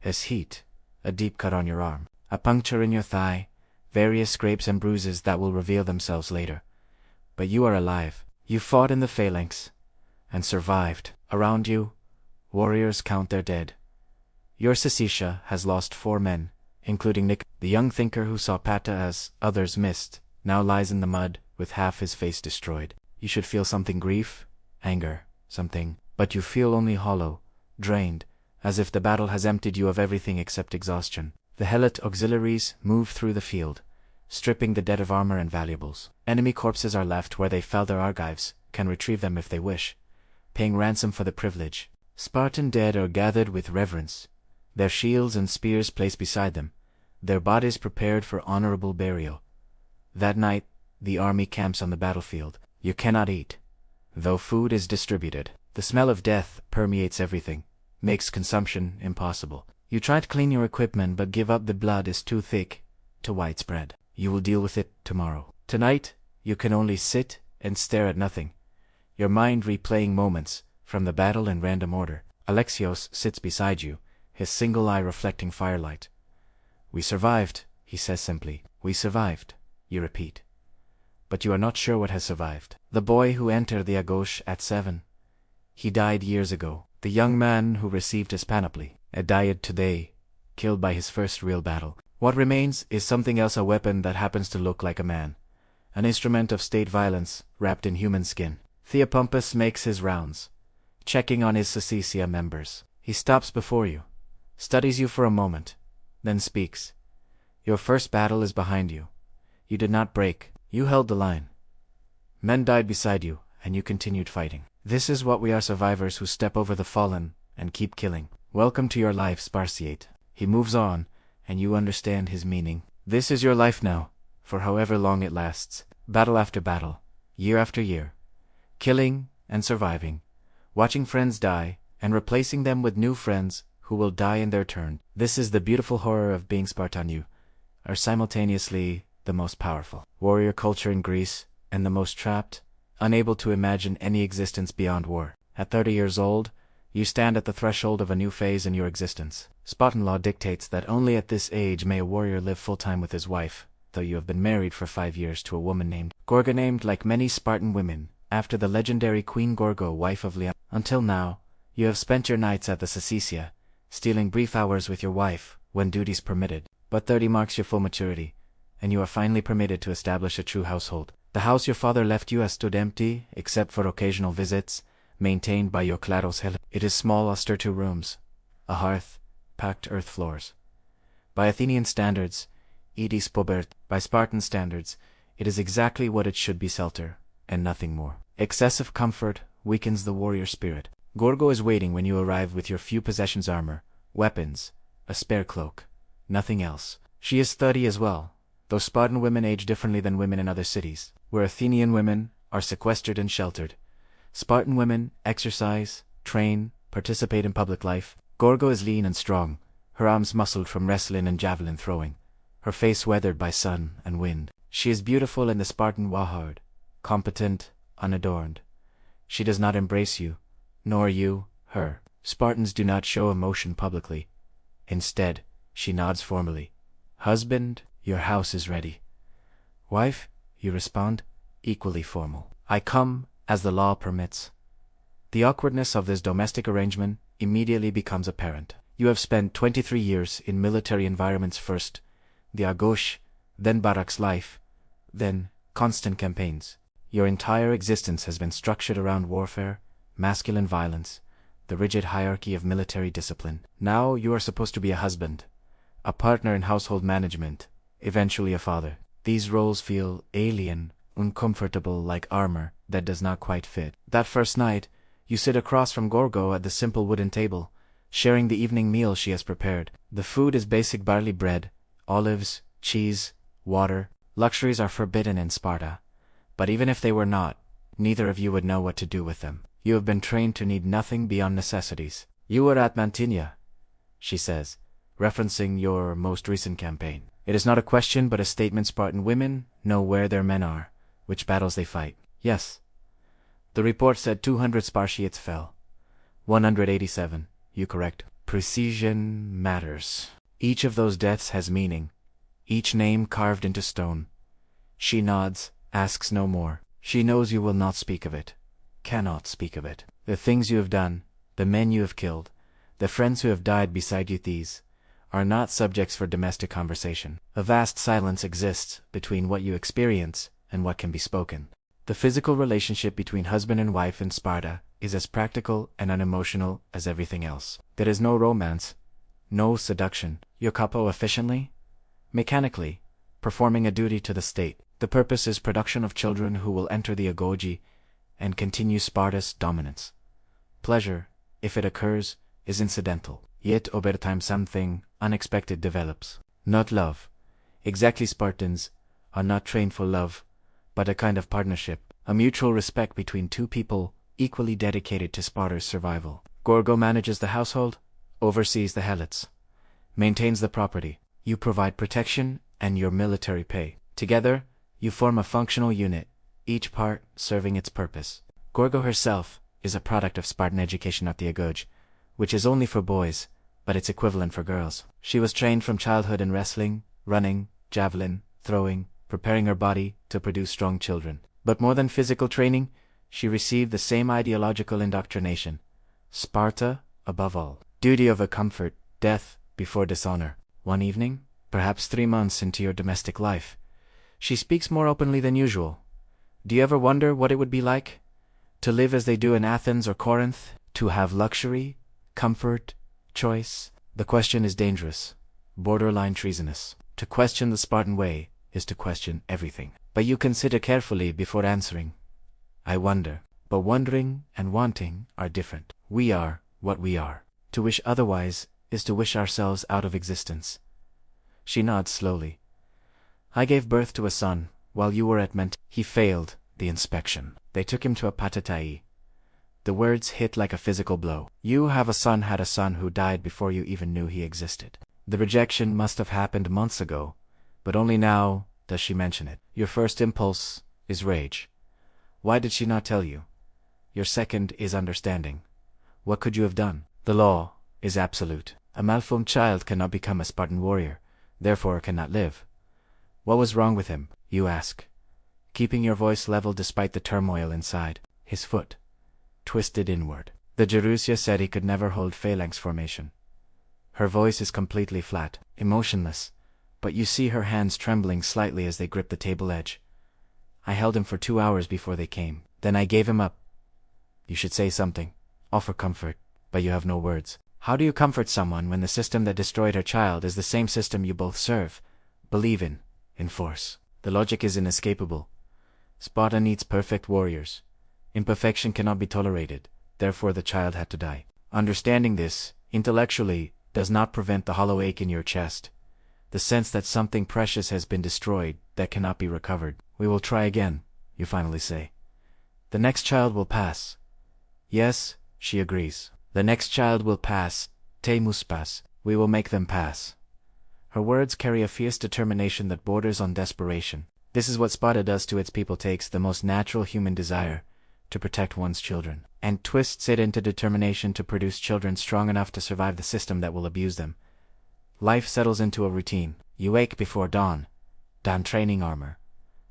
As heat, a deep cut on your arm, a puncture in your thigh, various scrapes and bruises that will reveal themselves later. But you are alive. You fought in the phalanx, and survived. Around you, warriors count their dead. Your Sisisha has lost 4 men, including Nick. The young thinker who saw Pata as others missed, now lies in the mud, with half his face destroyed. You should feel something: grief, anger, something, but you feel only hollow, drained, as if the battle has emptied you of everything except exhaustion. The Helot auxiliaries move through the field, stripping the dead of armor and valuables. Enemy corpses are left where they fell. Their argives can retrieve them if they wish, paying ransom for the privilege. Spartan dead are gathered with reverence, their shields and spears placed beside them, their bodies prepared for honorable burial. That night, the army camps on the battlefield. You cannot eat, though food is distributed. The smell of death permeates everything, makes consumption impossible. You try to clean your equipment but give up. The blood is too thick, too widespread. You will deal with it tomorrow. Tonight, you can only sit and stare at nothing, your mind replaying moments from the battle in random order. Alexios sits beside you, his single eye reflecting firelight. "We survived," he says simply. "We survived," you repeat. But you are not sure what has survived. The boy who entered the Agoge at 7. He died years ago. The young man who received his panoply died today, killed by his first real battle. What remains is something else, a weapon that happens to look like a man. An instrument of state violence, wrapped in human skin. Theopompus makes his rounds, checking on his Sycesia members. He stops before you, studies you for a moment, then speaks. Your first battle is behind you. You did not break. You held the line. Men died beside you, and you continued fighting. This is what we are, survivors who step over the fallen and keep killing. Welcome to your life, Spartiate. He moves on, and you understand his meaning. This is your life now, for however long it lasts. Battle after battle, year after year. Killing and surviving, watching friends die, and replacing them with new friends who will die in their turn. This is the beautiful horror of being Spartan. You are simultaneously the most powerful warrior culture in Greece, and the most trapped, unable to imagine any existence beyond war. At 30 years old, you stand at the threshold of a new phase in your existence. Spartan law dictates that only at this age may a warrior live full-time with his wife, though you have been married for 5 years to a woman named Gorga, named like many Spartan women, after the legendary Queen Gorgo, wife of Leon. Until now, you have spent your nights at the Sycesia, stealing brief hours with your wife, when duties permitted. But 30 marks your full maturity, and you are finally permitted to establish a true household. The house your father left you has stood empty, except for occasional visits, maintained by your Claros Hel. It is small, austere 2 rooms, a hearth, packed earth floors. By Athenian standards, it is pobert. By Spartan standards, it is exactly what it should be, shelter, and nothing more. Excessive comfort weakens the warrior spirit. Gorgo is waiting when you arrive with your few possessions: armor, weapons, a spare cloak, nothing else. She is 30 as well, though Spartan women age differently than women in other cities. Where Athenian women are sequestered and sheltered, Spartan women exercise, train, participate in public life. Gorgo is lean and strong, her arms muscled from wrestling and javelin throwing, her face weathered by sun and wind. She is beautiful in the Spartan wahard, competent, unadorned. She does not embrace you, nor you her. Spartans do not show emotion publicly. Instead, she nods formally. "Husband, your house is ready." "Wife," you respond, equally formal. "I come, as the law permits." The awkwardness of this domestic arrangement immediately becomes apparent. You have spent 23 years in military environments, first the Agoge, then barracks life, then constant campaigns. Your entire existence has been structured around warfare, masculine violence, the rigid hierarchy of military discipline. Now you are supposed to be a husband, a partner in household management, eventually a father. These roles feel alien, uncomfortable, like armor that does not quite fit. That first night, you sit across from Gorgo at the simple wooden table, sharing the evening meal she has prepared. The food is basic barley bread, olives, cheese, water. Luxuries are forbidden in Sparta, but even if they were not, neither of you would know what to do with them. You have been trained to need nothing beyond necessities. "You were at Mantinea," she says, referencing your most recent campaign. It is not a question but a statement. Spartan women know where their men are, which battles they fight. "Yes." The report said 200 Spartiates fell. 187, you correct. Precision matters. Each of those deaths has meaning, each name carved into stone. She nods, asks no more. She knows you will not speak of it, cannot speak of it. The things you have done, the men you have killed, the friends who have died beside you, these are not subjects for domestic conversation. A vast silence exists between what you experience and what can be spoken. The physical relationship between husband and wife in Sparta is as practical and unemotional as everything else. There is no romance, no seduction. You capo efficiently, mechanically, performing a duty to the state. The purpose is production of children who will enter the Agoge and continue Sparta's dominance. Pleasure, if it occurs, is incidental. Yet over time something unexpected develops. Not love. Exactly, Spartans are not trained for love, but a kind of partnership, a mutual respect between two people equally dedicated to Sparta's survival. Gorgo manages the household, oversees the helots, maintains the property. You provide protection and your military pay. Together, you form a functional unit, each part serving its purpose. Gorgo herself is a product of Spartan education at the Agoge, which is only for boys, but its equivalent for girls. She was trained from childhood in wrestling, running, javelin, throwing, preparing her body to produce strong children. But more than physical training, she received the same ideological indoctrination. Sparta, above all. Duty over comfort, death before dishonor. One evening, perhaps 3 months into your domestic life, she speaks more openly than usual. Do you ever wonder what it would be like to live as they do in Athens or Corinth? To have luxury, comfort, choice? The question is dangerous, borderline treasonous. To question the Spartan way is to question everything. But you consider carefully before answering. I wonder. But wondering and wanting are different. We are what we are. To wish otherwise is to wish ourselves out of existence. She nods slowly. I gave birth to a son while you were at Ment. He failed the inspection. They took him to a patatai. The words hit like a physical blow. You have a son, had a son who died before you even knew he existed. The rejection must have happened months ago, but only now does she mention it. Your first impulse is rage. Why did she not tell you? Your second is understanding. What could you have done? The law is absolute. A malformed child cannot become a Spartan warrior, therefore cannot live. What was wrong with him, you ask, keeping your voice level despite the turmoil inside. His foot twisted inward. The Jerusya said he could never hold phalanx formation. Her voice is completely flat, emotionless, but you see her hands trembling slightly as they grip the table edge. I held him for 2 hours before they came. Then I gave him up. You should say something, offer comfort, but you have no words. How do you comfort someone when the system that destroyed her child is the same system you both serve, believe in, enforce? The logic is inescapable. Sparta needs perfect warriors. Imperfection cannot be tolerated, therefore the child had to die. Understanding this, intellectually, does not prevent the hollow ache in your chest, the sense that something precious has been destroyed that cannot be recovered. We will try again, you finally say. The next child will pass. Yes, she agrees. The next child will pass, te muspas. We will make them pass. Her words carry a fierce determination that borders on desperation. This is what Sparta does to its people: takes the most natural human desire, to protect one's children, and twists it into determination to produce children strong enough to survive the system that will abuse them. Life settles into a routine. You wake before dawn, don training armor,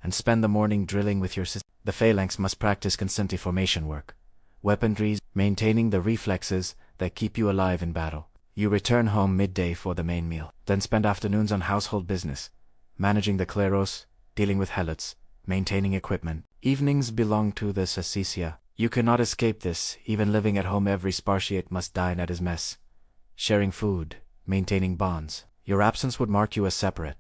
and spend the morning drilling with your sister. The phalanx must practice consenti formation work, weaponry, maintaining the reflexes that keep you alive in battle. You return home midday for the main meal, then spend afternoons on household business, managing the kleros, dealing with helots, maintaining equipment. Evenings belong to the Sacicia. You cannot escape this. Even living at home, every Spartiate must dine at his mess, sharing food, maintaining bonds. Your absence would mark you as separate,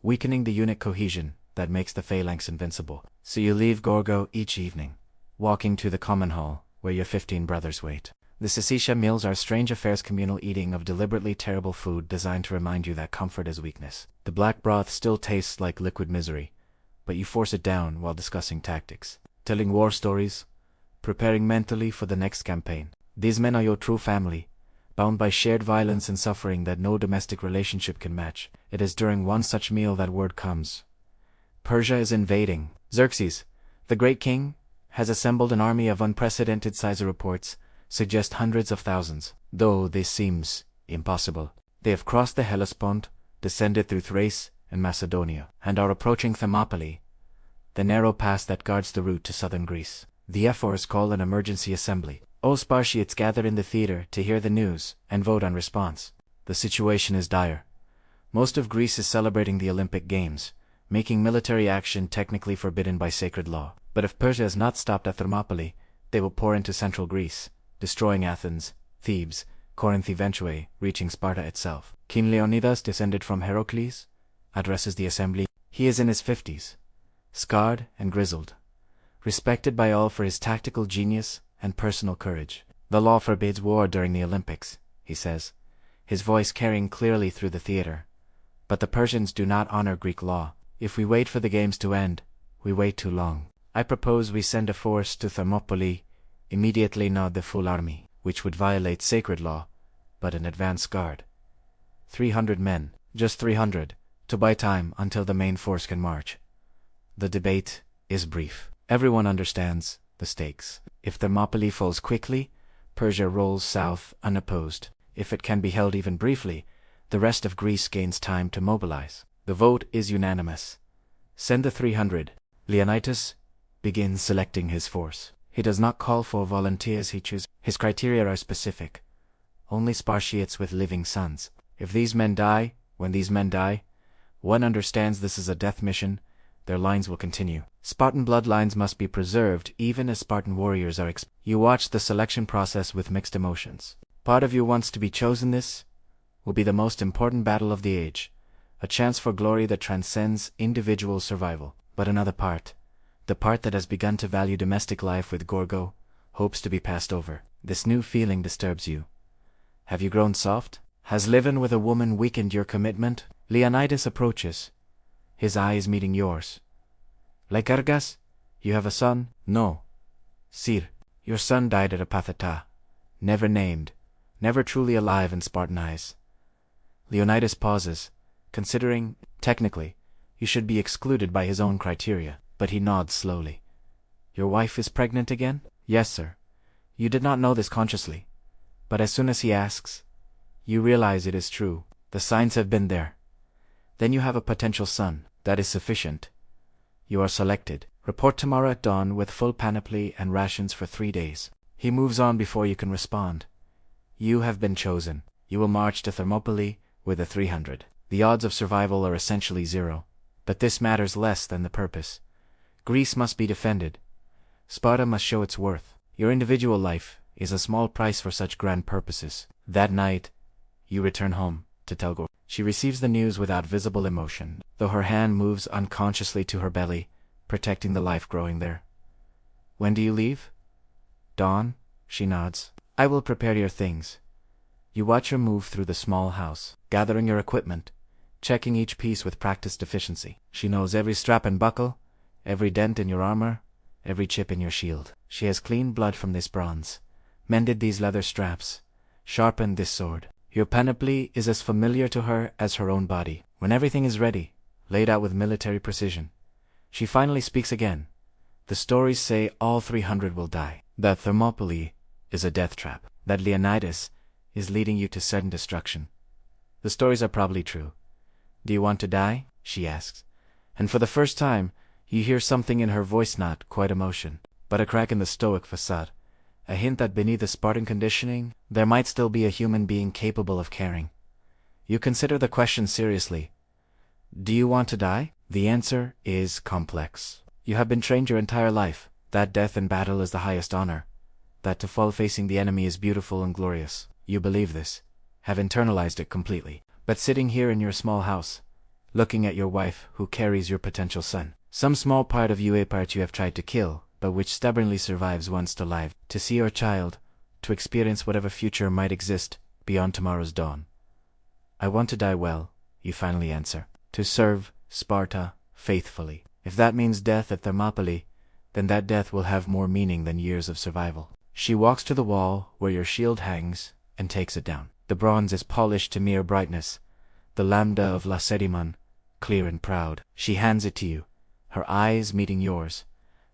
weakening the unit cohesion that makes the phalanx invincible. So you leave Gorgo each evening, walking to the common hall, where your 15 brothers wait. The Sacicia meals are strange affairs, communal eating of deliberately terrible food designed to remind you that comfort is weakness. The black broth still tastes like liquid misery, but you force it down while discussing tactics, telling war stories, preparing mentally for the next campaign. These men are your true family, bound by shared violence and suffering that no domestic relationship can match. It is during one such meal that word comes. Persia is invading. Xerxes, the great king, has assembled an army of unprecedented size. Reports suggest hundreds of thousands, though this seems impossible. They have crossed the Hellespont, descended through Thrace and Macedonia, and are approaching Thermopylae, the narrow pass that guards the route to southern Greece. The ephors call an emergency assembly. All Spartiates gather in the theater to hear the news and vote on response. The situation is dire. Most of Greece is celebrating the Olympic Games, making military action technically forbidden by sacred law. But if Persia has not stopped at Thermopylae, They will pour into central Greece, destroying Athens, Thebes, Corinth, eventually reaching Sparta itself. King Leonidas, descended from Heracles, addresses the assembly. He is in his 50s, scarred and grizzled, respected by all for his tactical genius and personal courage. The law forbids war during the Olympics, he says, his voice carrying clearly through the theater. But the Persians do not honor Greek law. If we wait for the games to end, we wait too long. I propose we send a force to Thermopylae, immediately, not the full army, which would violate sacred law, but an advance guard. 300 men, just 300, to buy time until the main force can march. The debate is brief. Everyone understands the stakes. If Thermopylae falls quickly, Persia rolls south unopposed. If it can be held even briefly, the rest of Greece gains time to mobilize. The vote is unanimous. Send the 300. Leonidas begins selecting his force. He does not call for volunteers, he chooses. His criteria are specific. Only Spartiates with living sons. If these men die, when these men die, one understands this is a death mission, their lines will continue. Spartan bloodlines must be preserved even as Spartan warriors are You watch the selection process with mixed emotions. Part of you wants to be chosen. This will be the most important battle of the age, a chance for glory that transcends individual survival. But another part, the part that has begun to value domestic life with Gorgo, hopes to be passed over. This new feeling disturbs you. Have you grown soft? Has living with a woman weakened your commitment? Leonidas approaches, his eyes meeting yours. Lycurgus, you have a son? No. Sir, your son died at Apathata, never named, never truly alive in Spartan eyes. Leonidas pauses, considering, technically, you should be excluded by his own criteria, but he nods slowly. Your wife is pregnant again? Yes, sir. You did not know this consciously, but as soon as he asks, you realize it is true. The signs have been there. Then you have a potential son. That is sufficient. You are selected. Report tomorrow at dawn with full panoply and rations for 3 days. He moves on before you can respond. You have been chosen. You will march to Thermopylae with the 300. The odds of survival are essentially zero, but this matters less than the purpose. Greece must be defended. Sparta must show its worth. Your individual life is a small price for such grand purposes. That night, you return home to tell Gorgo. She receives the news without visible emotion, though her hand moves unconsciously to her belly, protecting the life growing there. When do you leave? Dawn, she nods. I will prepare your things. You watch her move through the small house, gathering your equipment, checking each piece with practiced efficiency. She knows every strap and buckle, every dent in your armor, every chip in your shield. She has cleaned blood from this bronze, mended these leather straps, sharpened this sword. Your panoply is as familiar to her as her own body. When everything is ready, laid out with military precision, she finally speaks again. The stories say all 300 will die. That Thermopylae is a death trap. That Leonidas is leading you to certain destruction. The stories are probably true. Do you want to die? She asks. And for the first time, you hear something in her voice, not quite emotion, but a crack in the stoic facade. A hint that beneath the Spartan conditioning, there might still be a human being capable of caring. You consider the question seriously. Do you want to die? The answer is complex. You have been trained your entire life that death in battle is the highest honor, that to fall facing the enemy is beautiful and glorious. You believe this, have internalized it completely. But sitting here in your small house, looking at your wife who carries your potential son, some small part of you, a part you have tried to kill, but which stubbornly survives once alive, to see your child, to experience whatever future might exist beyond tomorrow's dawn. I want to die well, you finally answer. To serve Sparta faithfully. If that means death at Thermopylae, then that death will have more meaning than years of survival. She walks to the wall where your shield hangs and takes it down. The bronze is polished to mere brightness, the lambda of Lacedaemon, clear and proud. She hands it to you, her eyes meeting yours,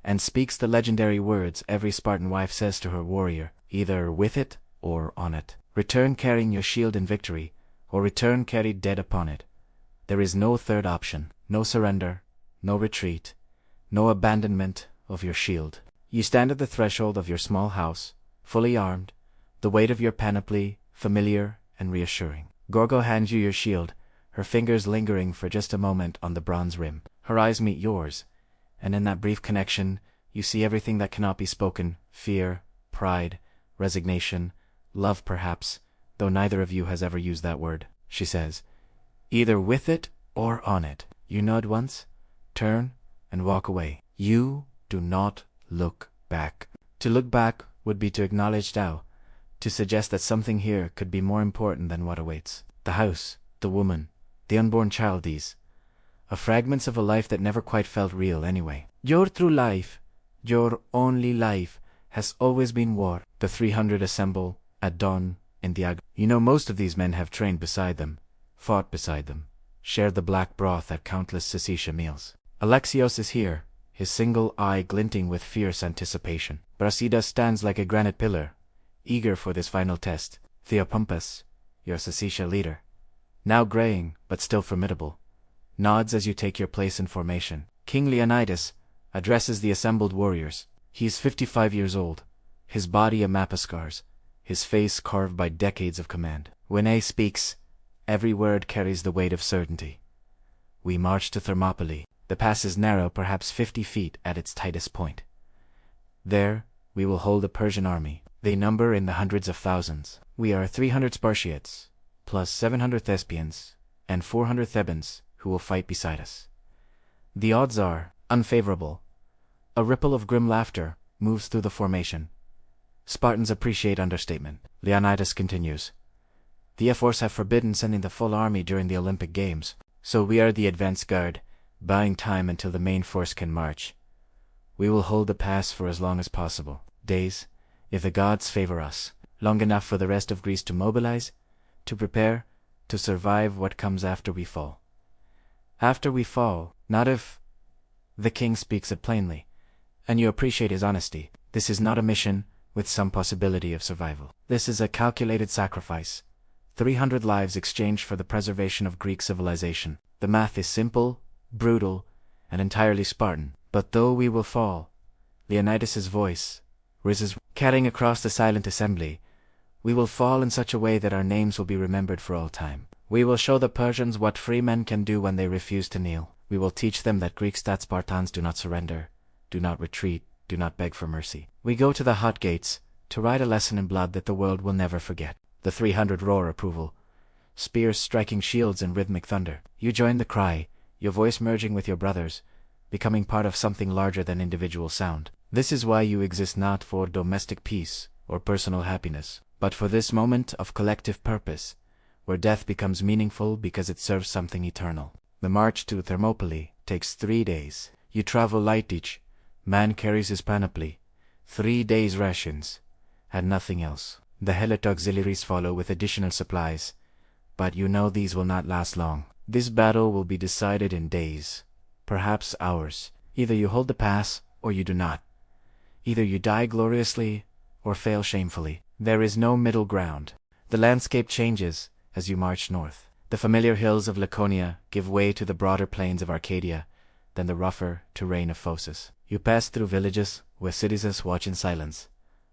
and speaks the legendary words every Spartan wife says to her warrior, either with it or on it. Return carrying your shield in victory, or return carried dead upon it. There is no third option, no surrender, no retreat, no abandonment of your shield. You stand at the threshold of your small house, fully armed, the weight of your panoply familiar and reassuring. Gorgo hands you your shield, her fingers lingering for just a moment on the bronze rim. Her eyes meet yours, and in that brief connection, You see everything that cannot be spoken: fear, pride, resignation, love perhaps, though neither of you has ever used that word. She says, either with it or on it. You nod once, turn, and walk away. You do not look back. To look back would be to acknowledge Tao, to suggest that something here could be more important than what awaits. The house, the woman, the unborn child, these are fragments of a life that never quite felt real anyway. Your true life, your only life, has always been war. The 300 assemble at dawn in the Agoge. You know, most of these men have trained beside them, fought beside them, shared the black broth at countless Sisisha meals. Alexios is here, his single eye glinting with fierce anticipation. Brasidas stands like a granite pillar, eager for this final test. Theopompus, your Sisisha leader, now graying but still formidable, nods as you take your place in formation. King Leonidas addresses the assembled warriors. He is 55 years old, his body a map of scars, his face carved by decades of command. When he speaks, every word carries the weight of certainty. We march to Thermopylae. The pass is narrow, perhaps 50 feet at its tightest point. There, we will hold a Persian army. They number in the hundreds of thousands. We are 300 Spartiates, plus 700 Thespians, and 400 Thebans, who will fight beside us. The odds are unfavorable. A ripple of grim laughter moves through the formation. Spartans appreciate understatement. Leonidas continues. The Ephors have forbidden sending the full army during the Olympic Games, so we are the advance guard, buying time until the main force can march. We will hold the pass for as long as possible. Days, if the gods favor us. Long enough for the rest of Greece to mobilize, to prepare, to survive what comes after we fall. After we fall, not if. The king speaks it plainly, and you appreciate his honesty. This is not a mission with some possibility of survival. This is a calculated sacrifice. 300 lives exchanged for the preservation of Greek civilization. The math is simple, brutal, and entirely Spartan. But though we will fall, Leonidas's voice rises, carrying across the silent assembly, we will fall in such a way that our names will be remembered for all time. We will show the Persians what free men can do when they refuse to kneel. We will teach them that Greek Spartans do not surrender, do not retreat, do not beg for mercy. We go to the hot gates to write a lesson in blood that the world will never forget. The 300 roar approval, spears striking shields in rhythmic thunder. You join the cry, your voice merging with your brothers, becoming part of something larger than individual sound. This is why you exist, not for domestic peace or personal happiness, but for this moment of collective purpose, where death becomes meaningful because it serves something eternal. The march to Thermopylae takes 3 days. You travel light each. Man carries his panoply, 3 days' rations, and nothing else. The Helot auxiliaries follow with additional supplies, but you know these will not last long. This battle will be decided in days, perhaps hours. Either you hold the pass, or you do not. Either you die gloriously, or fail shamefully. There is no middle ground. The landscape changes as you march north. The familiar hills of Laconia give way to the broader plains of Arcadia, then the rougher terrain of Phocis. You pass through villages where citizens watch in silence,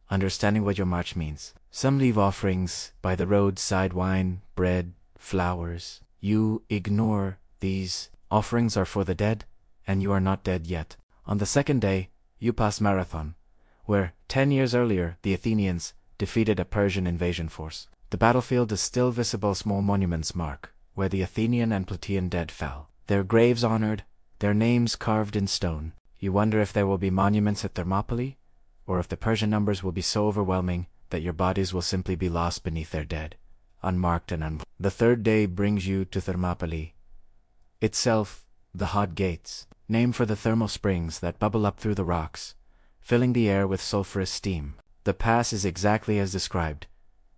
understanding what your march means. Some leave offerings by the roadside: wine, bread, flowers. You ignore these. Offerings are for the dead, and you are not dead yet. On the second day, you pass Marathon, where 10 years earlier the Athenians defeated a Persian invasion force. The battlefield is still visible. Small monuments mark where the Athenian and Plataean dead fell, their graves honored, their names carved in stone. You wonder if there will be monuments at Thermopylae, or if the Persian numbers will be so overwhelming that your bodies will simply be lost beneath their dead, unmarked and The third day brings you to Thermopylae, itself the hot gates, named for the thermal springs that bubble up through the rocks, filling the air with sulfurous steam. The pass is exactly as described,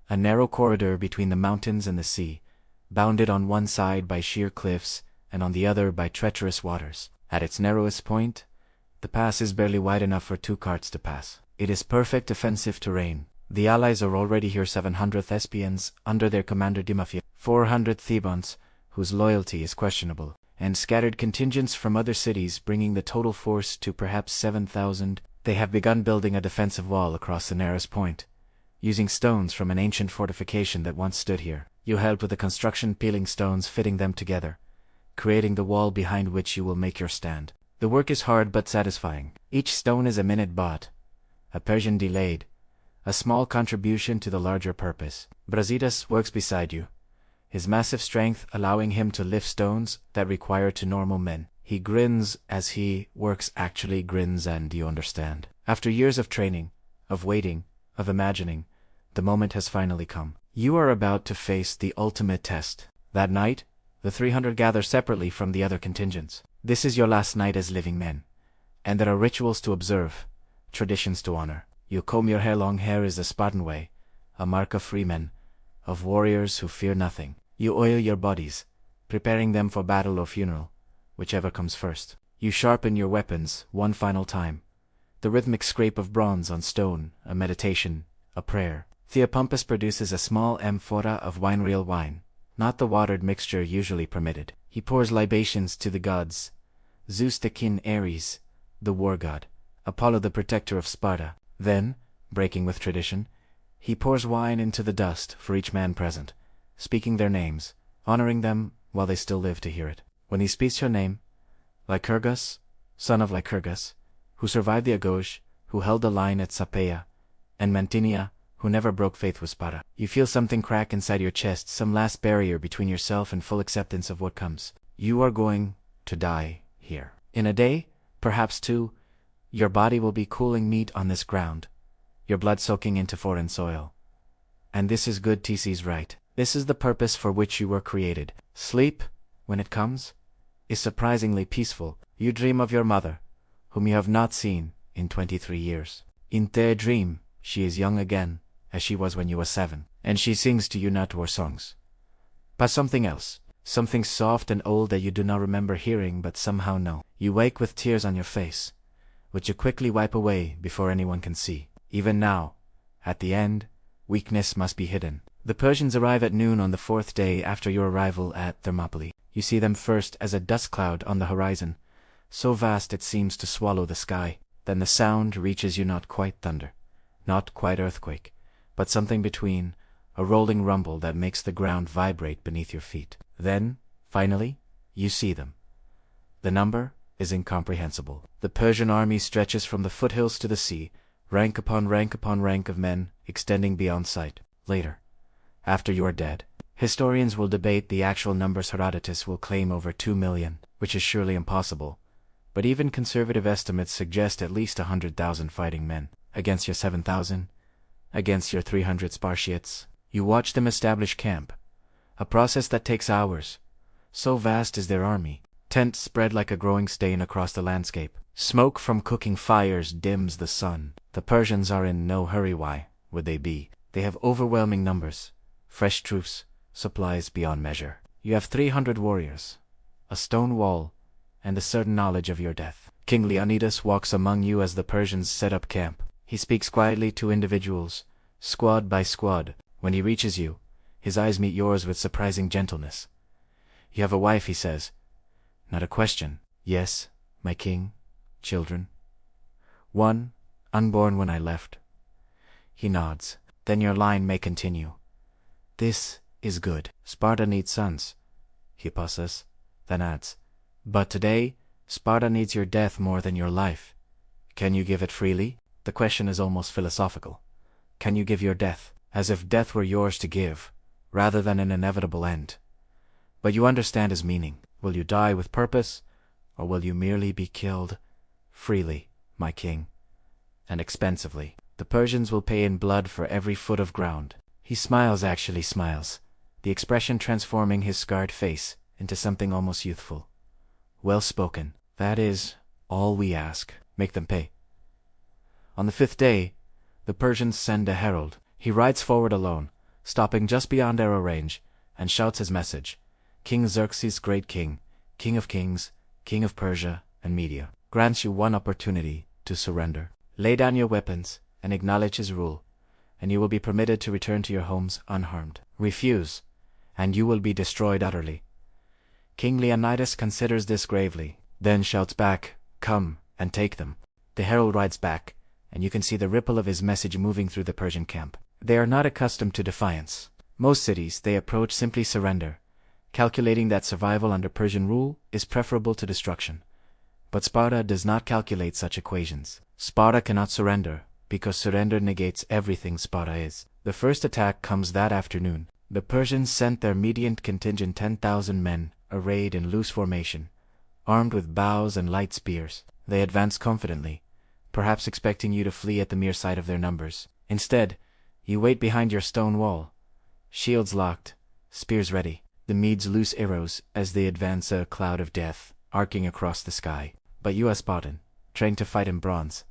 a narrow corridor between the mountains and the sea, bounded on one side by sheer cliffs and on the other by treacherous waters. At its narrowest point, the pass is barely wide enough for 2 carts to pass. It is perfect defensive terrain. The allies are already here: 700 Thespians under their commander Dimophion, 400 Thebans, whose loyalty is questionable, and scattered contingents from other cities, bringing the total force to perhaps 7,000. They have begun building a defensive wall across the narrowest point, using stones from an ancient fortification that once stood here. You help with the construction, peeling stones, fitting them together, creating the wall behind which you will make your stand. The work is hard but satisfying. Each stone is a minute bought, a Persian delayed, a small contribution to the larger purpose. Brasidas works beside you, his massive strength allowing him to lift stones that require to normal men. He grins as he works, actually grins, and you understand. After years of training, of waiting, of imagining, the moment has finally come. You are about to face the ultimate test. That night, the 300 gather separately from the other contingents. This is your last night as living men, and there are rituals to observe, traditions to honor. You comb your hair. Long hair is the Spartan way, a mark of free men, of warriors who fear nothing. You oil your bodies, preparing them for battle or funeral, whichever comes first. You sharpen your weapons one final time. The rhythmic scrape of bronze on stone, a meditation, a prayer. Theopompus produces a small amphora of wine, real wine, not the watered mixture usually permitted. He pours libations to the gods: Zeus the king, Ares, the war god, Apollo the protector of Sparta. Then, breaking with tradition, he pours wine into the dust for each man present, speaking their names, honoring them while they still live to hear it. When he speaks your name, Lycurgus, son of Lycurgus, who survived the Agoge, who held the line at Sapea, and Mantinia, who never broke faith with Sparta, you feel something crack inside your chest, some last barrier between yourself and full acceptance of what comes. You are going to die here. In a day, perhaps two, your body will be cooling meat on this ground, your blood soaking into foreign soil. And this is good. TC's right. This is the purpose for which you were created. Sleep, when it comes, is surprisingly peaceful. You dream of your mother, whom you have not seen in 23 years. In their dream, she is young again, as she was when you were 7, and she sings to you not war songs, but something else, something soft and old that you do not remember hearing but somehow know. You wake with tears on your face, which you quickly wipe away before anyone can see. Even now, at the end, weakness must be hidden. The Persians arrive at noon on the 4th day after your arrival at Thermopylae. You see them first as a dust cloud on the horizon, so vast it seems to swallow the sky. Then the sound reaches you, not quite thunder, not quite earthquake, but something between, a rolling rumble that makes the ground vibrate beneath your feet. Then, finally, you see them. The number is incomprehensible. The Persian army stretches from the foothills to the sea, rank upon rank upon rank of men, extending beyond sight. Later, after you are dead, historians will debate the actual numbers. Herodotus will claim over 2 million, which is surely impossible, but even conservative estimates suggest at least 100,000 fighting men, against your 7,000, against your 300 Spartiates. You watch them establish camp, a process that takes hours. So vast is their army. Tents spread like a growing stain across the landscape. Smoke from cooking fires dims the sun. The Persians are in no hurry. Why would they be? They have overwhelming numbers, fresh troops, supplies beyond measure. You have 300 warriors, a stone wall, and a certain knowledge of your death. King Leonidas walks among you as the Persians set up camp. He speaks quietly to individuals, squad by squad. When he reaches you, his eyes meet yours with surprising gentleness. You have a wife, he says. Not a question. Yes, my king. Children. One, unborn when I left. He nods. Then your line may continue. This is good. Sparta needs sons, he pauses, then adds. But today, Sparta needs your death more than your life. Can you give it freely? The question is almost philosophical. Can you give your death, as if death were yours to give, rather than an inevitable end? But you understand his meaning. Will you die with purpose, or will you merely be killed? Freely, my king, and expensively. The Persians will pay in blood for every foot of ground. He smiles, actually smiles, the expression transforming his scarred face into something almost youthful. Well spoken. That is all we ask. Make them pay. On the 5th day, the Persians send a herald. He rides forward alone, stopping just beyond arrow range, and shouts his message. King Xerxes, great king, king of kings, king of Persia and Media, grants you one opportunity to surrender. Lay down your weapons and acknowledge his rule, and you will be permitted to return to your homes unharmed. Refuse, and you will be destroyed utterly. King Leonidas considers this gravely, then shouts back, come and take them. The herald rides back, and you can see the ripple of his message moving through the Persian camp. They are not accustomed to defiance. Most cities they approach simply surrender, calculating that survival under Persian rule is preferable to destruction. But Sparta does not calculate such equations. Sparta cannot surrender, because surrender negates everything Sparta is. The first attack comes that afternoon. The Persians sent their median contingent 10,000 men, arrayed in loose formation, armed with bows and light spears. They advanced confidently, perhaps expecting you to flee at the mere sight of their numbers. Instead, you wait behind your stone wall, shields locked, spears ready. The Medes loose arrows as they advance, a cloud of death arcing across the sky. But you are Spartan, trained to fight in bronze,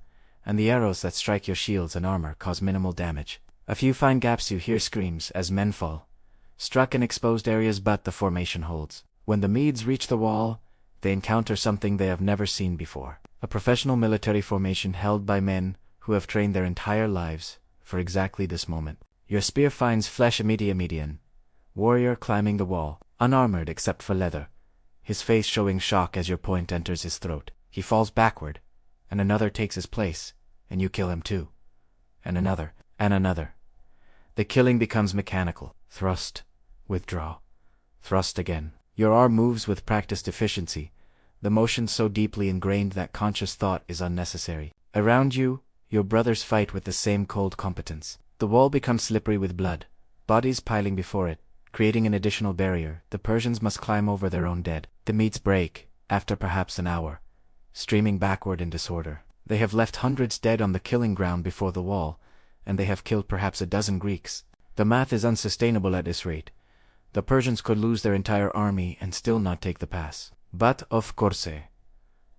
and the arrows that strike your shields and armor cause minimal damage. A few find gaps, you hear screams as men fall, struck in exposed areas, but the formation holds. When the Medes reach the wall, they encounter something they have never seen before. A professional military formation held by men who have trained their entire lives for exactly this moment. Your spear finds flesh immediate. Warrior climbing the wall, unarmored except for leather, his face showing shock as your point enters his throat. He falls backward, and another takes his place, and you kill him too. And another, and another. The killing becomes mechanical. Thrust, withdraw, thrust again. Your arm moves with practiced efficiency, the motion so deeply ingrained that conscious thought is unnecessary. Around you, your brothers fight with the same cold competence. The wall becomes slippery with blood, bodies piling before it, creating an additional barrier. The Persians must climb over their own dead. The Medes break, after perhaps an hour, streaming backward in disorder. They have left hundreds dead on the killing ground before the wall, and they have killed perhaps a dozen Greeks. The math is unsustainable at this rate. The Persians could lose their entire army and still not take the pass. But, of course,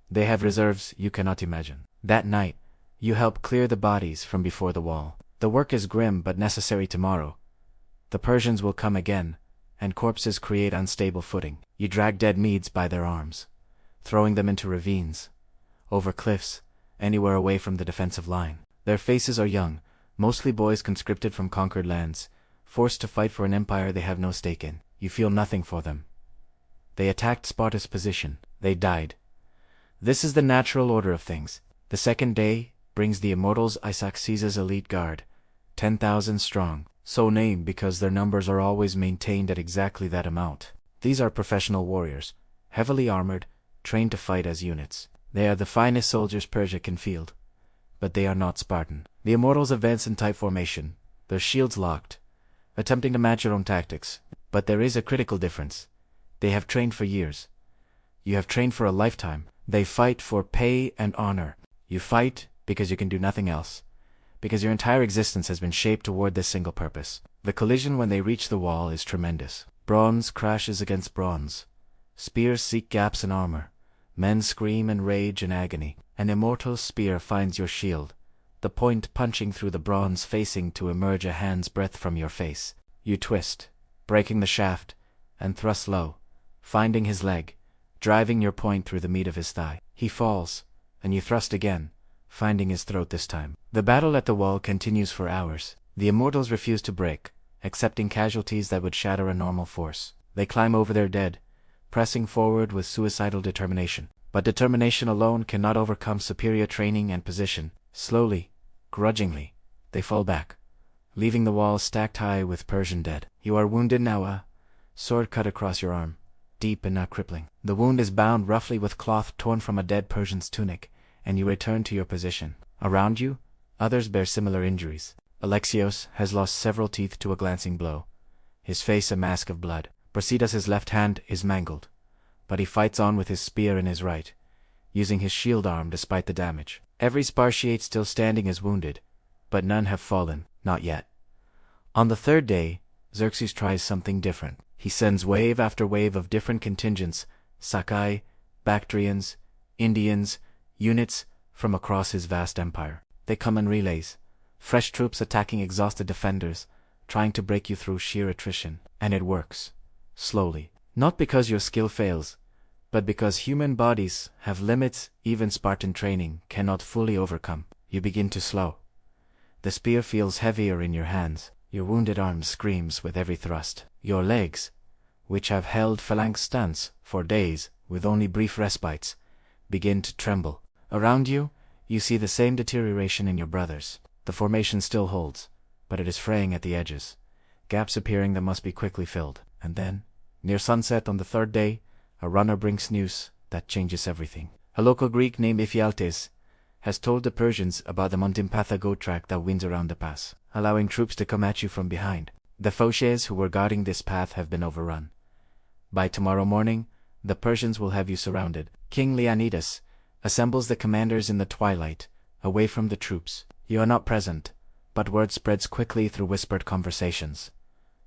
they have reserves you cannot imagine. That night, you help clear the bodies from before the wall. The work is grim but necessary. Tomorrow, the Persians will come again, and corpses create unstable footing. You drag dead Medes by their arms, throwing them into ravines, over cliffs, anywhere away from the defensive line. Their faces are young, mostly boys conscripted from conquered lands, forced to fight for an empire they have no stake in. You feel nothing for them. They attacked Sparta's position. They died. This is the natural order of things. The second day brings the immortals Isaac Caesar's elite guard, 10,000 strong, so named because their numbers are always maintained at exactly that amount. These are professional warriors, heavily armored, trained to fight as units. They are the finest soldiers Persia can field. But they are not Spartan. The immortals advance in tight formation, their shields locked, attempting to match your own tactics. But there is a critical difference. They have trained for years. You have trained for a lifetime. They fight for pay and honor. You fight because you can do nothing else, because your entire existence has been shaped toward this single purpose. The collision when they reach the wall is tremendous. Bronze crashes against bronze. Spears seek gaps in armor. Men scream in rage and agony. An immortal spear finds your shield, the point punching through the bronze facing to emerge a hand's breadth from your face. You twist, breaking the shaft, and thrust low, finding his leg, driving your point through the meat of his thigh. He falls, and you thrust again, finding his throat this time. The battle at the wall continues for hours. The immortals refuse to break, accepting casualties that would shatter a normal force. They climb over their dead, pressing forward with suicidal determination. But determination alone cannot overcome superior training and position. Slowly, grudgingly, they fall back, leaving the walls stacked high with Persian dead. You are wounded now, a sword cut across your arm, deep and not crippling. The wound is bound roughly with cloth torn from a dead Persian's tunic, and you return to your position. Around you, others bear similar injuries. Alexios has lost several teeth to a glancing blow, his face a mask of blood. Brasidas' left hand is mangled, but he fights on with his spear in his right, using his shield arm despite the damage. Every Spartiate still standing is wounded, but none have fallen, not yet. On the third day, Xerxes tries something different. He sends wave after wave of different contingents, Sakai, Bactrians, Indians, units, from across his vast empire. They come in relays, fresh troops attacking exhausted defenders, trying to break you through sheer attrition. And it works. Slowly. Not because your skill fails, but because human bodies have limits even Spartan training cannot fully overcome. You begin to slow. The spear feels heavier in your hands. Your wounded arm screams with every thrust. Your legs, which have held phalanx stance for days with only brief respites, begin to tremble. Around you, you see the same deterioration in your brothers. The formation still holds, but it is fraying at the edges, gaps appearing that must be quickly filled. And then, near sunset on the third day, a runner brings news that changes everything. A local Greek named Ephialtes has told the Persians about the mountain path Agoge track that winds around the pass, allowing troops to come at you from behind. The Phocians who were guarding this path have been overrun. By tomorrow morning, the Persians will have you surrounded. King Leonidas assembles the commanders in the twilight, away from the troops. You are not present, but word spreads quickly through whispered conversations.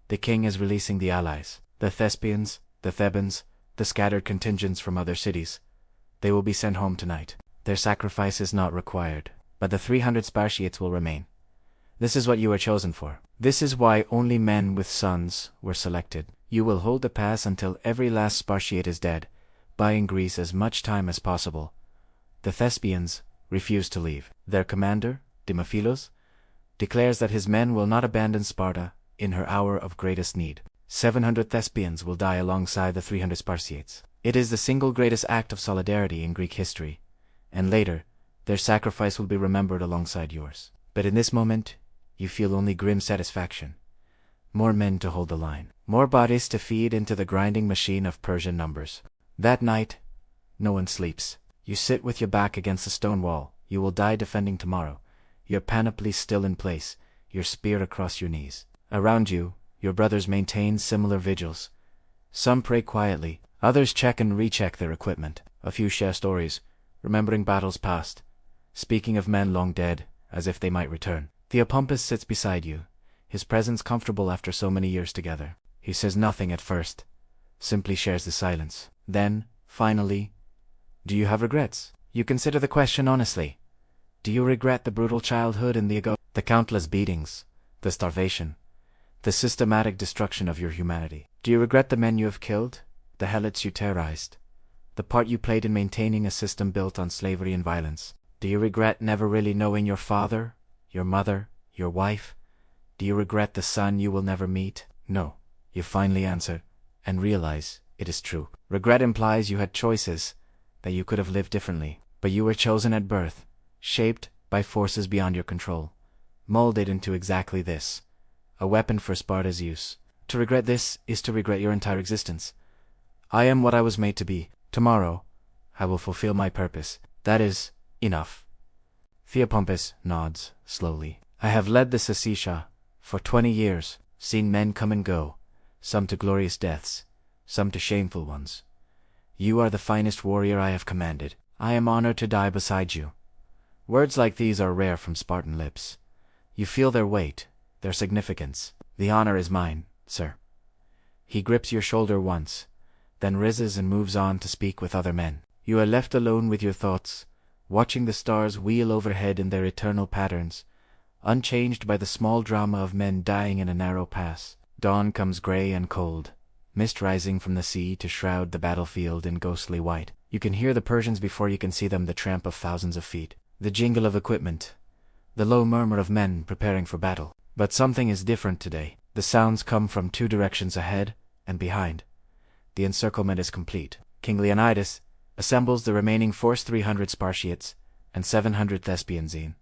The king is releasing the allies, the Thespians, the Thebans, the scattered contingents from other cities. They will be sent home tonight. Their sacrifice is not required, but the 300 Spartiates will remain. This is what you were chosen for. This is why only men with sons were selected. You will hold the pass until every last Spartiate is dead, buying Greece as much time as possible. The Thespians refuse to leave. Their commander, Thermopylae, declares that his men will not abandon Sparta in her hour of greatest need. 700 Thespians will die alongside the 300 Spartiates. It is the single greatest act of solidarity in Greek history, and later, their sacrifice will be remembered alongside yours. But in this moment, you feel only grim satisfaction. More men to hold the line. More bodies to feed into the grinding machine of Persian numbers. That night, no one sleeps. You sit with your back against the stone wall. You will die defending tomorrow. Your panoply still in place, your spear across your knees. Around you, your brothers maintain similar vigils. Some pray quietly, others check and recheck their equipment. A few share stories, remembering battles past, speaking of men long dead, as if they might return. Theopompus sits beside you, his presence comfortable after so many years together. He says nothing at first, simply shares the silence. Then, finally, do you have regrets? You consider the question honestly. Do you regret the brutal childhood in the Agoge? The countless beatings, the starvation, the systematic destruction of your humanity? Do you regret the men you have killed, the helots you terrorized, the part you played in maintaining a system built on slavery and violence? Do you regret never really knowing your father, your mother, your wife? Do you regret the son you will never meet? No, you finally answer, and realize it is true. Regret implies you had choices, that you could have lived differently, but you were chosen at birth, shaped by forces beyond your control, molded into exactly this, a weapon for Sparta's use. To regret this is to regret your entire existence. I am what I was made to be. Tomorrow, I will fulfill my purpose. That is enough. Theopompus nods slowly. I have led the Saesisha for 20 years, seen men come and go, some to glorious deaths, some to shameful ones. You are the finest warrior I have commanded. I am honored to die beside you. Words like these are rare from Spartan lips. You feel their weight, their significance. The honor is mine, sir. He grips your shoulder once, then rises and moves on to speak with other men. You are left alone with your thoughts, watching the stars wheel overhead in their eternal patterns, unchanged by the small drama of men dying in a narrow pass. Dawn comes gray and cold, mist rising from the sea to shroud the battlefield in ghostly white. You can hear the Persians before you can see them, the tramp of thousands of feet, the jingle of equipment, the low murmur of men preparing for battle. But something is different today. The sounds come from two directions, ahead and behind. The encirclement is complete. King Leonidas assembles the remaining force, 300 Spartiates and 700 Thespians in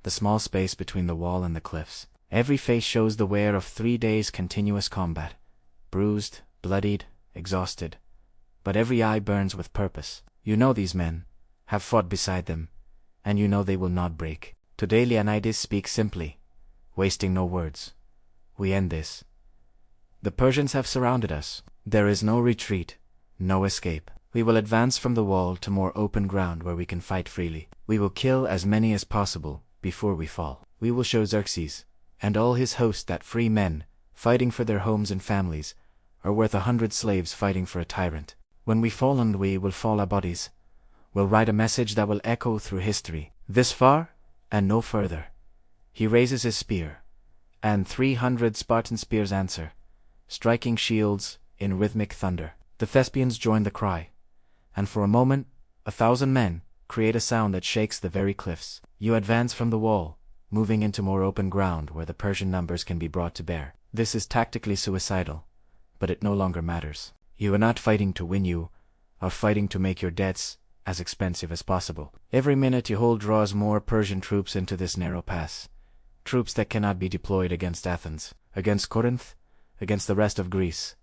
the small space between the wall and the cliffs. Every face shows the wear of 3 days' continuous combat, bruised, bloodied, exhausted. But every eye burns with purpose. You know these men have fought beside them, and you know they will not break. Today Leonidas speaks simply, wasting no words. We end this. The Persians have surrounded us. There is no retreat, no escape. We will advance from the wall to more open ground where we can fight freely. We will kill as many as possible before we fall. We will show Xerxes and all his host that free men, fighting for their homes and families, are worth 100 slaves fighting for a tyrant. When we fall, and we will fall our bodies, we'll write a message that will echo through history. This far, and no further. He raises his spear, and 300 Spartan spears answer, striking shields in rhythmic thunder. The Thespians join the cry, and for a moment, 1,000 men create a sound that shakes the very cliffs. You advance from the wall, moving into more open ground where the Persian numbers can be brought to bear. This is tactically suicidal, but it no longer matters. You are not fighting to win, you are fighting to make your debts as expensive as possible. Every minute you hold draws more Persian troops into this narrow pass. Troops that cannot be deployed against Athens, against Corinth, against the rest of Greece.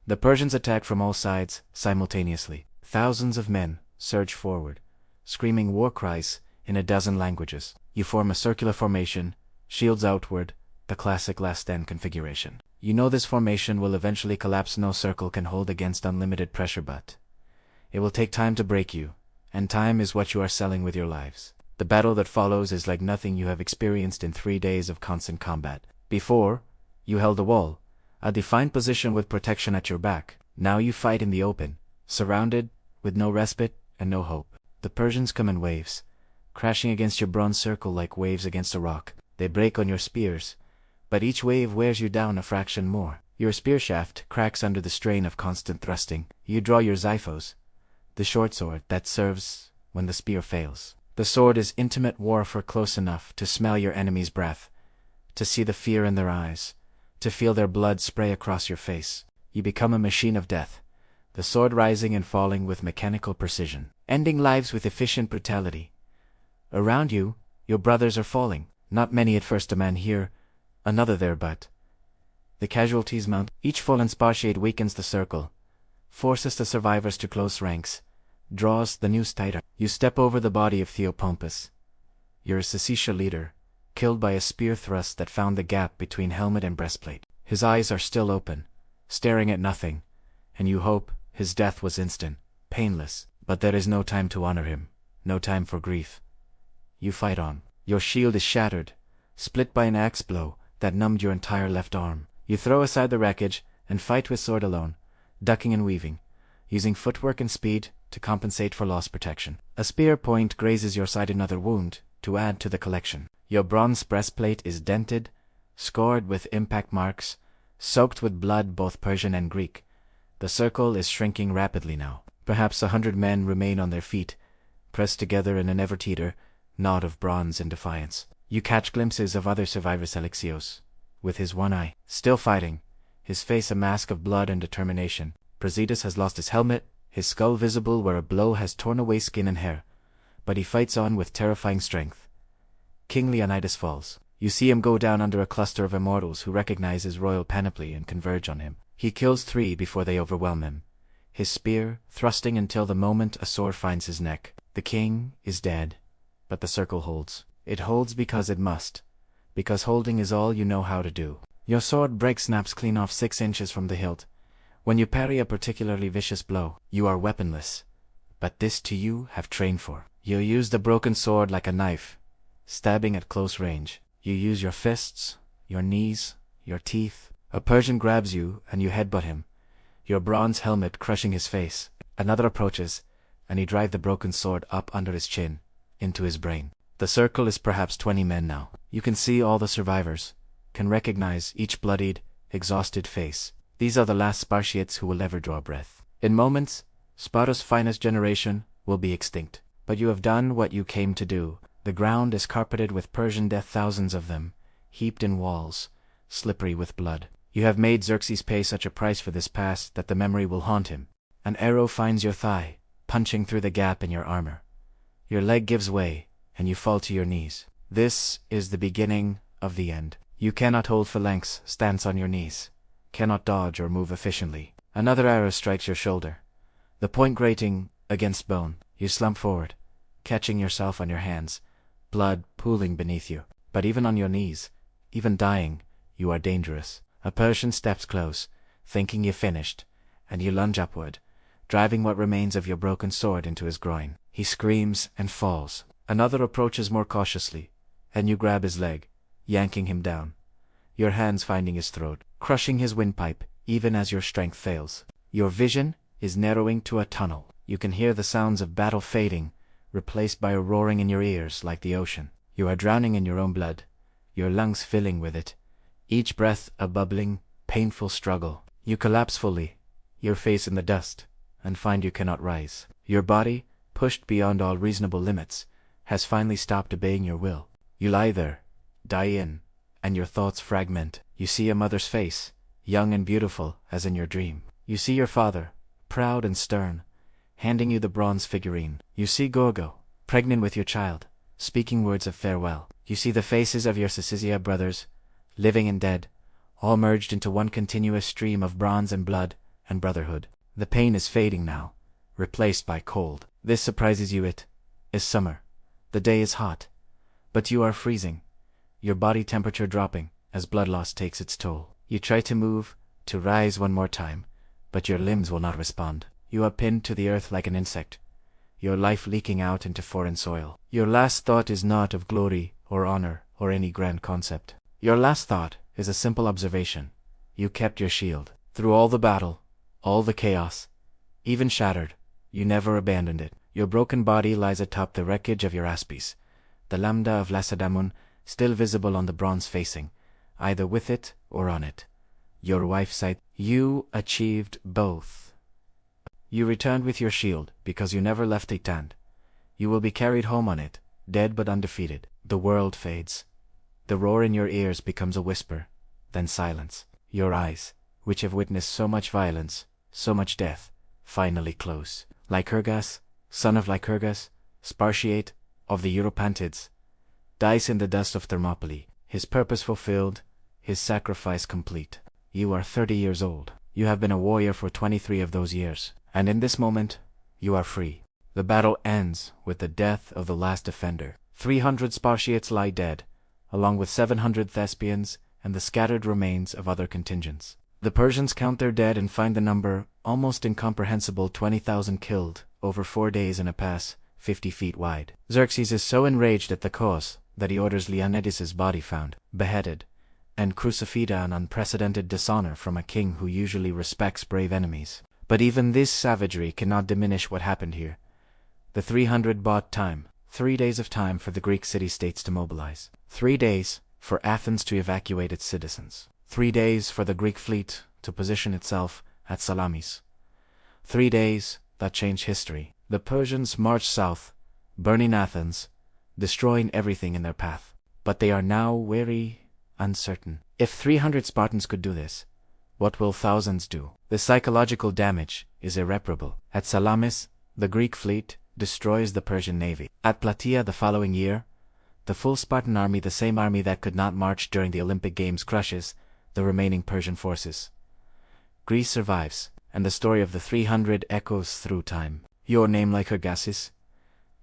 The Persians attack from all sides, simultaneously. Thousands of men, surge forward, screaming war cries in a dozen languages. You form a circular formation, shields outward, the classic last stand configuration. You know this formation will eventually collapse. No circle can hold against unlimited pressure, but it will take time to break you, and time is what you are selling with your lives. The battle that follows is like nothing you have experienced in 3 days of constant combat. Before, you held a wall, a defined position with protection at your back. Now you fight in the open, surrounded, with no respite and no hope. The Persians come in waves, crashing against your bronze circle like waves against a rock. They break on your spears, but each wave wears you down a fraction more. Your spear shaft cracks under the strain of constant thrusting. You draw your xiphos, the short sword that serves when the spear fails. The sword is intimate warfare, close enough to smell your enemy's breath, to see the fear in their eyes, to feel their blood spray across your face. You become a machine of death, the sword rising and falling with mechanical precision, ending lives with efficient brutality. Around you, your brothers are falling, not many at first, a man here, another there, but the casualties mount. Each fallen Spartiate weakens the circle, forces the survivors to close ranks, draws the noose tighter. You step over the body of Theopompus, your Sicilian leader, killed by a spear thrust that found the gap between helmet and breastplate. His eyes are still open, staring at nothing, and you hope his death was instant, painless. But there is no time to honor him, no time for grief. You fight on. Your shield is shattered, split by an axe blow that numbed your entire left arm. You throw aside the wreckage and fight with sword alone, ducking and weaving, using footwork and speed to compensate for lost protection. A spear point grazes your side, another wound to add to the collection. Your bronze breastplate is dented, scored with impact marks, soaked with blood, both Persian and Greek. The circle is shrinking rapidly now. Perhaps 100 men remain on their feet, pressed together in an ever-teeter knot of bronze in defiance. You catch glimpses of other survivors. Alexios, with his one eye, still fighting, his face a mask of blood and determination. Brasidas has lost his helmet, his skull visible where a blow has torn away skin and hair, but he fights on with terrifying strength. King Leonidas falls. You see him go down under a cluster of immortals who recognize his royal panoply and converge on him. He kills 3 before they overwhelm him, his spear thrusting until the moment a sword finds his neck. The king is dead, but the circle holds. It holds because it must, because holding is all you know how to do. Your sword break snaps clean off 6 inches from the hilt. When you parry a particularly vicious blow, you are weaponless, but this to you have trained for. You use the broken sword like a knife, stabbing at close range. You use your fists, your knees, your teeth. A Persian grabs you and you headbutt him, your bronze helmet crushing his face. Another approaches, and you drive the broken sword up under his chin, into his brain. The circle is perhaps 20 men now. You can see all the survivors, can recognize each bloodied, exhausted face. These are the last Spartiates who will ever draw breath. In moments, Sparta's finest generation will be extinct. But you have done what you came to do. The ground is carpeted with Persian death, thousands of them, heaped in walls, slippery with blood. You have made Xerxes pay such a price for this past that the memory will haunt him. An arrow finds your thigh, punching through the gap in your armor. Your leg gives way, and you fall to your knees. This is the beginning of the end. You cannot hold phalanx stance on your knees, cannot dodge or move efficiently. Another arrow strikes your shoulder, the point grating against bone. You slump forward, catching yourself on your hands, blood pooling beneath you. But even on your knees, even dying, you are dangerous. A Persian steps close, thinking you finished, and you lunge upward, driving what remains of your broken sword into his groin. He screams and falls. Another approaches more cautiously, and you grab his leg, yanking him down, your hands finding his throat, crushing his windpipe, even as your strength fails. Your vision is narrowing to a tunnel. You can hear the sounds of battle fading, replaced by a roaring in your ears like the ocean. You are drowning in your own blood, your lungs filling with it, each breath a bubbling, painful struggle. You collapse fully, your face in the dust, and find you cannot rise. Your body, pushed beyond all reasonable limits, has finally stopped obeying your will. You lie there, die in, and your thoughts fragment. You see a mother's face, young and beautiful as in your dream. You see your father, proud and stern, handing you the bronze figurine. You see Gorgo, pregnant with your child, speaking words of farewell. You see the faces of your Sicilian brothers, living and dead, all merged into one continuous stream of bronze and blood and brotherhood. The pain is fading now, replaced by cold. This surprises you. It is summer. The day is hot. But you are freezing, your body temperature dropping as blood loss takes its toll. You try to move, to rise one more time, but your limbs will not respond. You are pinned to the earth like an insect, your life leaking out into foreign soil. Your last thought is not of glory or honor or any grand concept. Your last thought is a simple observation. You kept your shield. Through all the battle, all the chaos, even shattered, you never abandoned it. Your broken body lies atop the wreckage of your aspice, the lambda of Lacedaemon still visible on the bronze facing, either with it or on it. Your wife sighed. You achieved both. You returned with your shield because you never left it, and you will be carried home on it, dead but undefeated. The world fades. The roar in your ears becomes a whisper, then silence. Your eyes, which have witnessed so much violence, so much death, finally close. Lycurgus, son of Lycurgus, Spartiate, of the Europantids, dies in the dust of Thermopylae, his purpose fulfilled, his sacrifice complete. You are 30 years old. You have been a warrior for 23 of those years, and in this moment, you are free. The battle ends with the death of the last defender. 300 Spartiates lie dead, along with 700 Thespians and the scattered remains of other contingents. The Persians count their dead and find the number almost incomprehensible: 20,000 killed over 4 days in a pass 50 feet wide. Xerxes is so enraged at the cause that he orders Leonidas's body found, beheaded, and crucified, an unprecedented dishonor from a king who usually respects brave enemies. But even this savagery cannot diminish what happened here. The 300 bought time, 3 days of time for the Greek city-states to mobilize, 3 days for Athens to evacuate its citizens, 3 days for the Greek fleet to position itself at Salamis. 3 days that changed history. The Persians marched south, burning Athens, destroying everything in their path. But they are now wary, uncertain. If 300 Spartans could do this, what will thousands do? The psychological damage is irreparable. At Salamis, the Greek fleet destroys the Persian navy. At Plataea the following year, the full Spartan army, the same army that could not march during the Olympic Games, crushes the remaining Persian forces. Greece survives, and the story of the 300 echoes through time. Your name, Lycurgus,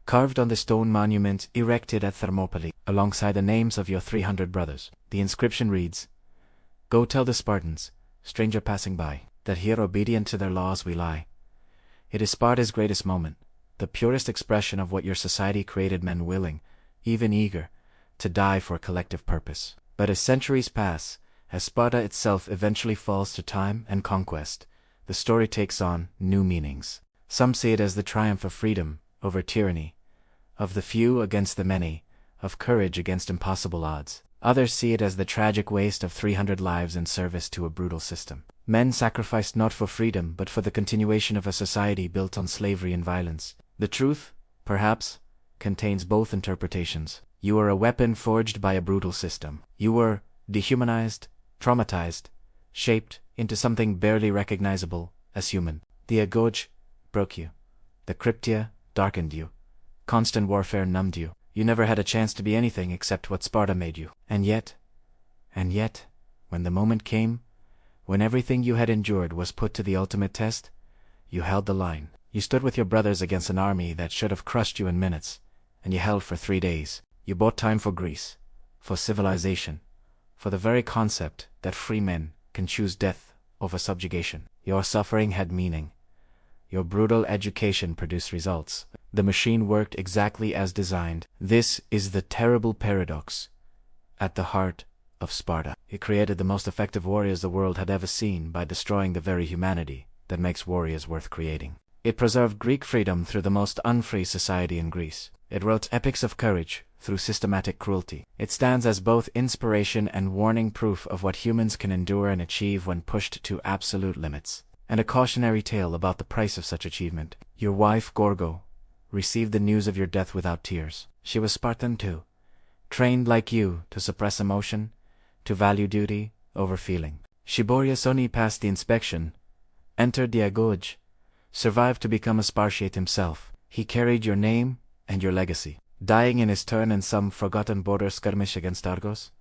carved on the stone monument erected at Thermopylae, alongside the names of your 300 brothers. The inscription reads, "Go tell the Spartans, stranger passing by, that here obedient to their laws we lie. It is Sparta's greatest moment, the purest expression of what your society created, men willing, even eager, to die for a collective purpose." But as centuries pass, as Sparta itself eventually falls to time and conquest, the story takes on new meanings. Some see it as the triumph of freedom over tyranny, of the few against the many, of courage against impossible odds. Others see it as the tragic waste of 300 lives in service to a brutal system. Men sacrificed not for freedom but for the continuation of a society built on slavery and violence. The truth, perhaps, contains both interpretations. You were a weapon forged by a brutal system. You were dehumanized, traumatized, shaped into something barely recognizable as human. The Agoge broke you. The Cryptia darkened you. Constant warfare numbed you. You never had a chance to be anything except what Sparta made you. And yet, when the moment came, when everything you had endured was put to the ultimate test, you held the line. You stood with your brothers against an army that should have crushed you in minutes, and you held for 3 days. You bought time for Greece, for civilization, for the very concept that free men can choose death over subjugation. Your suffering had meaning. Your brutal education produced results. The machine worked exactly as designed. This is the terrible paradox at the heart of Sparta. It created the most effective warriors the world had ever seen by destroying the very humanity that makes warriors worth creating. It preserved Greek freedom through the most unfree society in Greece. It wrote epics of courage through systematic cruelty. It stands as both inspiration and warning proof of what humans can endure and achieve when pushed to absolute limits, and a cautionary tale about the price of such achievement. Your wife, Gorgo, received the news of your death without tears. She was Spartan too, trained like you to suppress emotion, to value duty over feeling. She bore Yasoni past the inspection, entered the Agoge, survived to become a Spartiate himself. He carried your name and your legacy, dying in his turn in some forgotten border skirmish against Argos.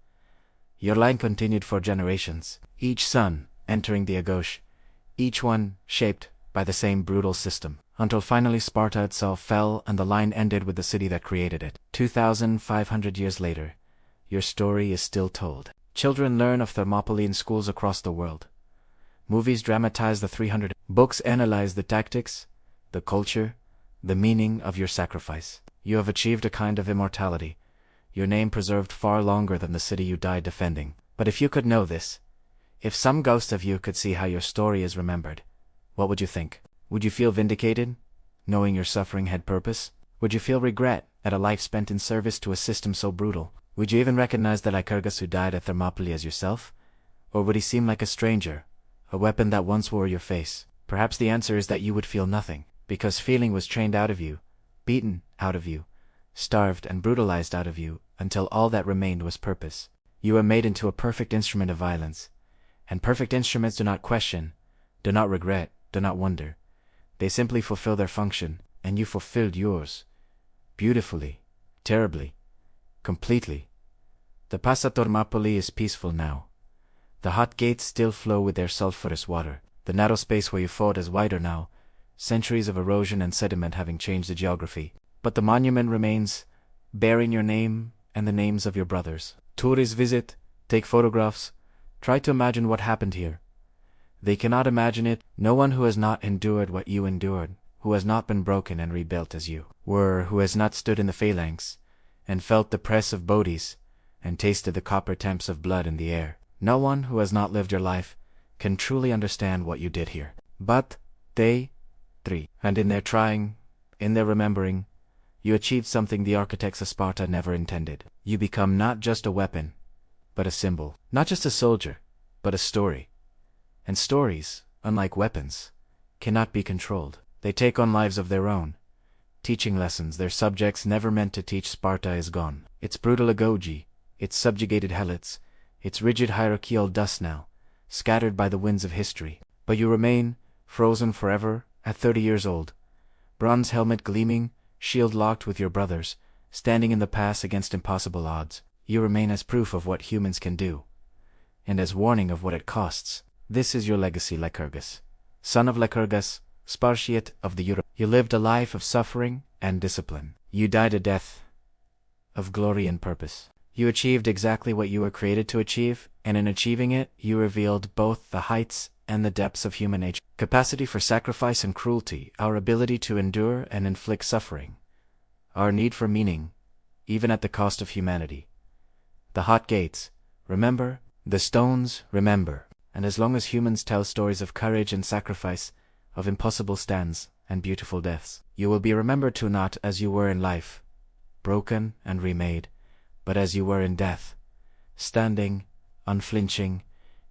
Your line continued for generations, each son entering the Agoge, each one shaped by the same brutal system. until finally Sparta itself fell and the line ended with the city that created it. 2,500 years later, your story is still told. Children learn of Thermopylae in schools across the world. Movies dramatize the 300. Books analyze the tactics, the culture, the meaning of your sacrifice. You have achieved a kind of immortality, your name preserved far longer than the city you died defending. But if you could know this, if some ghost of you could see how your story is remembered, what would you think? Would you feel vindicated, knowing your suffering had purpose? Would you feel regret at a life spent in service to a system so brutal? Would you even recognize the Lycurgus who died at Thermopylae as yourself? Or would he seem like a stranger, a weapon that once wore your face? Perhaps the answer is that you would feel nothing, because feeling was trained out of you, beaten out of you, starved and brutalized out of you, until all that remained was purpose. You were made into a perfect instrument of violence, and perfect instruments do not question, do not regret, do not wonder. They simply fulfill their function, and you fulfilled yours. Beautifully, terribly, completely. The Passa Thermopylae is peaceful now. The hot gates still flow with their sulphurous water. The narrow space where you fought is wider now, centuries of erosion and sediment having changed the geography. But the monument remains, bearing your name and the names of your brothers. Tourists visit, take photographs, try to imagine what happened here. They cannot imagine it. No one who has not endured what you endured, who has not been broken and rebuilt as you were, who has not stood in the phalanx, and felt the press of bodies, and tasted the copper temps of blood in the air. No one who has not lived your life can truly understand what you did here. But they, and in their trying, in their remembering, you achieved something the architects of Sparta never intended. You become not just a weapon, but a symbol. Not just a soldier, but a story. And stories, unlike weapons, cannot be controlled. They take on lives of their own, teaching lessons their subjects never meant to teach. Sparta is gone. Its brutal Agoge, its subjugated helots, its rigid hierarchy all dust now, scattered by the winds of history. But you remain, frozen forever, at 30 years old, bronze helmet gleaming, shield locked with your brothers, standing in the pass against impossible odds. You remain as proof of what humans can do, and as warning of what it costs. This is your legacy, Lycurgus. Son of Lycurgus, Spartiate of the Europe. You lived a life of suffering and discipline. You died a death of glory and purpose. You achieved exactly what you were created to achieve, and in achieving it, you revealed both the heights and the depths of human nature. Capacity for sacrifice and cruelty, our ability to endure and inflict suffering, our need for meaning, even at the cost of humanity. The hot gates, remember. The stones, remember. And as long as humans tell stories of courage and sacrifice, of impossible stands and beautiful deaths, you will be remembered too, not as you were in life, broken and remade, but as you were in death, standing, unflinching,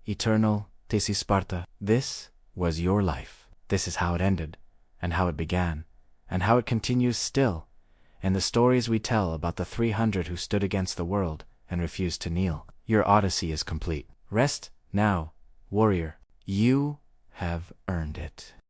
eternal. This is Sparta. This was your life. This is how it ended, and how it began, and how it continues still, and the stories we tell about the 300 who stood against the world and refused to kneel. Your odyssey is complete. Rest now, warrior. You have earned it.